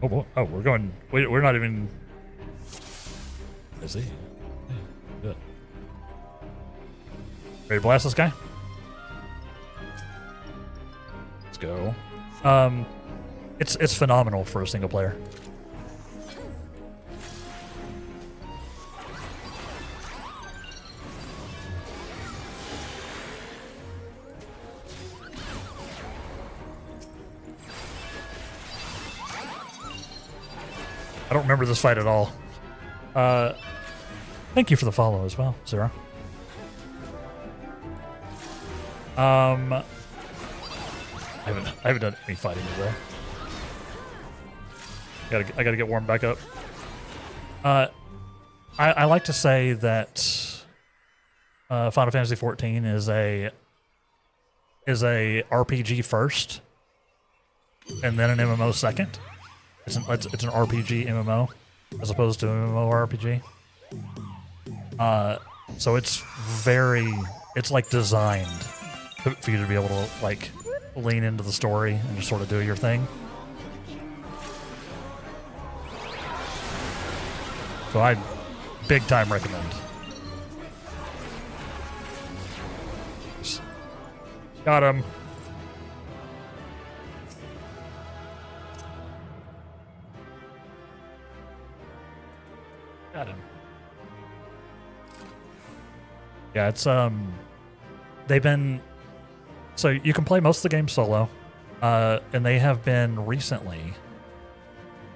Oh, we're going. We're not even. Is he? Good. Ready to blast this guy? Let's go. It's phenomenal for a single player. I don't remember this fight at all. Thank you for the follow as well, Zero. I haven't done any fighting today. I gotta get warmed back up. I like to say that Final Fantasy XIV is a RPG first, and then an MMO second. It's an RPG MMO as opposed to MMORPG. So it's like designed for you to be able to like lean into the story and just sort of do your thing. So I big time recommend. Got him. Got him. Yeah, it's they've been, so you can play most of the game solo, and they have been recently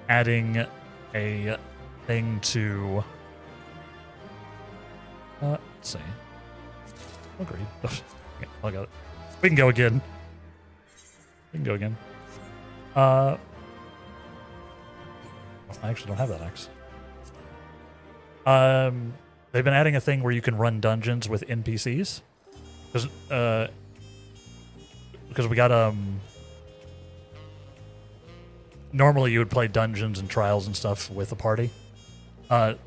adding a thing to let's see. Agreed. Okay, I got it. We can go again. I actually don't have that axe. They've been adding a thing where you can run dungeons with NPCs. Because we got normally you would play dungeons and trials and stuff with a party. But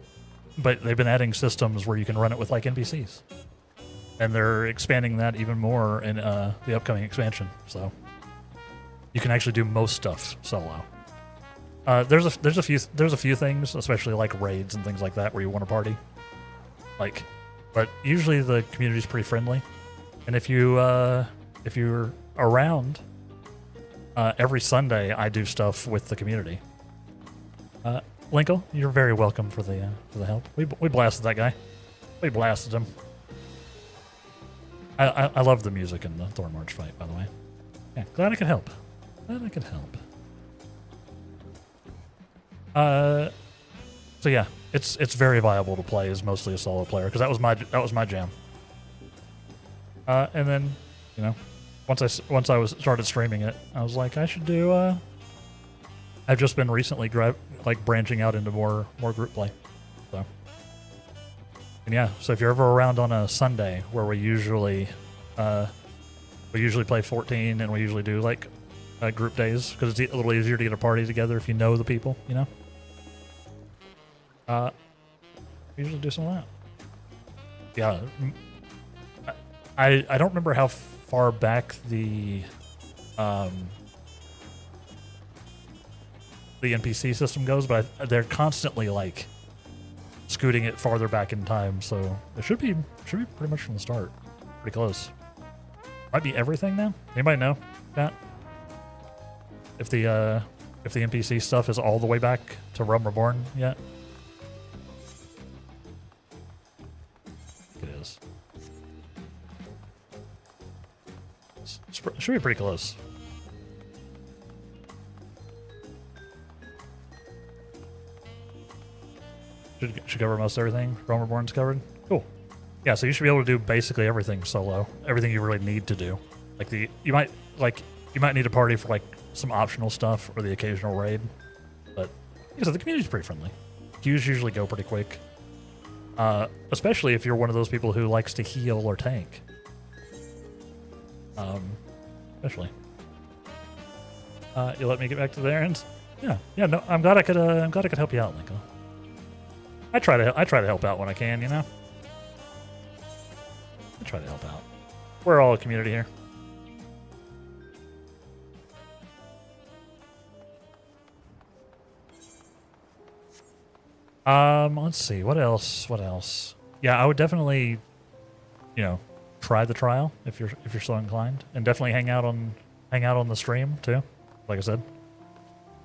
they've been adding systems where you can run it with like NPCs. And they're expanding that even more in the upcoming expansion. So you can actually do most stuff solo. There's a few things, especially like raids and things like that, where you want to party. But usually the community's pretty friendly, and if you're around, every Sunday I do stuff with the community. Linkle, you're very welcome for the help. We blasted that guy. We blasted him. I love the music in the Thorn March fight, by the way. Yeah, glad I could help. So yeah, it's very viable to play as mostly a solo player, because that was my jam. And then, you know, once I started streaming it, I was like, I should do. I've just been recently branching out into more group play. So, and yeah, so if you're ever around on a Sunday where we usually play 14, and we usually do like group days, because it's a little easier to get a party together if you know the people, you know. Usually do some of that. Yeah, I don't remember how far back the NPC system goes, but they're constantly like scooting it farther back in time, so it should be pretty much from the start, pretty close. Might be everything now. Anybody know that? If the NPC stuff is all the way back to Realm Reborn yet? It is. It should be pretty close. Should cover most everything. Realm Reborn's covered. Cool. Yeah, so you should be able to do basically everything solo. Everything you really need to do. Like you might need a party for like some optional stuff or the occasional raid, but like I said, the community's pretty friendly. Queues usually go pretty quick, especially if you're one of those people who likes to heal or tank. Especially. You let me get back to the errands? Yeah. No, I'm glad I could help you out, Lincoln. I try to help out when I can, you know. I try to help out. We're all a community here. Let's see. What else? Yeah, I would definitely, you know, try the trial if you're so inclined, and definitely hang out on the stream too. Like I said,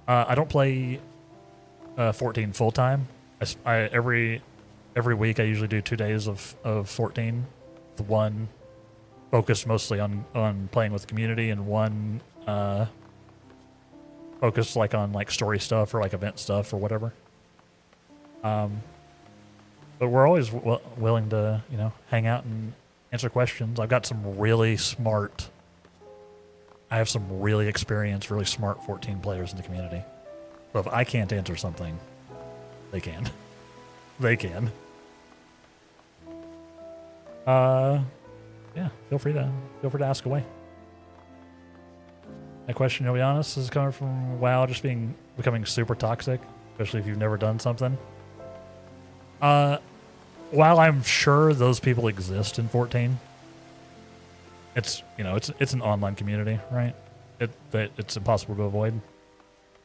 I don't play 14 full time. Every week I usually do 2 days of 14. The one focused mostly on playing with the community, and one focused like on like story stuff or like event stuff or whatever. But we're always willing to, you know, hang out and answer questions. I have some really experienced, really smart 14 players in the community. So if I can't answer something, they can. They can. Yeah, feel free to ask away. My question, to be honest, is coming from WoW just becoming super toxic, especially if you've never done something. While I'm sure those people exist in 14, it's an online community, right? It's impossible to avoid.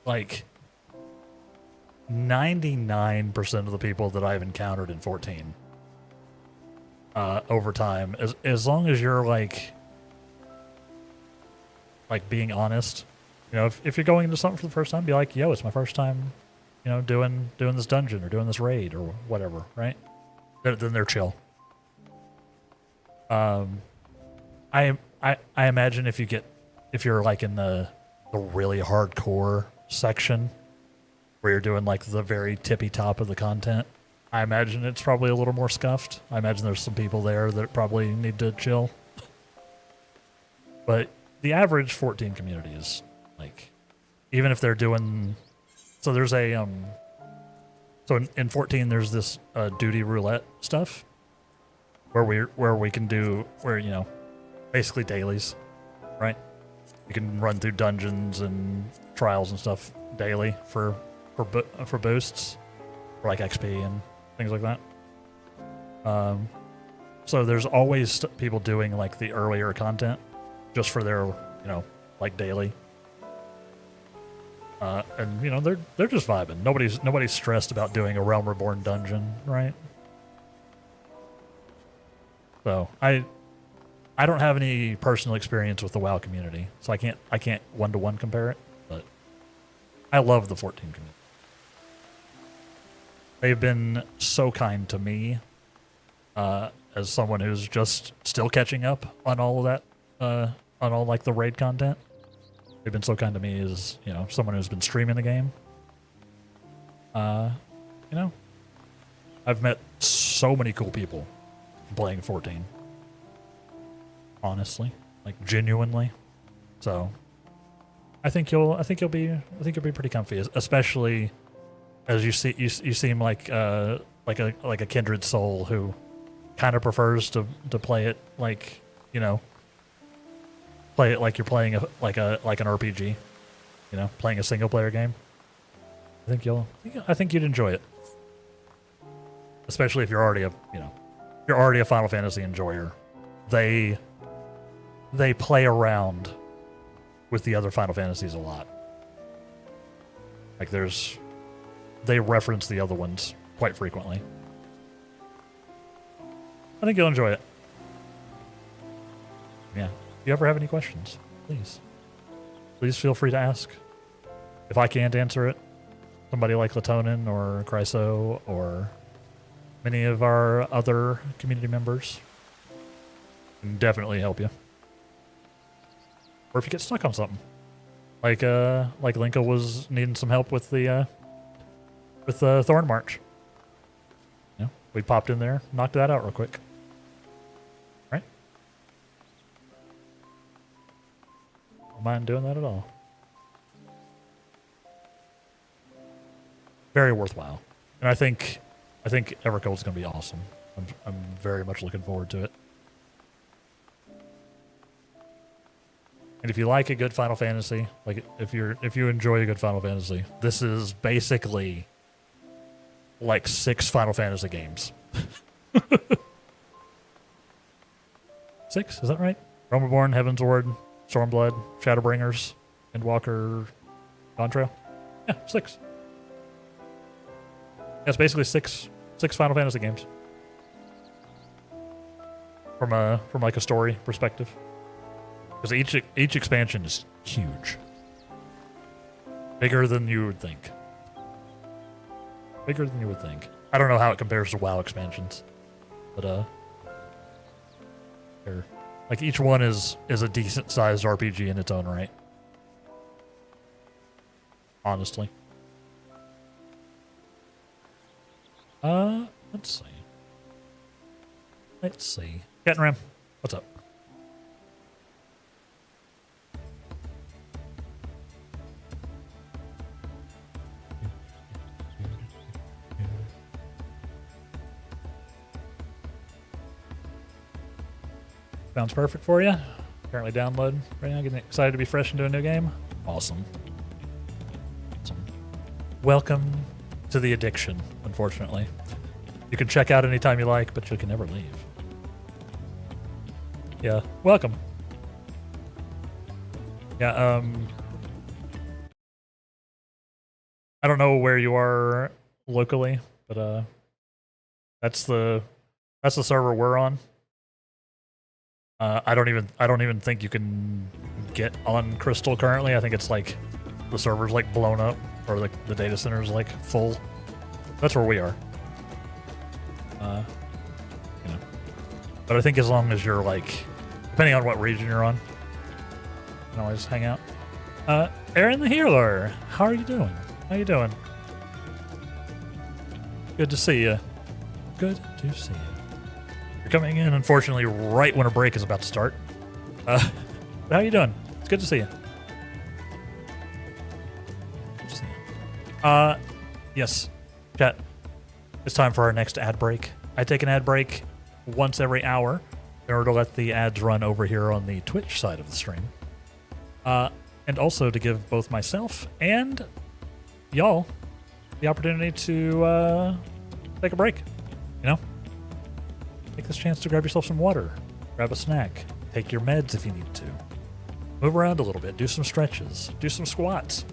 Like 99% of the people that I've encountered in 14 over time, as long as you're like being honest, you know, if you're going into something for the first time, be like, yo, it's my first time, you know, doing this dungeon or doing this raid or whatever, right? Then they're chill. I imagine if you're like in the really hardcore section where you're doing like the very tippy top of the content, I imagine it's probably a little more scuffed. I imagine there's some people there that probably need to chill. But the average 14 community is like, even if they're doing, so there's a So in 14, there's this duty roulette stuff where we can do you know, basically dailies, right? You can run through dungeons and trials and stuff daily for boosts, for like XP and things like that. So there's always people doing like the earlier content just for their, you know, like daily. And you know, they're just vibing. Nobody's stressed about doing a Realm Reborn dungeon, right? So I don't have any personal experience with the WoW community, so I can't one-to-one compare it, but I love the 14 community. They've been so kind to me, as someone who's just still catching up on all of that, on all like the raid content. They've been so kind to me as, you know, someone who's been streaming the game. You know, I've met so many cool people playing 14. Honestly, like genuinely. So I think you'll be pretty comfy, especially as you seem like a kindred soul who kind of prefers to play it like, you know, play it like you're playing like an RPG, you know, playing a single player game. I think you'd enjoy it, especially if you're already a Final Fantasy enjoyer. They play around with the other Final Fantasies a lot. Like they reference the other ones quite frequently. I think you'll enjoy it. Yeah. If you ever have any questions, please feel free to ask. If I can't answer it, somebody like Latonin or Chryso or many of our other community members can definitely help you. Or if you get stuck on something, like Linka was needing some help with the Thorn March. Yeah, we popped in there, knocked that out real quick. Right? Don't mind doing that at all. Very worthwhile, and I think Evercold's going to be awesome. I'm very much looking forward to it. And if you like a good Final Fantasy, like if you enjoy a good Final Fantasy, this is basically like 6 Final Fantasy games. 6, is that right? Realm Reborn, Heaven's Ward, Stormblood, Shadowbringers, Endwalker, Dawntrail. Yeah, 6. That's basically six Final Fantasy games. From like a story perspective. Because each expansion is huge. Bigger than you would think. Bigger than you would think. I don't know how it compares to WoW expansions. But like each one is a decent sized RPG in its own right. Honestly. Let's see. Cat and Ram, what's up? Sounds perfect for you. Currently download right now. Getting excited to be fresh into a new game. Awesome. Welcome to the addiction, unfortunately. You can check out anytime you like, but you can never leave. Yeah, welcome. Yeah, I don't know where you are locally, but that's the server we're on. I don't even think you can get on Crystal currently. I think it's like the server's like blown up, or the data center's like full. That's where we are. You know. But I think as long as you're like, depending on what region you're on, you can always hang out. Aaron the Healer, how are you doing? How you doing? Good to see you. Good to see you. You're coming in, unfortunately, right when a break is about to start. How you doing? It's good to see you. Good to see you. Yes, chat. it's time for our next ad break. I take an ad break once every hour in order to let the ads run over here on the Twitch side of the stream. And also to give both myself and y'all the opportunity to take a break. You know? Take this chance to grab yourself some water, grab a snack, take your meds if you need to. Move around a little bit, do some stretches, do some squats.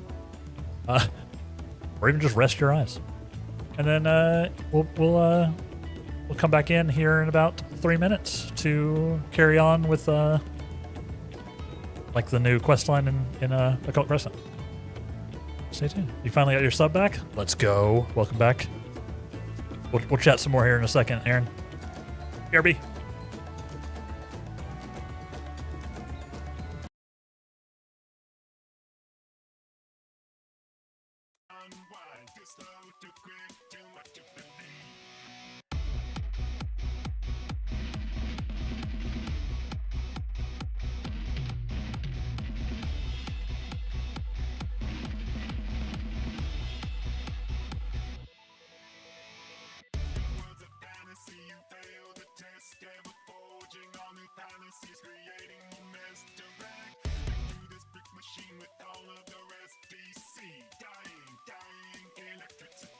Or even just rest your eyes. And then we'll come back in here in about 3 minutes to carry on with like the new quest line in Occult Crescent. Stay tuned. You finally got your sub back? Let's go. Welcome back. We'll chat some more here in a second, Aaron. BRB. Unwind, too slow, too quick, too much to believe. World's a fantasy, you fail the test, ever forging all new fantasies, creating more mess direct. Through this brick machine with all of the rest, DC, dying, electricity.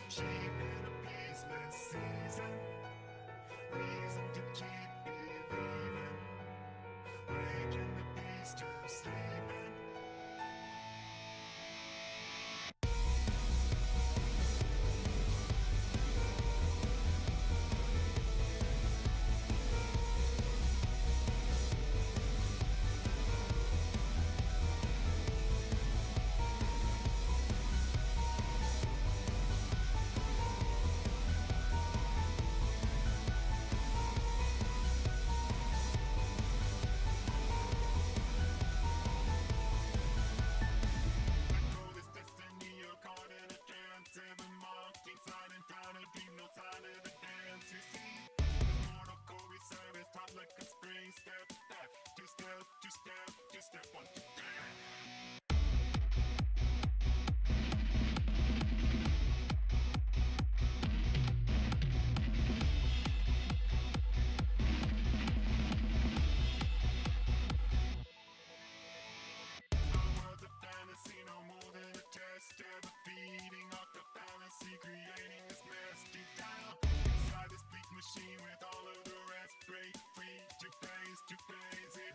Sheep in a peaceless season, reason to keep believing, waking the beast to sleeping. Call this destiny, you're caught in a trance, ever marking, sliding down a deep, no sign of the dance. You see, this mortal core we serve is taught like a spring. Step back, two-step, one, two, three. World's a fantasy, no more than a test, ever feeding off the fantasy, creating this mess deep down inside this bleak machine with all of the rest. Break free to phase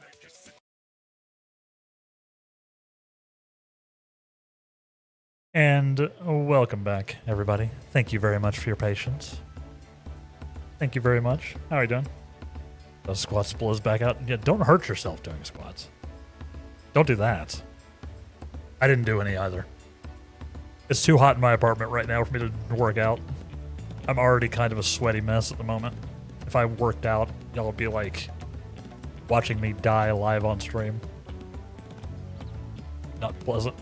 electricity. And welcome back, everybody. Thank you very much for your patience. Thank you very much. How are you doing? Those squats blows back out. Yeah, don't hurt yourself doing squats. Don't do that. I didn't do any either. It's too hot in my apartment right now for me to work out. I'm already kind of a sweaty mess at the moment. If I worked out, y'all would be like watching me die live on stream. Not pleasant.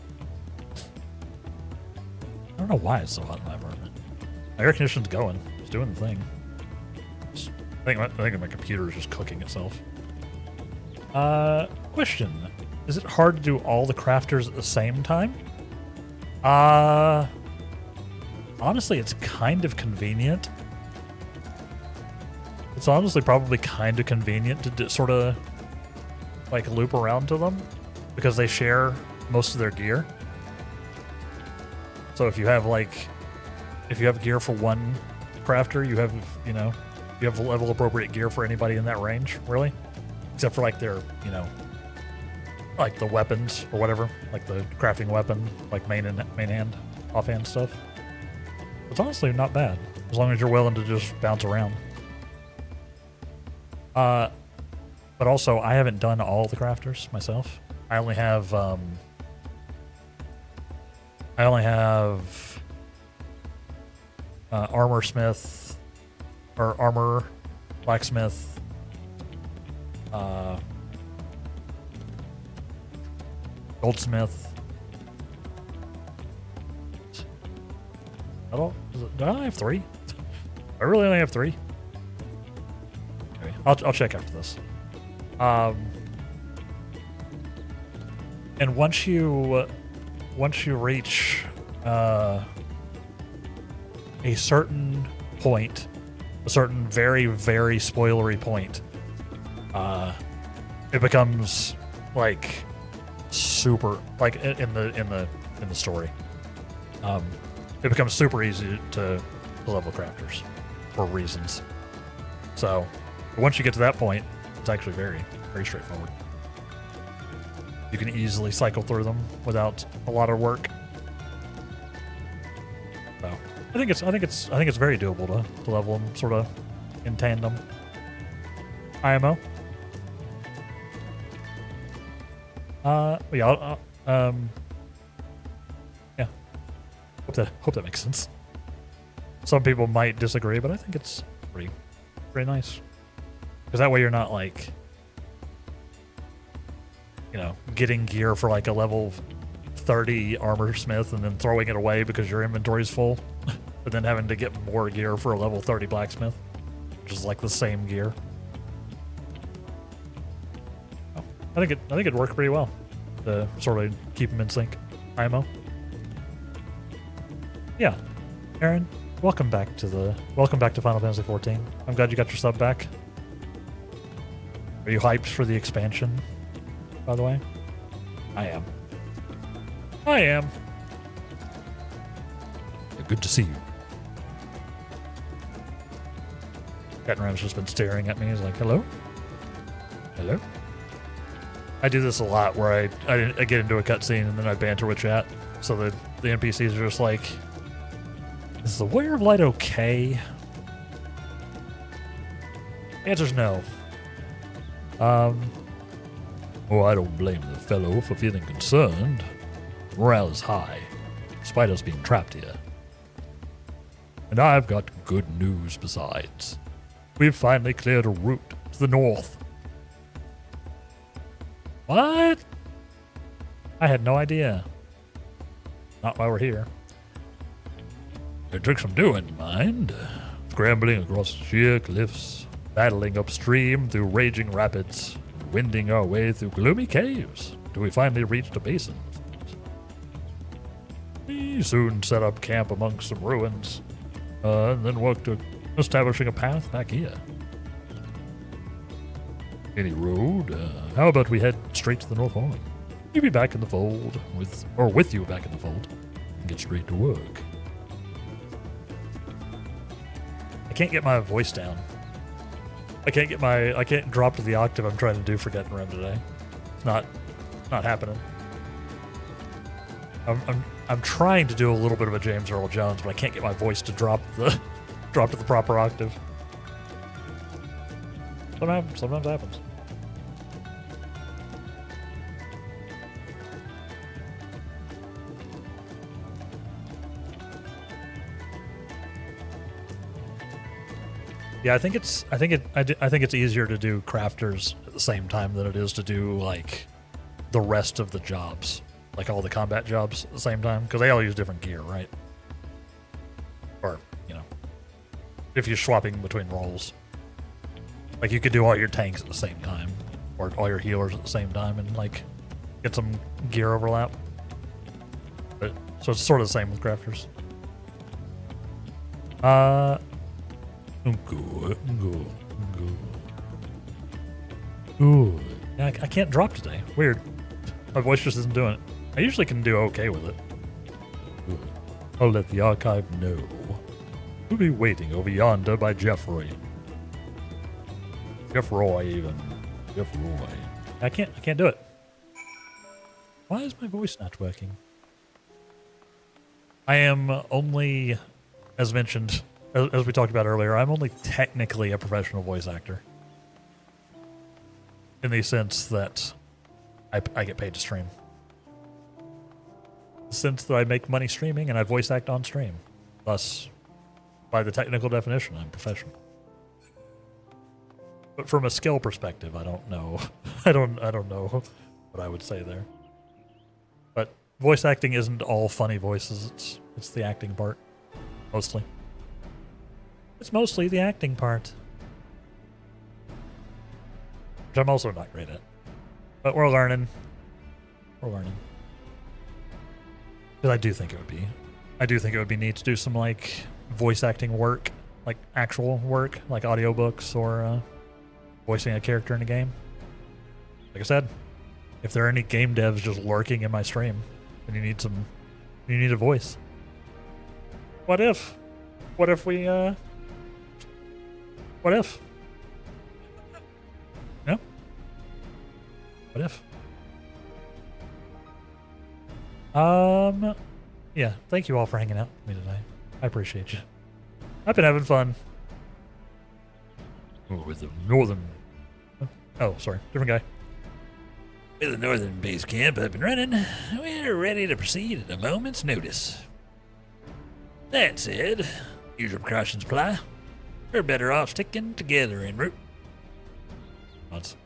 I don't know why it's so hot in my apartment. My air conditioning's going. It's doing the thing. I think my computer is just cooking itself. Question. Is it hard to do all the crafters at the same time? Honestly, it's kind of convenient. It's honestly probably kind of convenient to sort of like loop around to them because they share most of their gear. So if you have like if you have gear for one crafter, you have, you know, you have level appropriate gear for anybody in that range, really, except for like their, you know, like the weapons or whatever, like the crafting weapon, like main hand, offhand stuff. It's honestly not bad as long as you're willing to just bounce around. But also, I haven't done all the crafters myself. I only have armor smith or armor blacksmith, goldsmith. Do I only have 3? I really only have 3. Okay, I'll check after this. And once you reach a certain point, a certain very, very spoilery point, it becomes like super, like in the story. It becomes super easy to level crafters for reasons. So once you get to that point, it's actually very, very straightforward. You can easily cycle through them without a lot of work. So I think it's very doable to level them sort of in tandem. IMO. Yeah. Yeah. Hope that makes sense. Some people might disagree, but I think it's pretty nice. Because that way you're not like, you know, getting gear for like a level 30 armor smith and then throwing it away because your inventory's full, but then having to get more gear for a level 30 blacksmith, which is like the same gear. I think it worked pretty well to sort of keep them in sync. IMO. Yeah, Aaron, welcome back to Final Fantasy XIV. I'm glad you got your sub back. Are you hyped for the expansion, by the way? I am. Good to see you. Captain Ram's just been staring at me. He's like, hello? Hello? I do this a lot where I get into a cutscene and then I banter with chat. So the NPCs are just like, is the Warrior of Light okay? The answer's no. Oh, I don't blame the fellow for feeling concerned. Morale is high, despite us being trapped here. And I've got good news besides. We've finally cleared a route to the north. What? I had no idea. Not why we're here. It took some doing, mind. Scrambling across sheer cliffs, battling upstream through raging rapids, winding our way through gloomy caves till we finally reached a basin. We soon set up camp amongst some ruins, and then worked to establishing a path back here. Any road? How about we head straight to the North Horn? You'll be back in the fold, with you back in the fold, and get straight to work. I can't get my voice down. I can't drop to the octave I'm trying to do for Getting Rim today. It's not happening. I'm trying to do a little bit of a James Earl Jones, but I can't get my voice to drop to the proper octave. Sometimes happens. Yeah, I think it's easier to do crafters at the same time than it is to do like the rest of the jobs, like all the combat jobs at the same time, because they all use different gear, right? Or, you know, if you're swapping between roles, like you could do all your tanks at the same time, or all your healers at the same time, and like get some gear overlap. But so it's sort of the same with crafters. Ooh. Yeah, I can't drop today. Weird. My voice just isn't doing it. I usually can do okay with it. I'll let the archive know. We'll be waiting over yonder by Jeffrey. Jeffroy, even. Jeffroy. I can't do it. Why is my voice not working? I am only, as mentioned, as we talked about earlier, I'm only technically a professional voice actor. In the sense that I get paid to stream. Since that I make money streaming and I voice act on stream. Thus, by the technical definition, I'm professional. But from a skill perspective, I don't know. I don't know what I would say there. But voice acting isn't all funny voices. It's the acting part, mostly. It's mostly the acting part, which I'm also not great at. But we're learning. We're learning. Because I do think it would be neat to do some like voice acting work, like actual work, like audiobooks or voicing a character in a game. Like I said, if there are any game devs just lurking in my stream and you need a voice. What if we what if? No? What if? Yeah, thank you all for hanging out with me today. I appreciate you. I've been having fun. Oh, with the northern... Oh, sorry. Different guy. With the northern base camp up and running, we're ready to proceed at a moment's notice. That said, usual precautions apply. We're better off sticking together en route. Nods.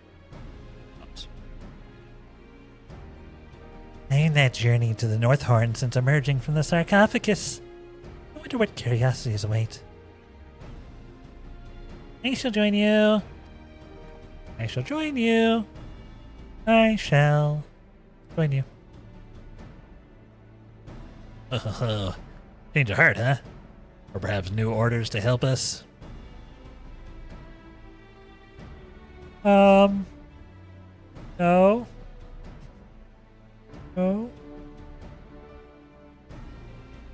Made that journey to the North Horn since emerging from the sarcophagus. I wonder what curiosities await. I shall join you. I shall join you. I shall join you. Change of heart, huh? Or perhaps new orders to help us? No. No.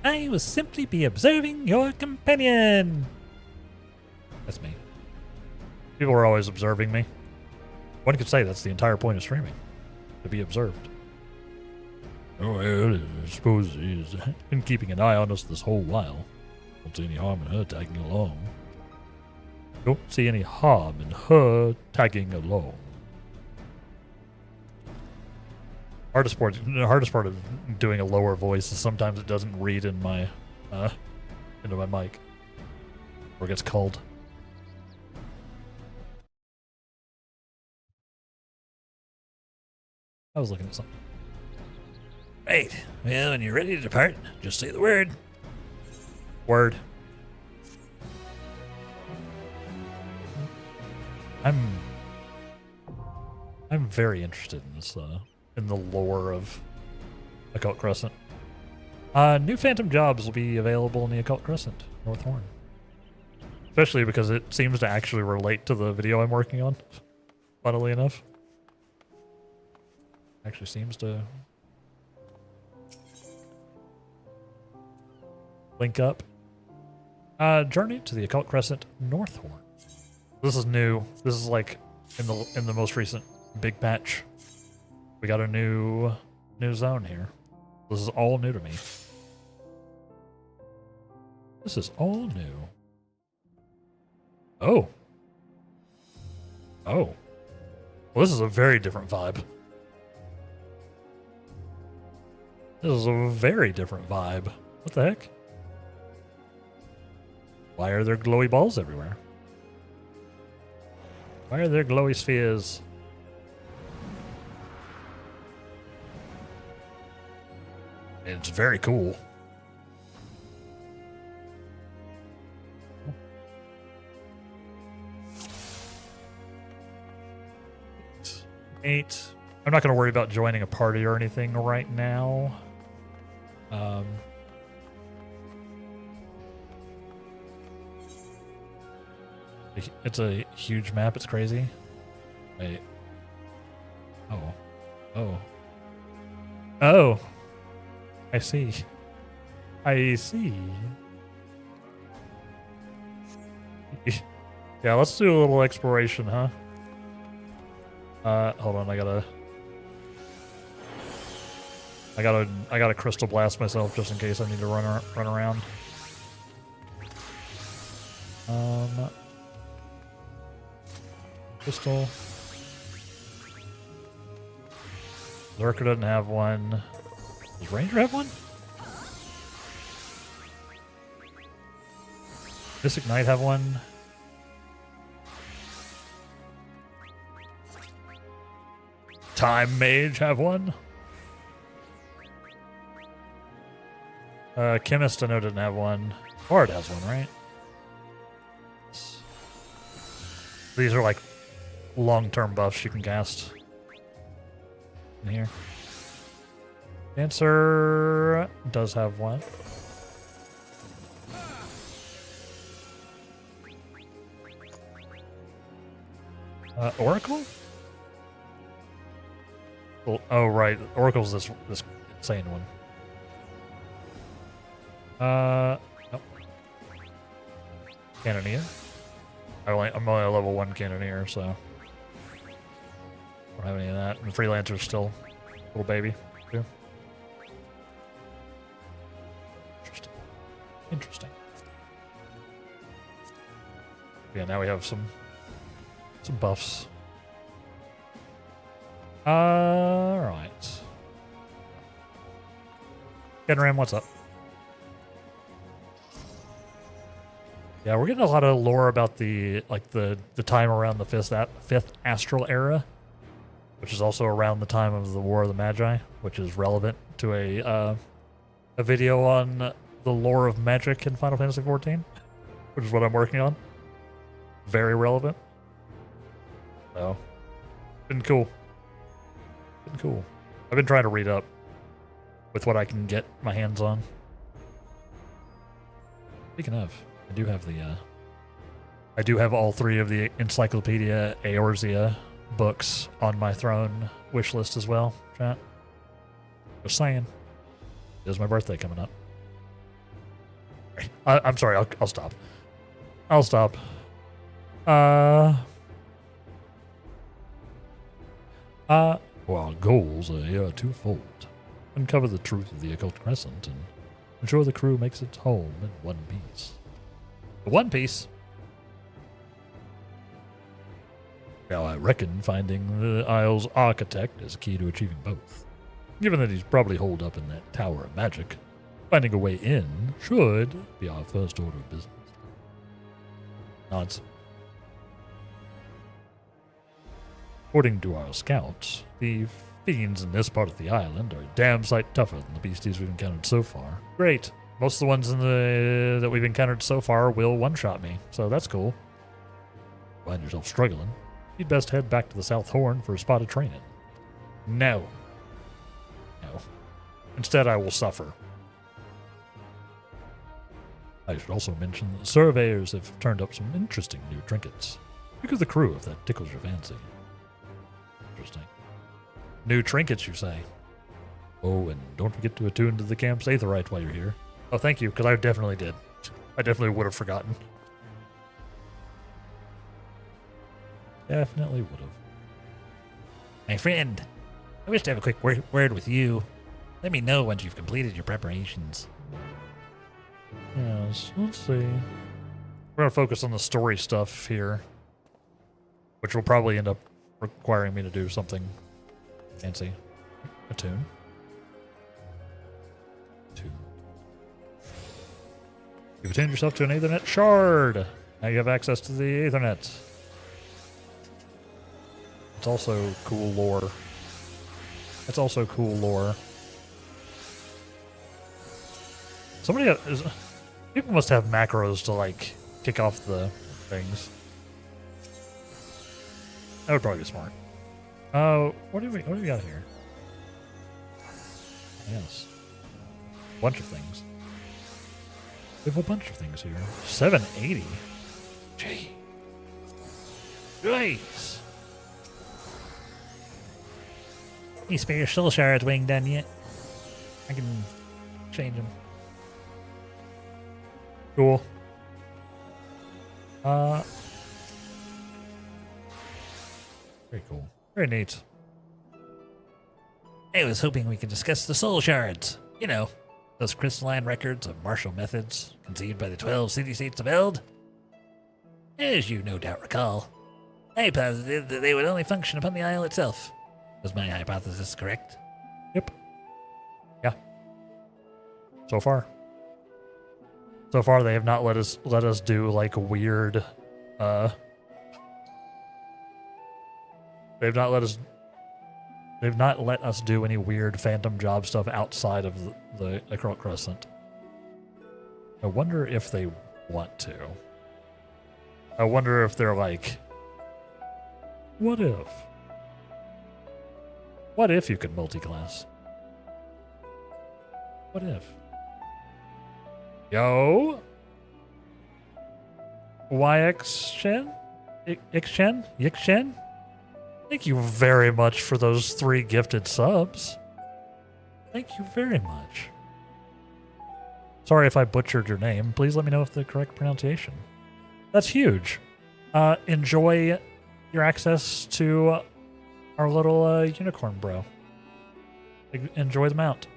I will simply be observing your companion. That's me. People are always observing me. One could say that's the entire point of streaming. To be observed. Oh, well, I suppose he's been keeping an eye on us this whole while. Don't see any harm in her tagging along. Don't see any harm in her tagging along. Hardest part of doing a lower voice is sometimes it doesn't read in my into my mic. Or it gets called. I was looking at something. Right. Well, when you're ready to depart, just say the word. Word. I'm very interested in this, in the lore of Occult Crescent. New Phantom jobs will be available in the Occult Crescent, North Horn. Especially because it seems to actually relate to the video I'm working on, funnily enough. Actually seems to link up. Journey to the Occult Crescent, North Horn. This is new. This is like in the most recent big patch. We got a new zone here. This is all new to me. This is all new. Oh. Oh. Well, this is a very different vibe. This is a very different vibe. What the heck? Why are there glowy balls everywhere? Why are there glowy spheres? It's very cool. Eight. I'm not going to worry about joining a party or anything right now. It's a huge map. It's crazy. Wait. Oh. Oh. Oh. I see. I see. Yeah, let's do a little exploration, huh? Hold on, I gotta crystal blast myself just in case I need to run around. Crystal. Lurker doesn't have one. Does Ranger have one? Mystic Knight have one? Time Mage have one? Chemist I know doesn't have one. Bard has one, right? These are like long-term buffs you can cast in here. Dancer does have one. Oracle? Oh, right. Oracle's this insane one. Nope. Cannoneer. I'm only a level 1 Cannoneer, so don't have any of that. And Freelancer's still a little baby, too. Interesting. Yeah, now we have some buffs. Alright. Genram, what's up? Yeah, we're getting a lot of lore about the time around the fifth astral era, which is also around the time of the War of the Magi, which is relevant to a video on the lore of magic in Final Fantasy XIV, which is what I'm working on. Very relevant. So, been cool. Been cool. I've been trying to read up with what I can get my hands on. Speaking of, I do have all 3 of the Encyclopedia Eorzea books on my throne wish list as well, chat. Just saying. There's my birthday coming up. I'm sorry, I'll stop. I'll stop. Well, our goals are here twofold. Uncover the truth of the occult crescent and ensure the crew makes it home in one piece. One Piece? Well, I reckon finding the Isle's architect is key to achieving both. Given that he's probably holed up in that Tower of Magic, finding a way in should be our first order of business. Nods. According to our scouts, the fiends in this part of the island are a damn sight tougher than the beasties we've encountered so far. Great. Most of the ones that we've encountered so far will one-shot me, so that's cool. Find yourself struggling, you'd best head back to the South Horn for a spot of training. No. Instead, I will suffer. I should also mention that surveyors have turned up some interesting new trinkets. Pick of the crew if that tickles your fancy. Interesting. New trinkets, you say? Oh, and don't forget to attune to the camp's aetherite while you're here. Oh, thank you, because I definitely did. I definitely would have forgotten. Definitely would have. My friend, I wish to have a quick word with you. Let me know once you've completed your preparations. Yes, let's see. We're going to focus on the story stuff here, which will probably end up requiring me to do something fancy. Attune. You've attuned yourself to an Aethernet shard. Now you have access to the Aethernet. It's also cool lore. It's also cool lore. People must have macros to like kick off the things. That would probably be smart. What do we got here? Yes. Bunch of things. We have a bunch of things here. 780. Gee. Nice. You spare your soul shard wing done yet? I can change them. Cool. Very cool. Very neat. I was hoping we could discuss the soul shards. You know, those crystalline records of martial methods conceived by the 12 city-states of Eld. As you no doubt recall, I posited that they would only function upon the isle itself. Was my hypothesis correct? Yep. Yeah. So far. So far, they have not let us do like weird. They've not let us do any weird phantom job stuff outside of the Occult Crescent. I wonder if they want to. I wonder if they're like, what if? What if you could multi-class? What if? Yo? YXchen? Ixchen? Yixchen? Thank you very much for those 3 gifted subs. Thank you very much. Sorry if I butchered your name. Please let me know if the correct pronunciation. That's huge. Enjoy your access to our little unicorn bro. Enjoy the mount.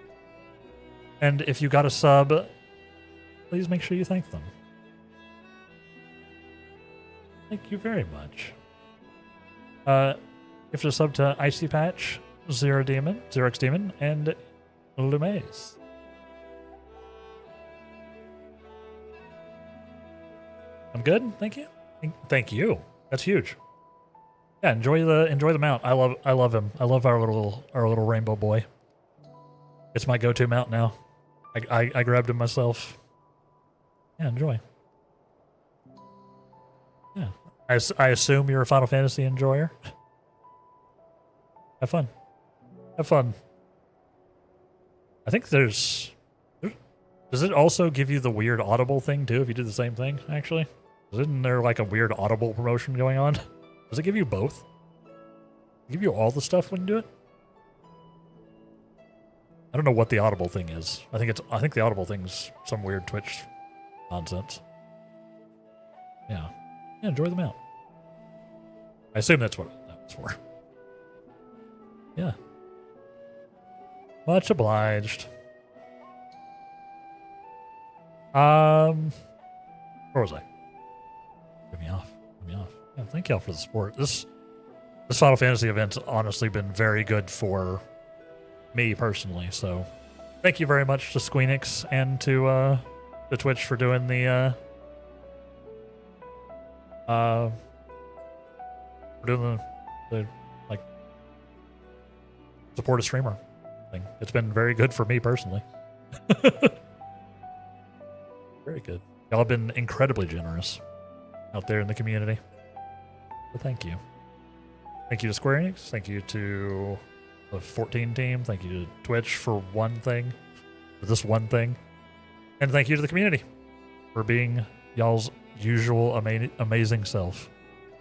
And if you got a sub, please make sure you thank them. Thank you very much. If you're sub to Icy Patch, Xerox Demon, and Lumaze. I'm good, thank you. Thank you. That's huge. Yeah, enjoy the mount. I love him. I love our little rainbow boy. It's my go-to mount now. I grabbed him myself. Yeah, enjoy. Yeah. I assume you're a Final Fantasy enjoyer. Have fun. Have fun. I think does it also give you the weird Audible thing too if you do the same thing, actually? Isn't there like a weird Audible promotion going on? Does it give you both? Give you all the stuff when you do it? I don't know what the Audible thing is. I think the Audible thing's some weird Twitch nonsense. Yeah. Yeah, enjoy them out. I assume that's what that was for. Yeah. Much obliged. Where was I? Get me off. Yeah, thank y'all for the support. This Final Fantasy event's honestly been very good for me personally, so thank you very much to Squeenix and to Twitch for doing the like support a streamer thing. It's been very good for me personally. Very good. Y'all have been incredibly generous out there in the community. So thank you. Thank you to Square Enix. Thank you to the 14 team. Thank you to Twitch for this one thing. And thank you to the community for being y'all's usual amazing self.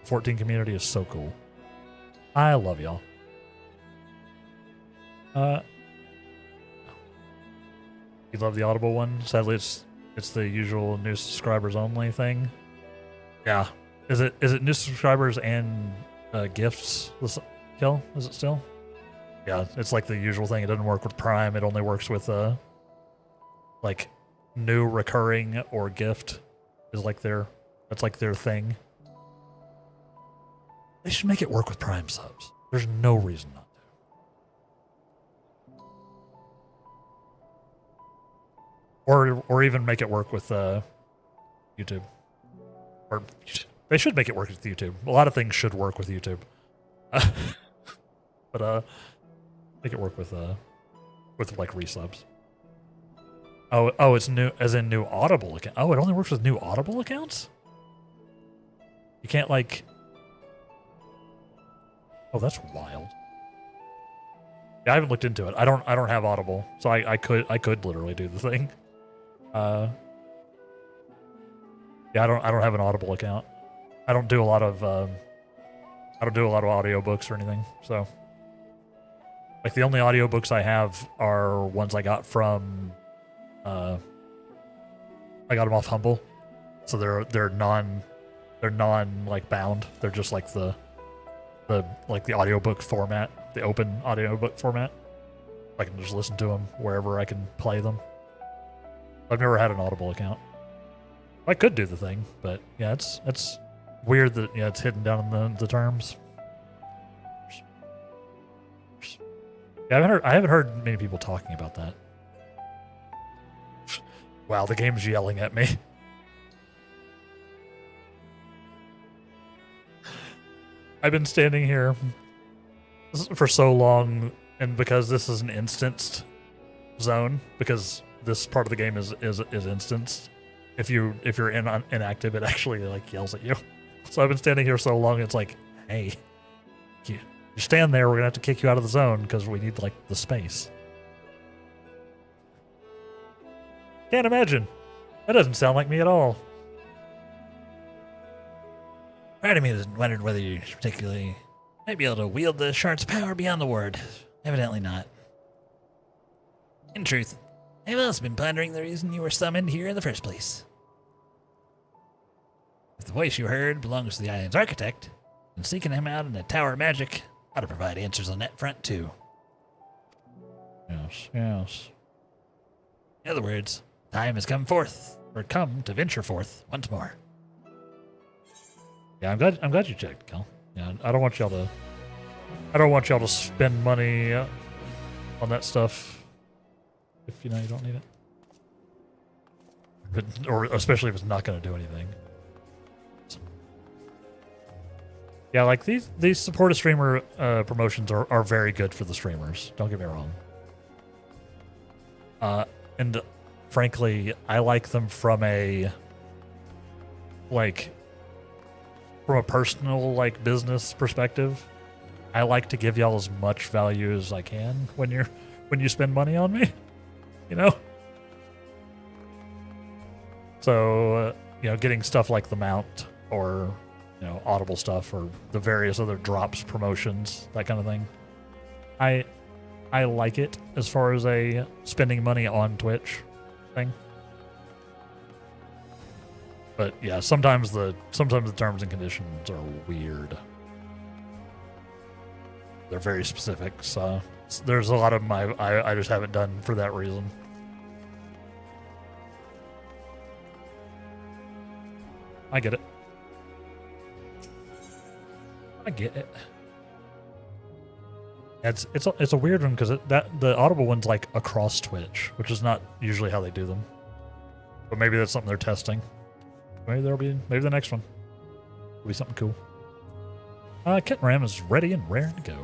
14 community is so cool. I love y'all. You love the Audible one? Sadly, it's the usual new subscribers only thing. Yeah. Is it new subscribers and gifts? Kill? Is it still? Yeah, it's like the usual thing. It doesn't work with Prime. It only works with like new recurring or gift is like that's like their thing. They should make it work with Prime subs. There's no reason not to. Or even make it work with YouTube. Or they should make it work with YouTube. A lot of things should work with YouTube. But make it work with like resubs. Oh, it's new as in new Audible account. Oh, it only works with new Audible accounts? You can't like. Oh, that's wild. Yeah, I haven't looked into it. I don't have Audible, so I could literally do the thing. Yeah, I don't have an Audible account. I don't do a lot of audiobooks or anything. So, like the only audiobooks I have are ones I got from. I got them off Humble, so they're non like bound. They're just like the the audiobook format, the open audiobook format. I can just listen to them wherever I can play them. I've never had an Audible account. I could do the thing, but yeah, it's weird that it's hidden down in the terms. Yeah, I haven't heard many people talking about that. Wow, the game's yelling at me. I've been standing here for so long, and because this is an instanced zone, because this part of the game is instanced. If you're inactive, it actually like yells at you. So I've been standing here so long, it's like, hey, you stand there, we're gonna have to kick you out of the zone because we need like the space. Can't imagine. That doesn't sound like me at all. Part of me was wondering whether you particularly might be able to wield the shard's power beyond the word. Evidently not. In truth, I've also been pondering the reason you were summoned here in the first place. If the voice you heard belongs to the island's architect, then seeking him out in the Tower of Magic ought to provide answers on that front too. Yes. In other words, time has come to venture forth once more. Yeah, I'm glad you checked, Cal. Yeah, I don't want y'all to spend money on that stuff if you know you don't need it. Or especially if it's not going to do anything. So, yeah, like these support a streamer promotions are very good for the streamers. Don't get me wrong. And frankly, I like them from a personal business perspective. I like to give y'all as much value as I can when you spend money on me, you know. So getting stuff like the mount or Audible stuff or the various other drops, promotions, that kind of thing. I like it as far as a spending money on Twitch thing. But yeah, sometimes the terms and conditions are weird. They're very specific, so there's a lot of them I just haven't done for that reason. I get it. It's a weird one because the Audible one's like across Twitch, which is not usually how they do them. But maybe that's something they're testing. Maybe the next one will be something cool. Kit Ram is ready and raring to go.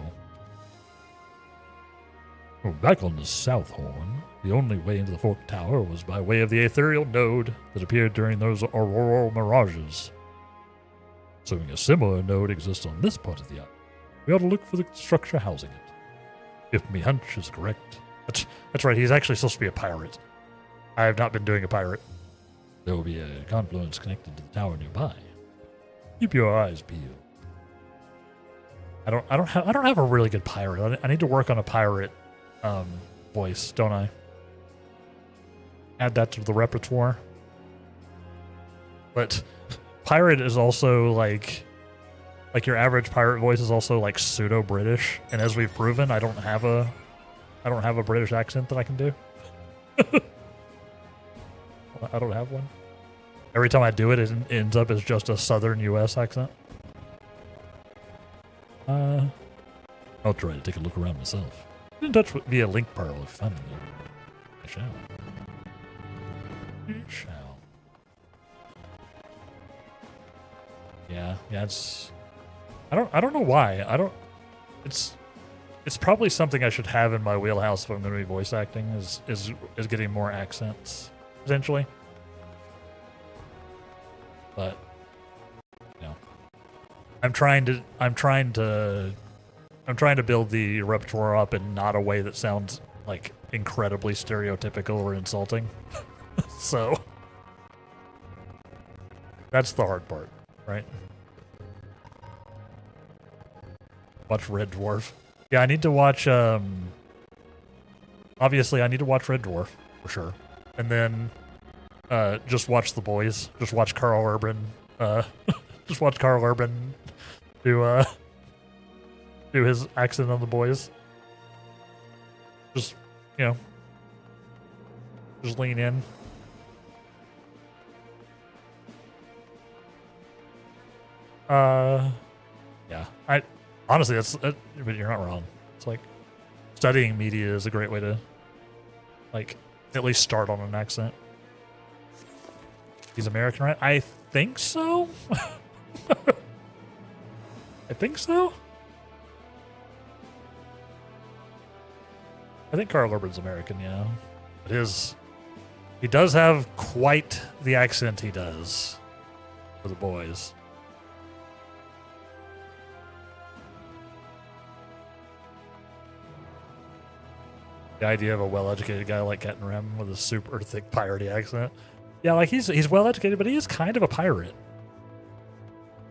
Oh, back on the South Horn, the only way into the Fork Tower was by way of the ethereal node that appeared during those auroral mirages. Assuming a similar node exists on this part of the island, we ought to look for the structure housing it. If me hunch is correct. That's right, he's actually supposed to be a pirate. I have not been doing a pirate. There will be a confluence connected to the tower nearby. Keep your eyes peeled. I don't have a really good pirate. I need to work on a pirate voice, don't I? Add that to the repertoire. But pirate is also like your average pirate voice is also like pseudo British, and as we've proven, I don't have a British accent that I can do. I don't have one. Every time I do it, it ends up as just a southern U.S. accent. I'll try to take a look around myself. Get in touch via link pearl if you find them. I shall. Yeah, it's... I don't know why. It's probably something I should have in my wheelhouse if I'm going to be voice acting, is getting more accents, potentially. But, I'm trying to build the repertoire up in not a way that sounds like incredibly stereotypical or insulting. So that's the hard part, right? Watch Red Dwarf. Yeah, I need to watch obviously I need to watch Red Dwarf for sure. And then just watch The Boys. Just watch Carl Urban do do his accent on the boys. Just, you know, just lean in. Yeah. I honestly, but you're not wrong. It's like studying media is a great way to, like, at least start on an accent. He's American, right? I think so. I think so. I think Carl Urban's American, yeah. But he does have quite the accent he does for the boys. The idea of a well-educated guy like Captain Rem with a super thick piratey accent. Yeah, like he's well-educated, but he is kind of a pirate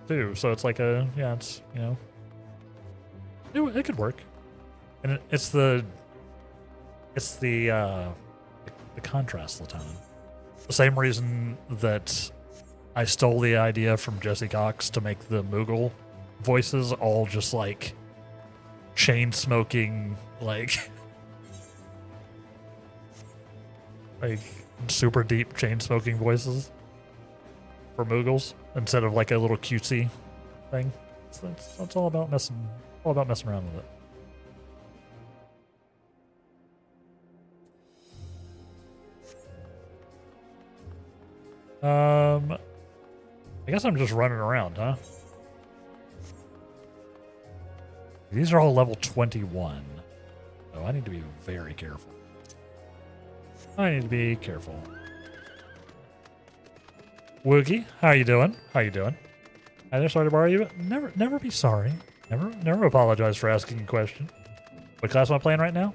too. So it's like it's, you know, it could work. And it's the contrast, Latona. The same reason that I stole the idea from Jesse Cox to make the Moogle voices all just like chain smoking, like super deep chain smoking voices for Moogles instead of like a little cutesy thing. So that's all about messing around with it. I guess I'm just running around, huh? These are all level 21. So I need to be very careful. Woogie, how you doing? Hi there, sorry to borrow you. Never be sorry. Never apologize for asking a question. What class am I playing right now?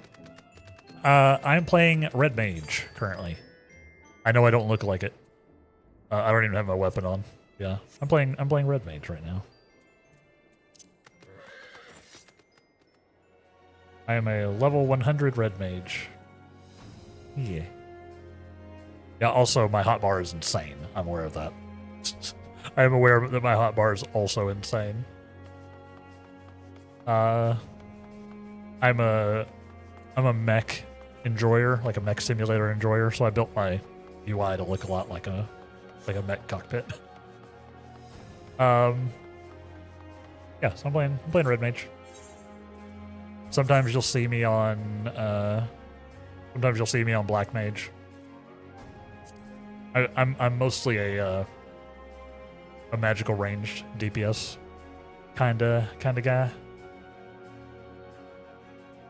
I'm playing Red Mage currently. I know I don't look like it. I don't even have my weapon on. Yeah, I'm playing Red Mage right now. I am a level 100 Red Mage. Yeah. Yeah, also my hotbar is insane. I'm aware of that. I am aware that my hotbar is also insane. I'm a mech enjoyer, like a mech simulator enjoyer, so I built my UI to look a lot like a mech cockpit. Yeah, so I'm playing Red Mage. Sometimes you'll see me on Black Mage. I'm mostly a magical ranged DPS kinda guy.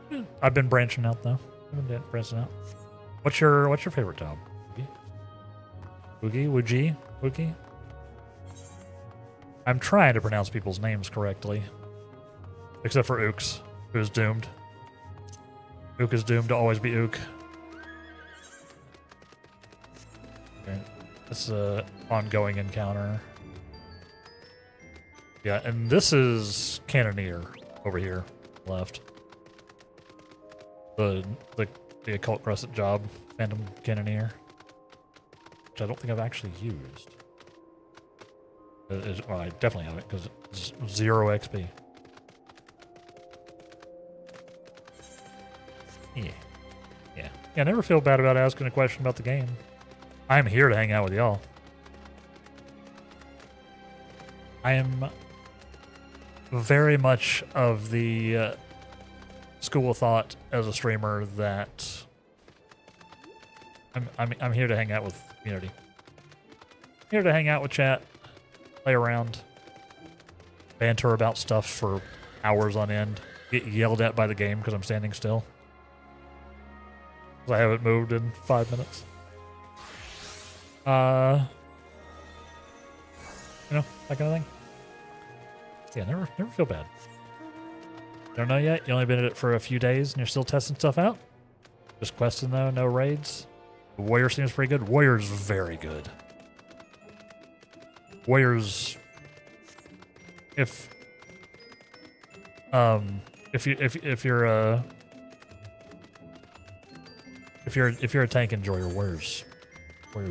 Yeah, I've been branching out though. What's your favorite job? Woogie? I'm trying to pronounce people's names correctly. Except for Ooks, who is doomed. Ook is doomed to always be Ook. Okay. It's an ongoing encounter. Yeah, and this is Cannoneer over here, left. The Occult Crescent job, Phantom Cannoneer. Which I don't think I've actually used. Well, I definitely have it because it's 0 XP. Yeah, never feel bad about asking a question about the game. I'm here to hang out with y'all. I am very much of the school of thought as a streamer that I'm here to hang out with community. Here to hang out with chat, play around, banter about stuff for hours on end, get yelled at by the game because I'm standing still. I haven't moved in 5 minutes. You know, that kind of thing. Yeah, never feel bad. Don't know yet? You only been at it for a few days and you're still testing stuff out? Just questing though, no raids? Warrior seems pretty good. Warrior's very good. Warriors, if you're a tank enjoyer, Warrior's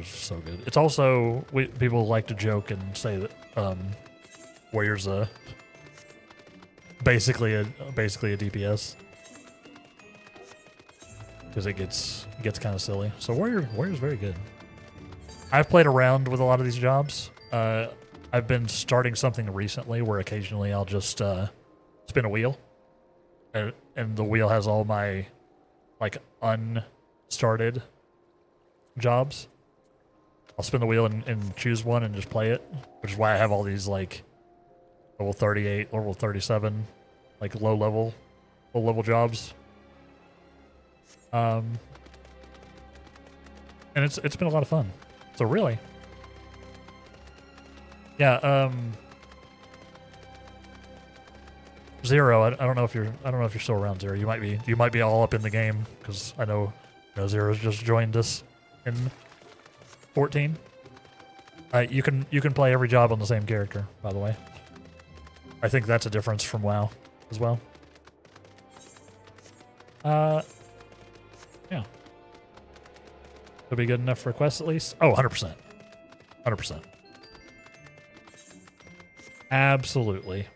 so good. It's also people like to joke and say that Warrior's basically a DPS because it gets kind of silly. So warrior's very good. I've played around with a lot of these jobs. I've been starting something recently where occasionally I'll just spin a wheel, and the wheel has all my like unstarted jobs. I'll spin the wheel and choose one and just play it, which is why I have all these like level 38, level 37, like low level jobs. And it's been a lot of fun. So really, yeah. Zero. I don't know if you're still around, Zero. You might be all up in the game because I know Zero's just joined us in 14. You can play every job on the same character, by the way. I think that's a difference from WoW as well. Yeah. It'll be good enough for quests at least. Oh, 100%. 100%. Absolutely.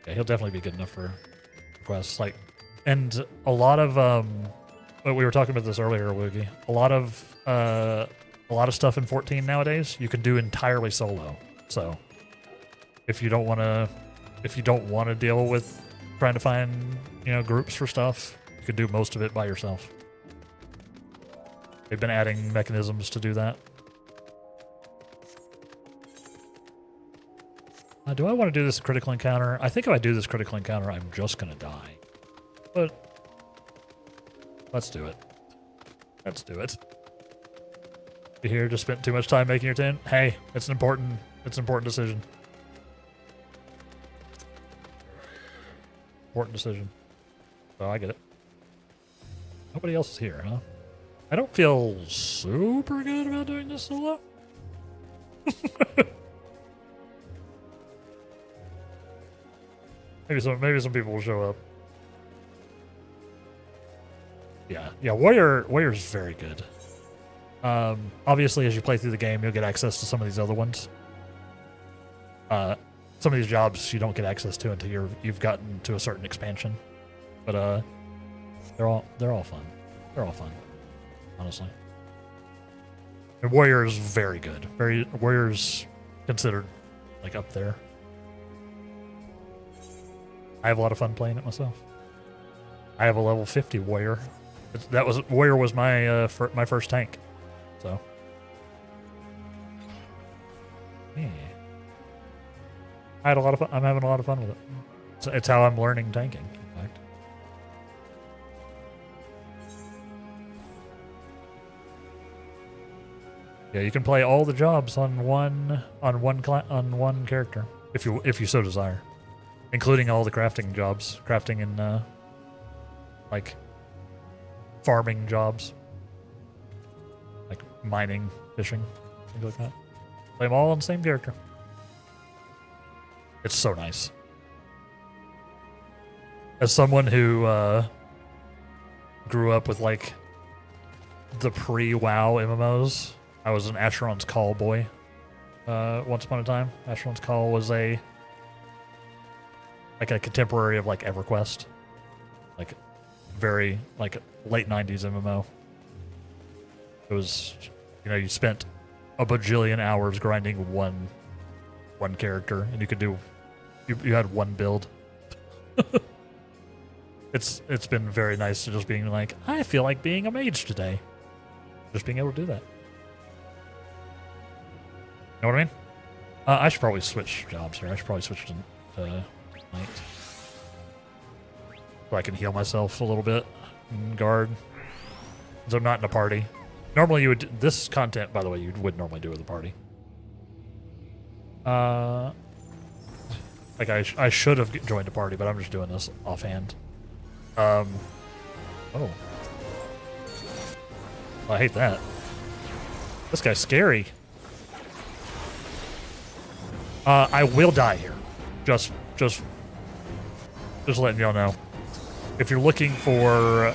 Yeah, he'll definitely be good enough for quests. Like, and a lot of we were talking about this earlier, Woogie. A lot of stuff in 14 nowadays you can do entirely solo. So if you don't want to deal with trying to find groups for stuff, you can do most of it by yourself. They've been adding mechanisms to do that. Do I want to do this critical encounter? I think if I do this critical encounter, I'm just going to die. But let's do it. Let's do it. You here just spent too much time making your tin? Hey, it's an important decision. Important decision. Oh, I get it. Nobody else is here, huh? I don't feel super good about doing this solo. Maybe some people will show up. Yeah. Warrior's very good. Obviously, as you play through the game, you'll get access to some of these other ones. Some of these jobs you don't get access to until you've gotten to a certain expansion. But they're all fun. They're all fun, honestly. And Warrior is very good. Warrior's considered like up there. I have a lot of fun playing it myself. I have a level 50 Warrior. Warrior was my my first tank, so yeah. I had a lot of fun. I'm having a lot of fun with it. It's how I'm learning tanking, in fact. Yeah, you can play all the jobs on one character if you so desire, including all the crafting jobs, crafting and like farming jobs, like mining, fishing, things like that. Play them all on the same character. It's so nice. As someone who grew up with like the pre-WoW MMOs, I was an Asheron's Call boy. Once upon a time, Asheron's Call was a contemporary of like EverQuest, like very like late 90s MMO. It was, you spent a bajillion hours grinding one character, and you could do, you had one build. It's been very nice to just being like, I feel like being a mage today. Just being able to do that. Know what I mean? I should probably switch jobs here. I should probably switch to night. So I can heal myself a little bit and guard. So I'm not in a party. Normally you would, this content, by the way, you would normally do with a party. Like I should have joined a party, but I'm just doing this offhand. Oh. Well, I hate that. This guy's scary. I will die here. Just letting y'all know. If you're looking for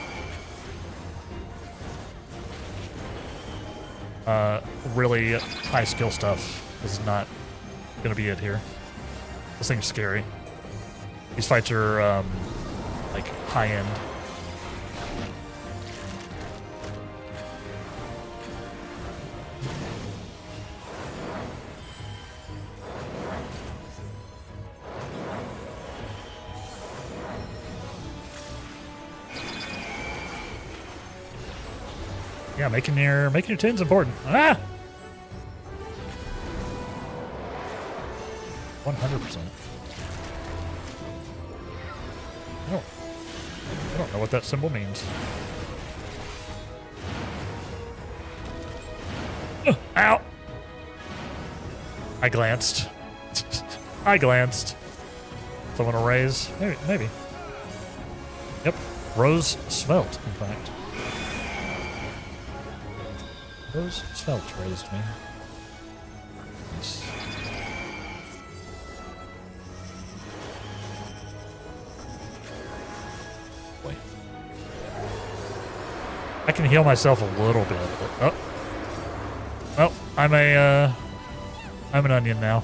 really high skill stuff is not gonna be it here. This thing's scary. These fights are like high end. Yeah, making your tunes important. Ah! 100%. I don't know what that symbol means. Ow! I glanced. I glanced. Someone to raise? Maybe. Yep. Rose Svelte, in fact. Rose Svelte raised me. Nice. Wait. I can heal myself a little bit. But, oh, I'm an onion now.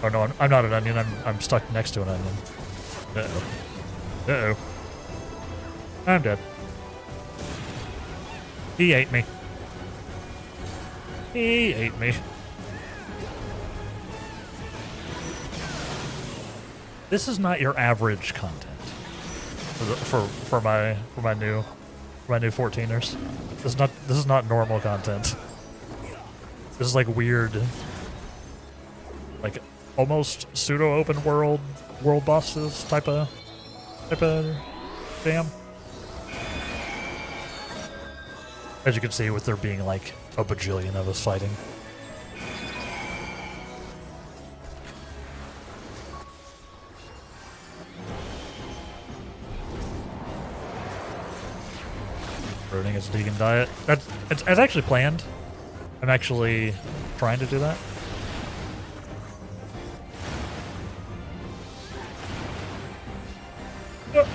Oh no, I'm not an onion. I'm stuck next to an onion. Uh-oh. I'm dead. He ate me. He ate me. This is not your average content for my new 14ers. This is not normal content. This is like weird, like almost pseudo open world bosses type of jam. As you can see, with there being like a bajillion of us fighting. Ruining his vegan diet. It's actually planned. I'm actually trying to do that. Oh,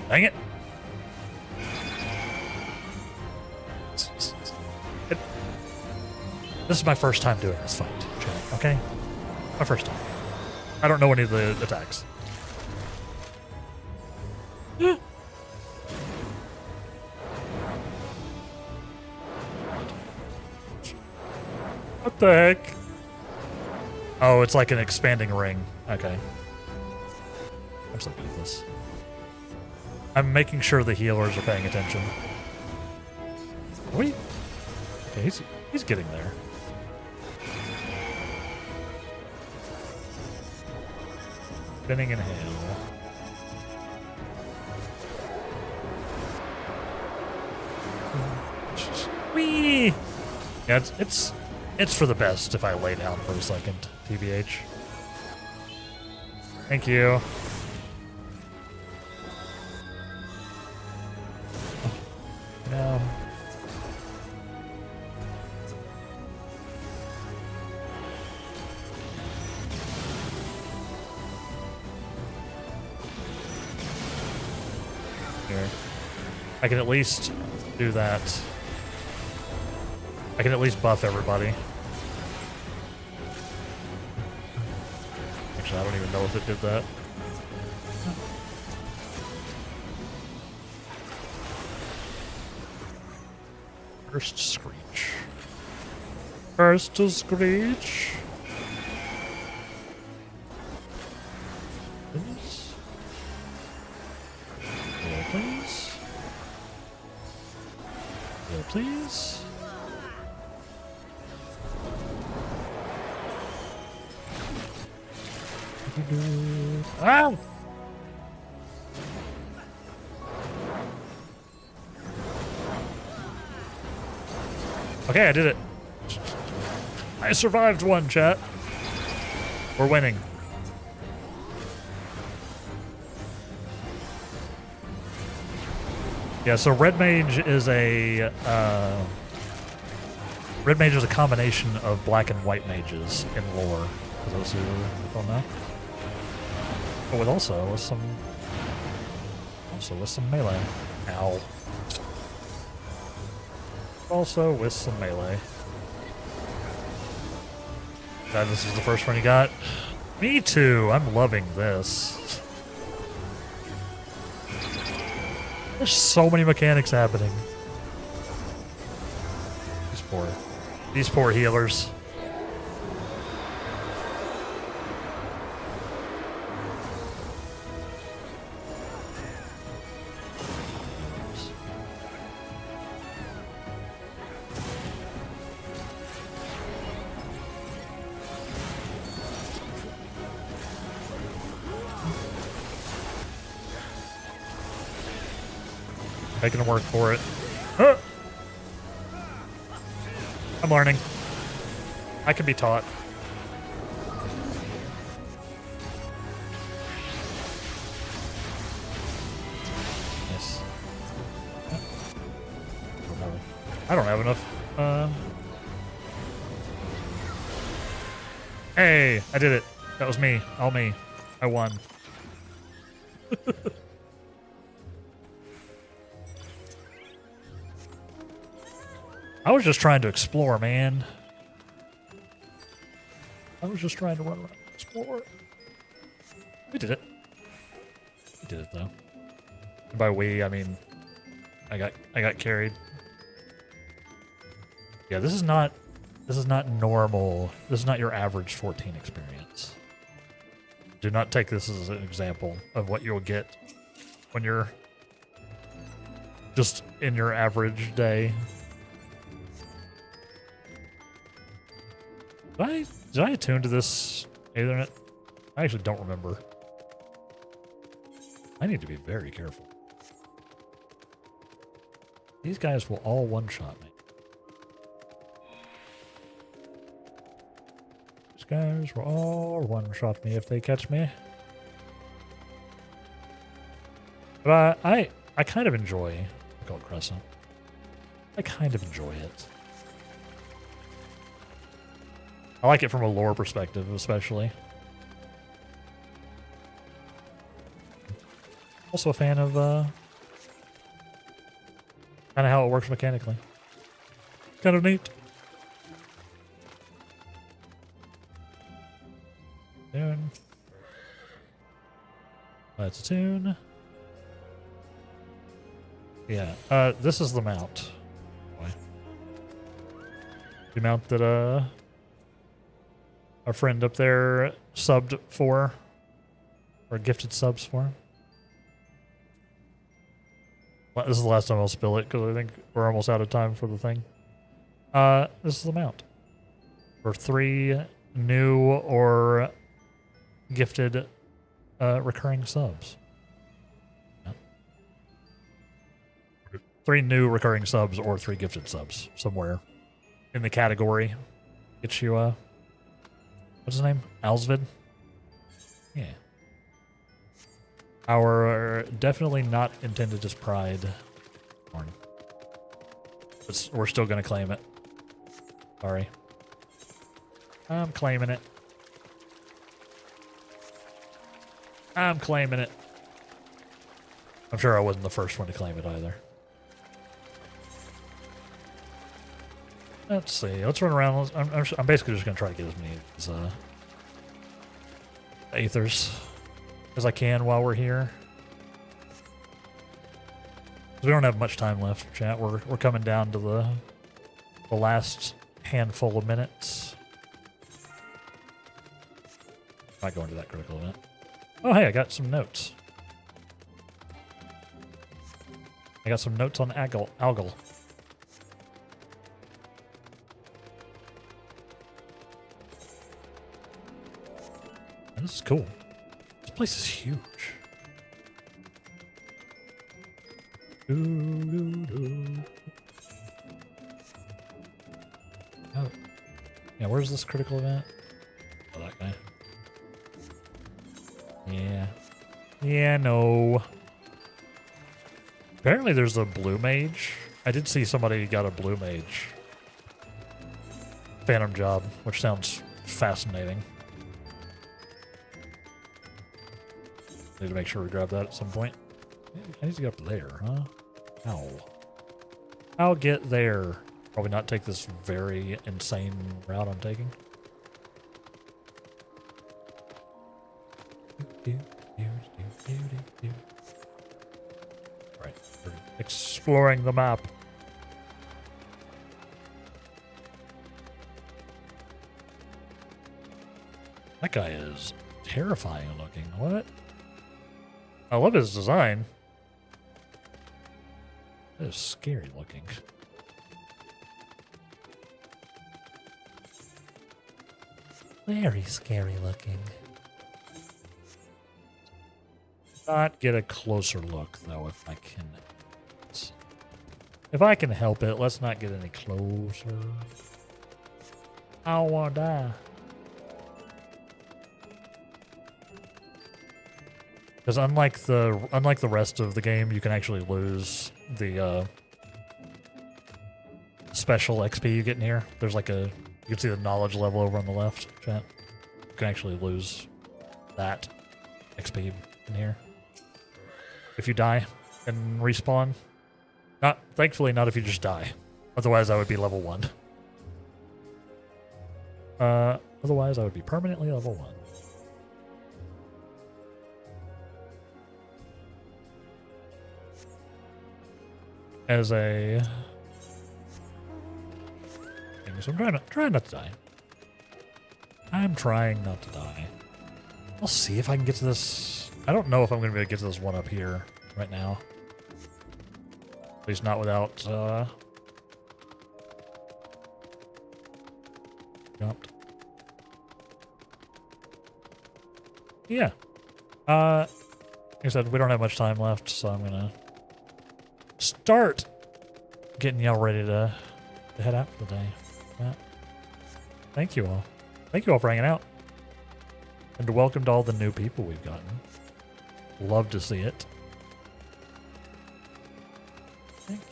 dang it. This is my first time doing this fight, okay? My first time. I don't know any of the attacks. What the heck? Oh, it's like an expanding ring. Okay. I'm so good at this. I'm making sure the healers are paying attention. Wait. Okay, he's getting there. Spinning in hell. Whee! Yeah, it's for the best if I lay down for a second, TBH. Thank you. No. Here. I can at least do that. I can at least buff everybody. Actually, I don't even know if it did that. First Screech. First to Screech. Please. Yeah, please. Yeah, please. Ah! Okay, I did it. I survived one, chat. We're winning. Yeah, so Red Mage is a combination of black and white mages in lore. For those who don't know. But with some melee. Ow. Also with some melee. Glad this is the first one you got. Me too. I'm loving this. There's so many mechanics happening. These poor healers. Making them work for it. Huh. I'm learning. I can be taught. Yes. I don't have enough. Hey, I did it. That was me. All me. I won. I was just trying to explore, man. I was just trying to run around and explore. We did it. We did it though. And by we, I mean I got carried. Yeah, this is not normal. This is not your average 14 experience. Do not take this as an example of what you'll get when you're just in your average day. Did I attune to this Ethernet? I actually don't remember. I need to be very careful. These guys will all one-shot me. These guys will all one-shot me if they catch me. But I kind of enjoy Gold Crescent. I kind of enjoy it. I like it from a lore perspective, especially. Also a fan of kind of how it works mechanically. Kind of neat. Tune. That's a tune. Yeah. This is the mount. The mount that our friend up there subbed for, or gifted subs for. Well, this is the last time I'll spill it because I think we're almost out of time for the thing. This is the mount for 3 new or gifted recurring subs. Yeah. 3 new recurring subs or 3 gifted subs somewhere in the category. Get you what's his name? Alsvid? Yeah. Our definitely not intended as pride horn. But we're still going to claim it. Sorry. I'm claiming it. I'm claiming it. I'm sure I wasn't the first one to claim it either. Let's see. Let's run around. I'm basically just going to try to get as many aethers as I can while we're here. We don't have much time left, chat. We're coming down to the last handful of minutes. Might go into that critical event. Oh, hey, I got some notes. I got some notes on Algal. This is cool. This place is huge. Oh. Yeah, where's this critical event? Oh, that guy. Yeah. Yeah, no. Apparently there's a blue mage. I did see somebody got a blue mage phantom job, which sounds fascinating. Need to make sure we grab that at some point. I need to get up there, huh? Ow. I'll get there. Probably not take this very insane route I'm taking. do, do, do, do, do. Right, we're exploring the map. That guy is terrifying looking. What? I love his design. That is scary looking. Very scary looking. Not get a closer look though if I can. If I can help it, let's not get any closer. I don't want to die. Because unlike the rest of the game, you can actually lose the special XP you get in here. There's like you can see the knowledge level over on the left, chat. You can actually lose that XP in here if you die and respawn. Thankfully not if you just die. Otherwise I would be level 1. Otherwise I would be permanently level 1. As a so I'm trying not to die. I'm trying not to die. I'll see if I can get to this. I don't know if I'm going to be able to get to this one up here right now. At least not without jumped. Yeah. Like I said, we don't have much time left, so I'm gonna start getting y'all ready to head out for the day. Yeah. Thank you all. Thank you all for hanging out. And to welcome to all the new people we've gotten. Love to see it. Thank you.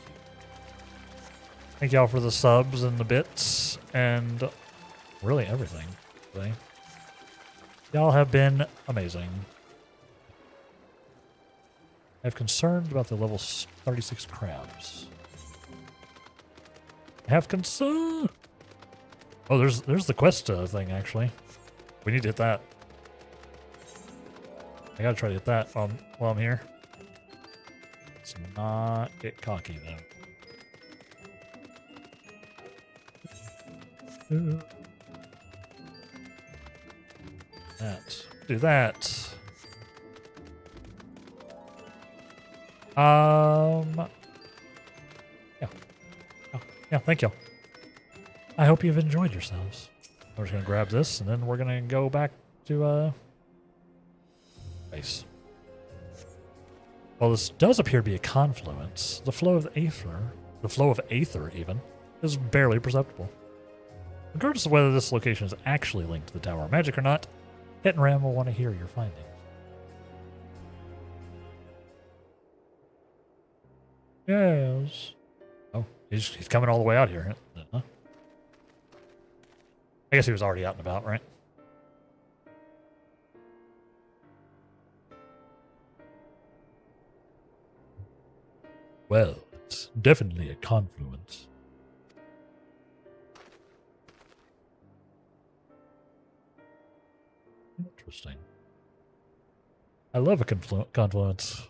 Thank y'all for the subs and the bits and really everything today. Y'all have been amazing. I have concerns about the level 36 crabs. I have concern. Oh, there's the quest thing actually. We need to hit that. I gotta try to hit that while I'm here. Let's not get cocky though. That. Do that. Yeah. Oh, yeah, thank you. I hope you've enjoyed yourselves. We're just gonna grab this and then we're gonna go back to base. Well, this does appear to be a confluence. The flow of aether even, is barely perceptible. Regardless of whether this location is actually linked to the Tower of Magic or not, Hit and Ram will want to hear your findings. Yes. Oh, he's coming all the way out here, huh? I guess he was already out and about, right? Well, it's definitely a confluence. Interesting. I love a confluence.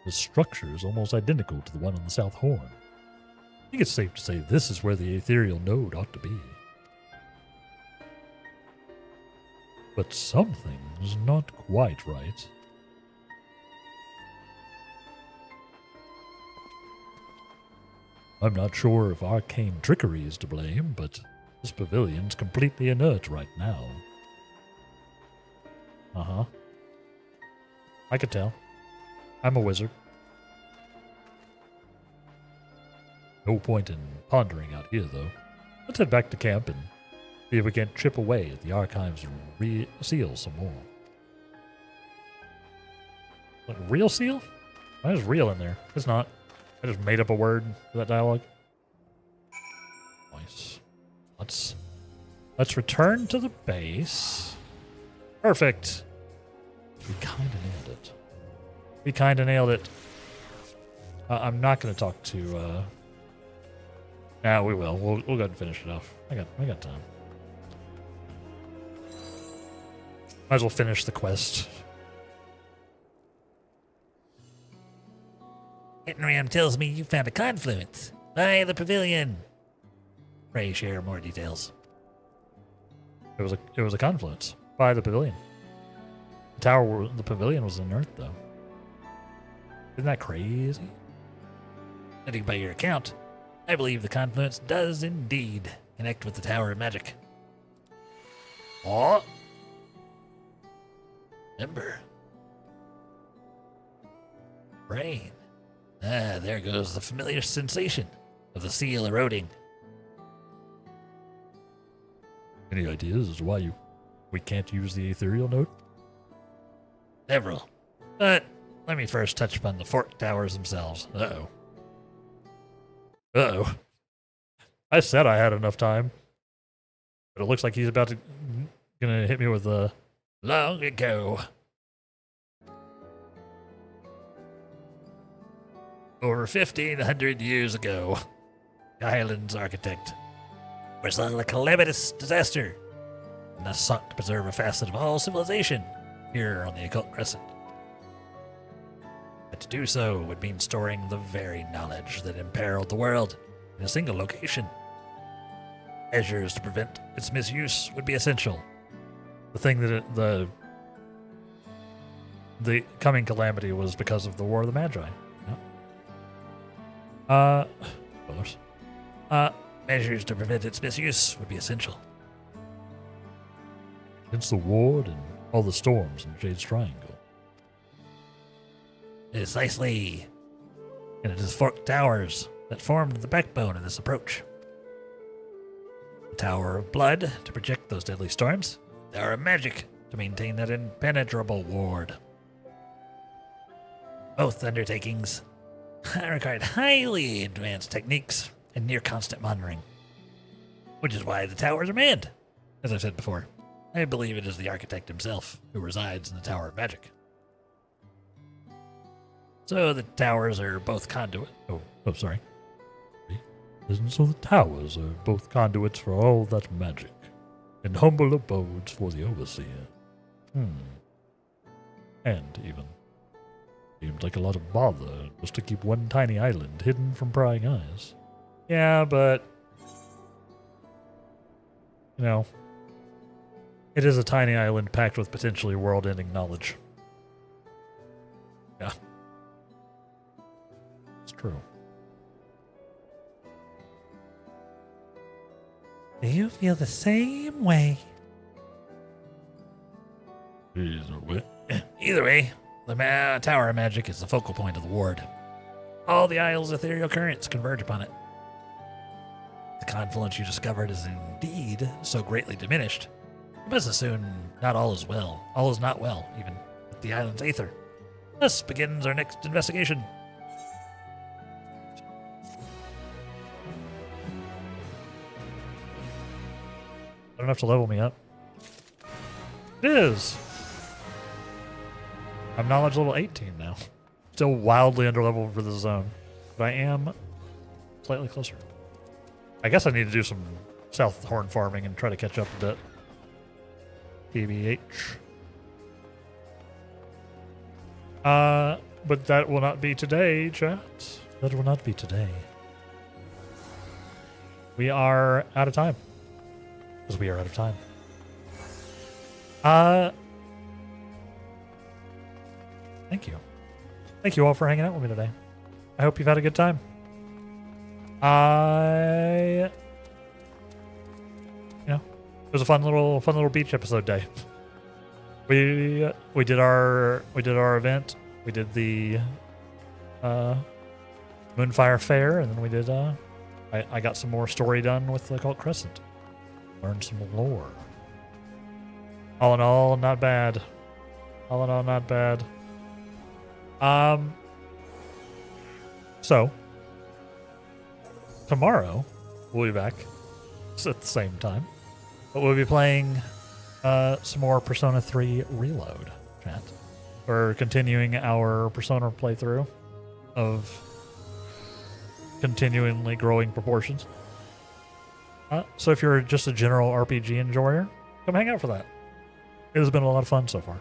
The structure is almost identical to the one on the South Horn. I think it's safe to say this is where the ethereal node ought to be. But something's not quite right. I'm not sure if arcane trickery is to blame, but this pavilion's completely inert right now. Uh-huh. I could tell. I'm a wizard. No point in pondering out here, though. Let's head back to camp and see if we can chip away at the archives and re-seal some more. Like, real seal? Why is real in there? It's not. I just made up a word for that dialogue. Nice. Let's return to the base. Perfect. We kind of nailed it. We kind of nailed it. I'm not going to talk to Yeah, we will. We'll go ahead and finish it off. I got time. Might as well finish the quest. Hittenram tells me you found a confluence by the pavilion. Pray share more details. It was a confluence by the pavilion. The pavilion was in Earth, though. Isn't that crazy? Judging by your account, I believe the confluence does indeed connect with the Tower of Magic. What? Ember. Rain. Ah, there goes the familiar sensation of the seal eroding. Any ideas as to why we can't use the ethereal node? Several. But let me first touch upon the fort towers themselves. Uh-oh. Uh-oh. I said I had enough time. But it looks like he's gonna hit me with a... Long ago. Over 1,500 years ago, the island's architect foresaw a calamitous disaster and thus sought to preserve a facet of all civilization here on the Occult Crescent. But to do so would mean storing the very knowledge that imperiled the world in a single location. Measures to prevent its misuse would be essential. The thing that the coming calamity was because of the War of the Magi. Spoilers. Measures to prevent its misuse would be essential. It's the ward and all the storms in Jade's Triangle. Precisely. And it is forked towers that formed the backbone of this approach. The Tower of Blood to project those deadly storms. The Tower of Magic to maintain that impenetrable ward. Both undertakings required highly advanced techniques and near constant monitoring. Which is why the towers are manned. As I've said before, I believe it is the architect himself who resides in the Tower of Magic. So the towers are both conduit. Oh, sorry. Isn't so the towers are both conduits for all that magic, and humble abodes for the overseer. And even seems like a lot of bother just to keep one tiny island hidden from prying eyes. Yeah, but you know, it is a tiny island packed with potentially world-ending knowledge. Yeah. It's true. Do you feel the same way? Either way, the Tower of Magic is the focal point of the ward. All the Isle's ethereal currents converge upon it. The confluence you discovered is indeed so greatly diminished. You must assume not all is well. All is not well, even with the island's aether. Thus begins our next investigation. Not enough to level me up. It is. I'm knowledge level 18 now. Still wildly underleveled for this zone, but I am slightly closer. I guess I need to do some South Horn farming and try to catch up a bit. PBH. But that will not be today, chat. That will not be today. We are out of time. Because we are out of time. Thank you. Thank you all for hanging out with me today. I hope you've had a good time. It was a fun little beach episode day. We did our event. We did the Moonfire Faire, and then we did I got some more story done with the Occult Crescent. Learned some lore. All in all, not bad. All in all, not bad. So tomorrow we'll be back at the same time, but we'll be playing some more Persona 3 Reload, chat. We're continuing our Persona playthrough of continually growing proportions. So if you're just a general RPG enjoyer, come hang out for that. It has been a lot of fun so far.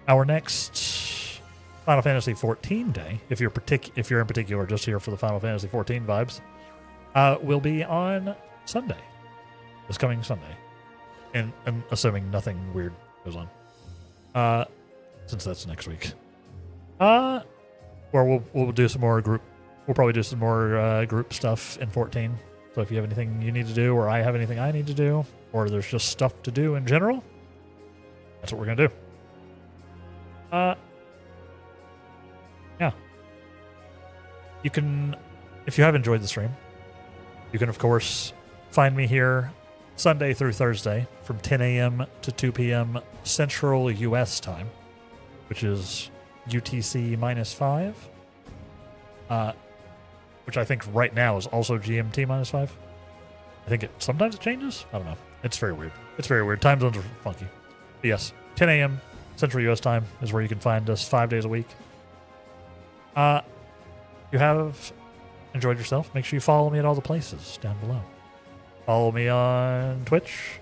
Our next Final Fantasy XIV day, if you're in particular just here for the Final Fantasy XIV vibes, will be on Sunday. This coming Sunday. And I'm assuming nothing weird goes on. Since that's next week. Or we'll do some more group. We'll probably do some more group stuff in 14. So if you have anything you need to do, or I have anything I need to do, or there's just stuff to do in general, that's what we're gonna do. Yeah. You can, if you have enjoyed the stream, you can of course find me here Sunday through Thursday from 10 a.m. to 2 p.m. Central U.S. time, which is UTC -5, which I think right now is also GMT -5. I think sometimes it changes. I don't know. It's very weird. It's very weird. Time zones are funky. But yes, 10 a.m. Central U.S. time is where you can find us 5 days a week. You have enjoyed yourself. Make sure you follow me at all the places down below. Follow me on Twitch.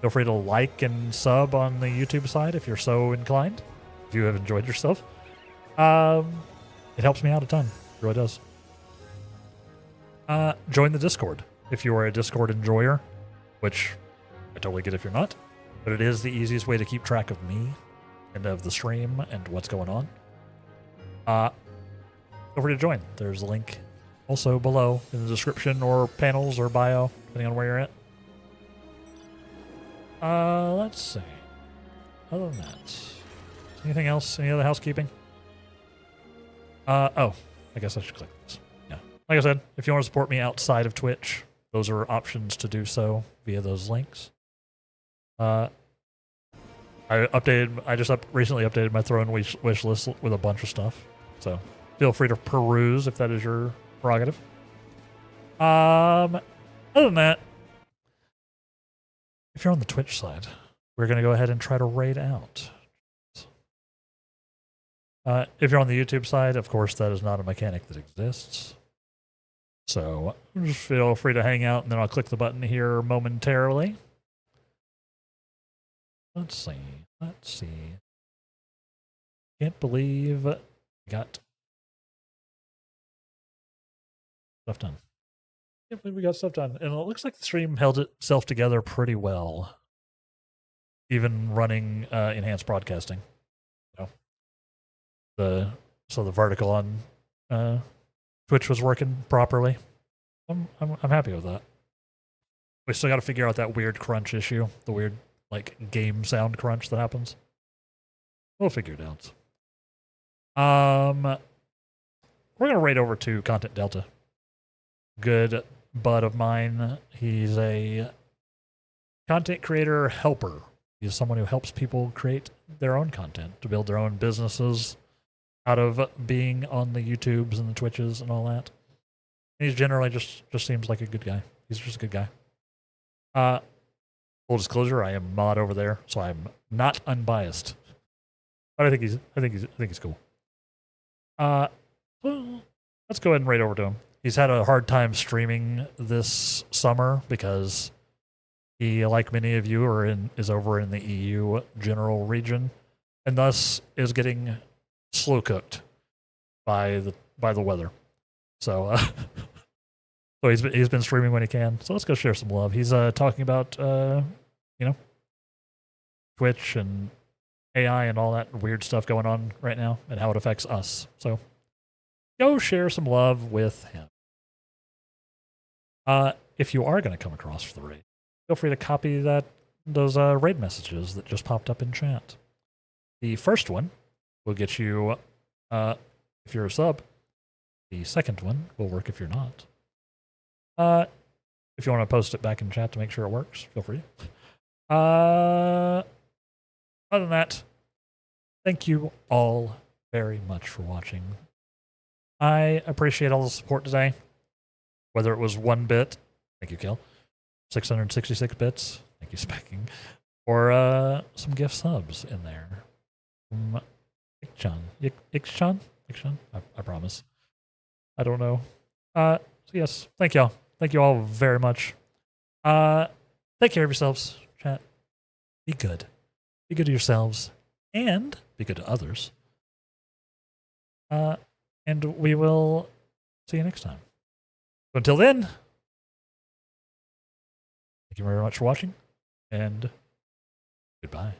Feel free to like and sub on the YouTube side if you're so inclined. If you have enjoyed yourself. It helps me out a ton. It really does. Join the Discord if you are a Discord enjoyer, which I totally get if you're not. But it is the easiest way to keep track of me and of the stream and what's going on. Feel free to join. There's a link also below in the description or panels or bio, depending on where you're at. Let's see. Other than that, anything else? Any other housekeeping? Oh, I guess I should click this. Yeah. Like I said, if you want to support me outside of Twitch, those are options to do so via those links. I just recently updated my throne wish list with a bunch of stuff. So feel free to peruse if that is your prerogative. Other than that, if you're on the Twitch side, we're going to go ahead and try to raid out. If you're on the YouTube side, of course, that is not a mechanic that exists. So just feel free to hang out, and then I'll click the button here momentarily. Let's see. Can't believe I got stuff done. Can't believe we got stuff done. And it looks like the stream held itself together pretty well. Even running enhanced broadcasting. You know, the vertical on Twitch was working properly. I'm happy with that. We still got to figure out that weird crunch issue, the weird like game sound crunch that happens. We'll figure it out. We're gonna raid over to Content Delta. Good bud of mine. He's a content creator helper. He's someone who helps people create their own content to build their own businesses out of being on the YouTubes and the Twitches and all that. And he's generally just seems like a good guy. He's just a good guy. Full disclosure, I am mod over there, so I'm not unbiased. But I think he's cool. Well, let's go ahead and raid over to him. He's had a hard time streaming this summer because he, like many of you, is over in the EU general region, and thus is getting slow cooked by the weather. So, so he's been streaming when he can. So let's go share some love. He's talking about Twitch and AI and all that weird stuff going on right now and how it affects us. So go share some love with him. If you are going to come across for the raid, feel free to copy those raid messages that just popped up in chat. The first one will get you if you're a sub. The second one will work if you're not. If you want to post it back in chat to make sure it works, feel free. Other than that, thank you all very much for watching. I appreciate all the support today. Whether it was 1 bit, thank you, Kel. 666 bits, thank you, Specking. Or some gift subs in there. Ixchan? I promise. I don't know. So yes, thank y'all. Thank you all very much. Take care of yourselves, chat. Be good. Be good to yourselves. And be good to others. And we will see you next time. So until then, thank you very much for watching, and goodbye.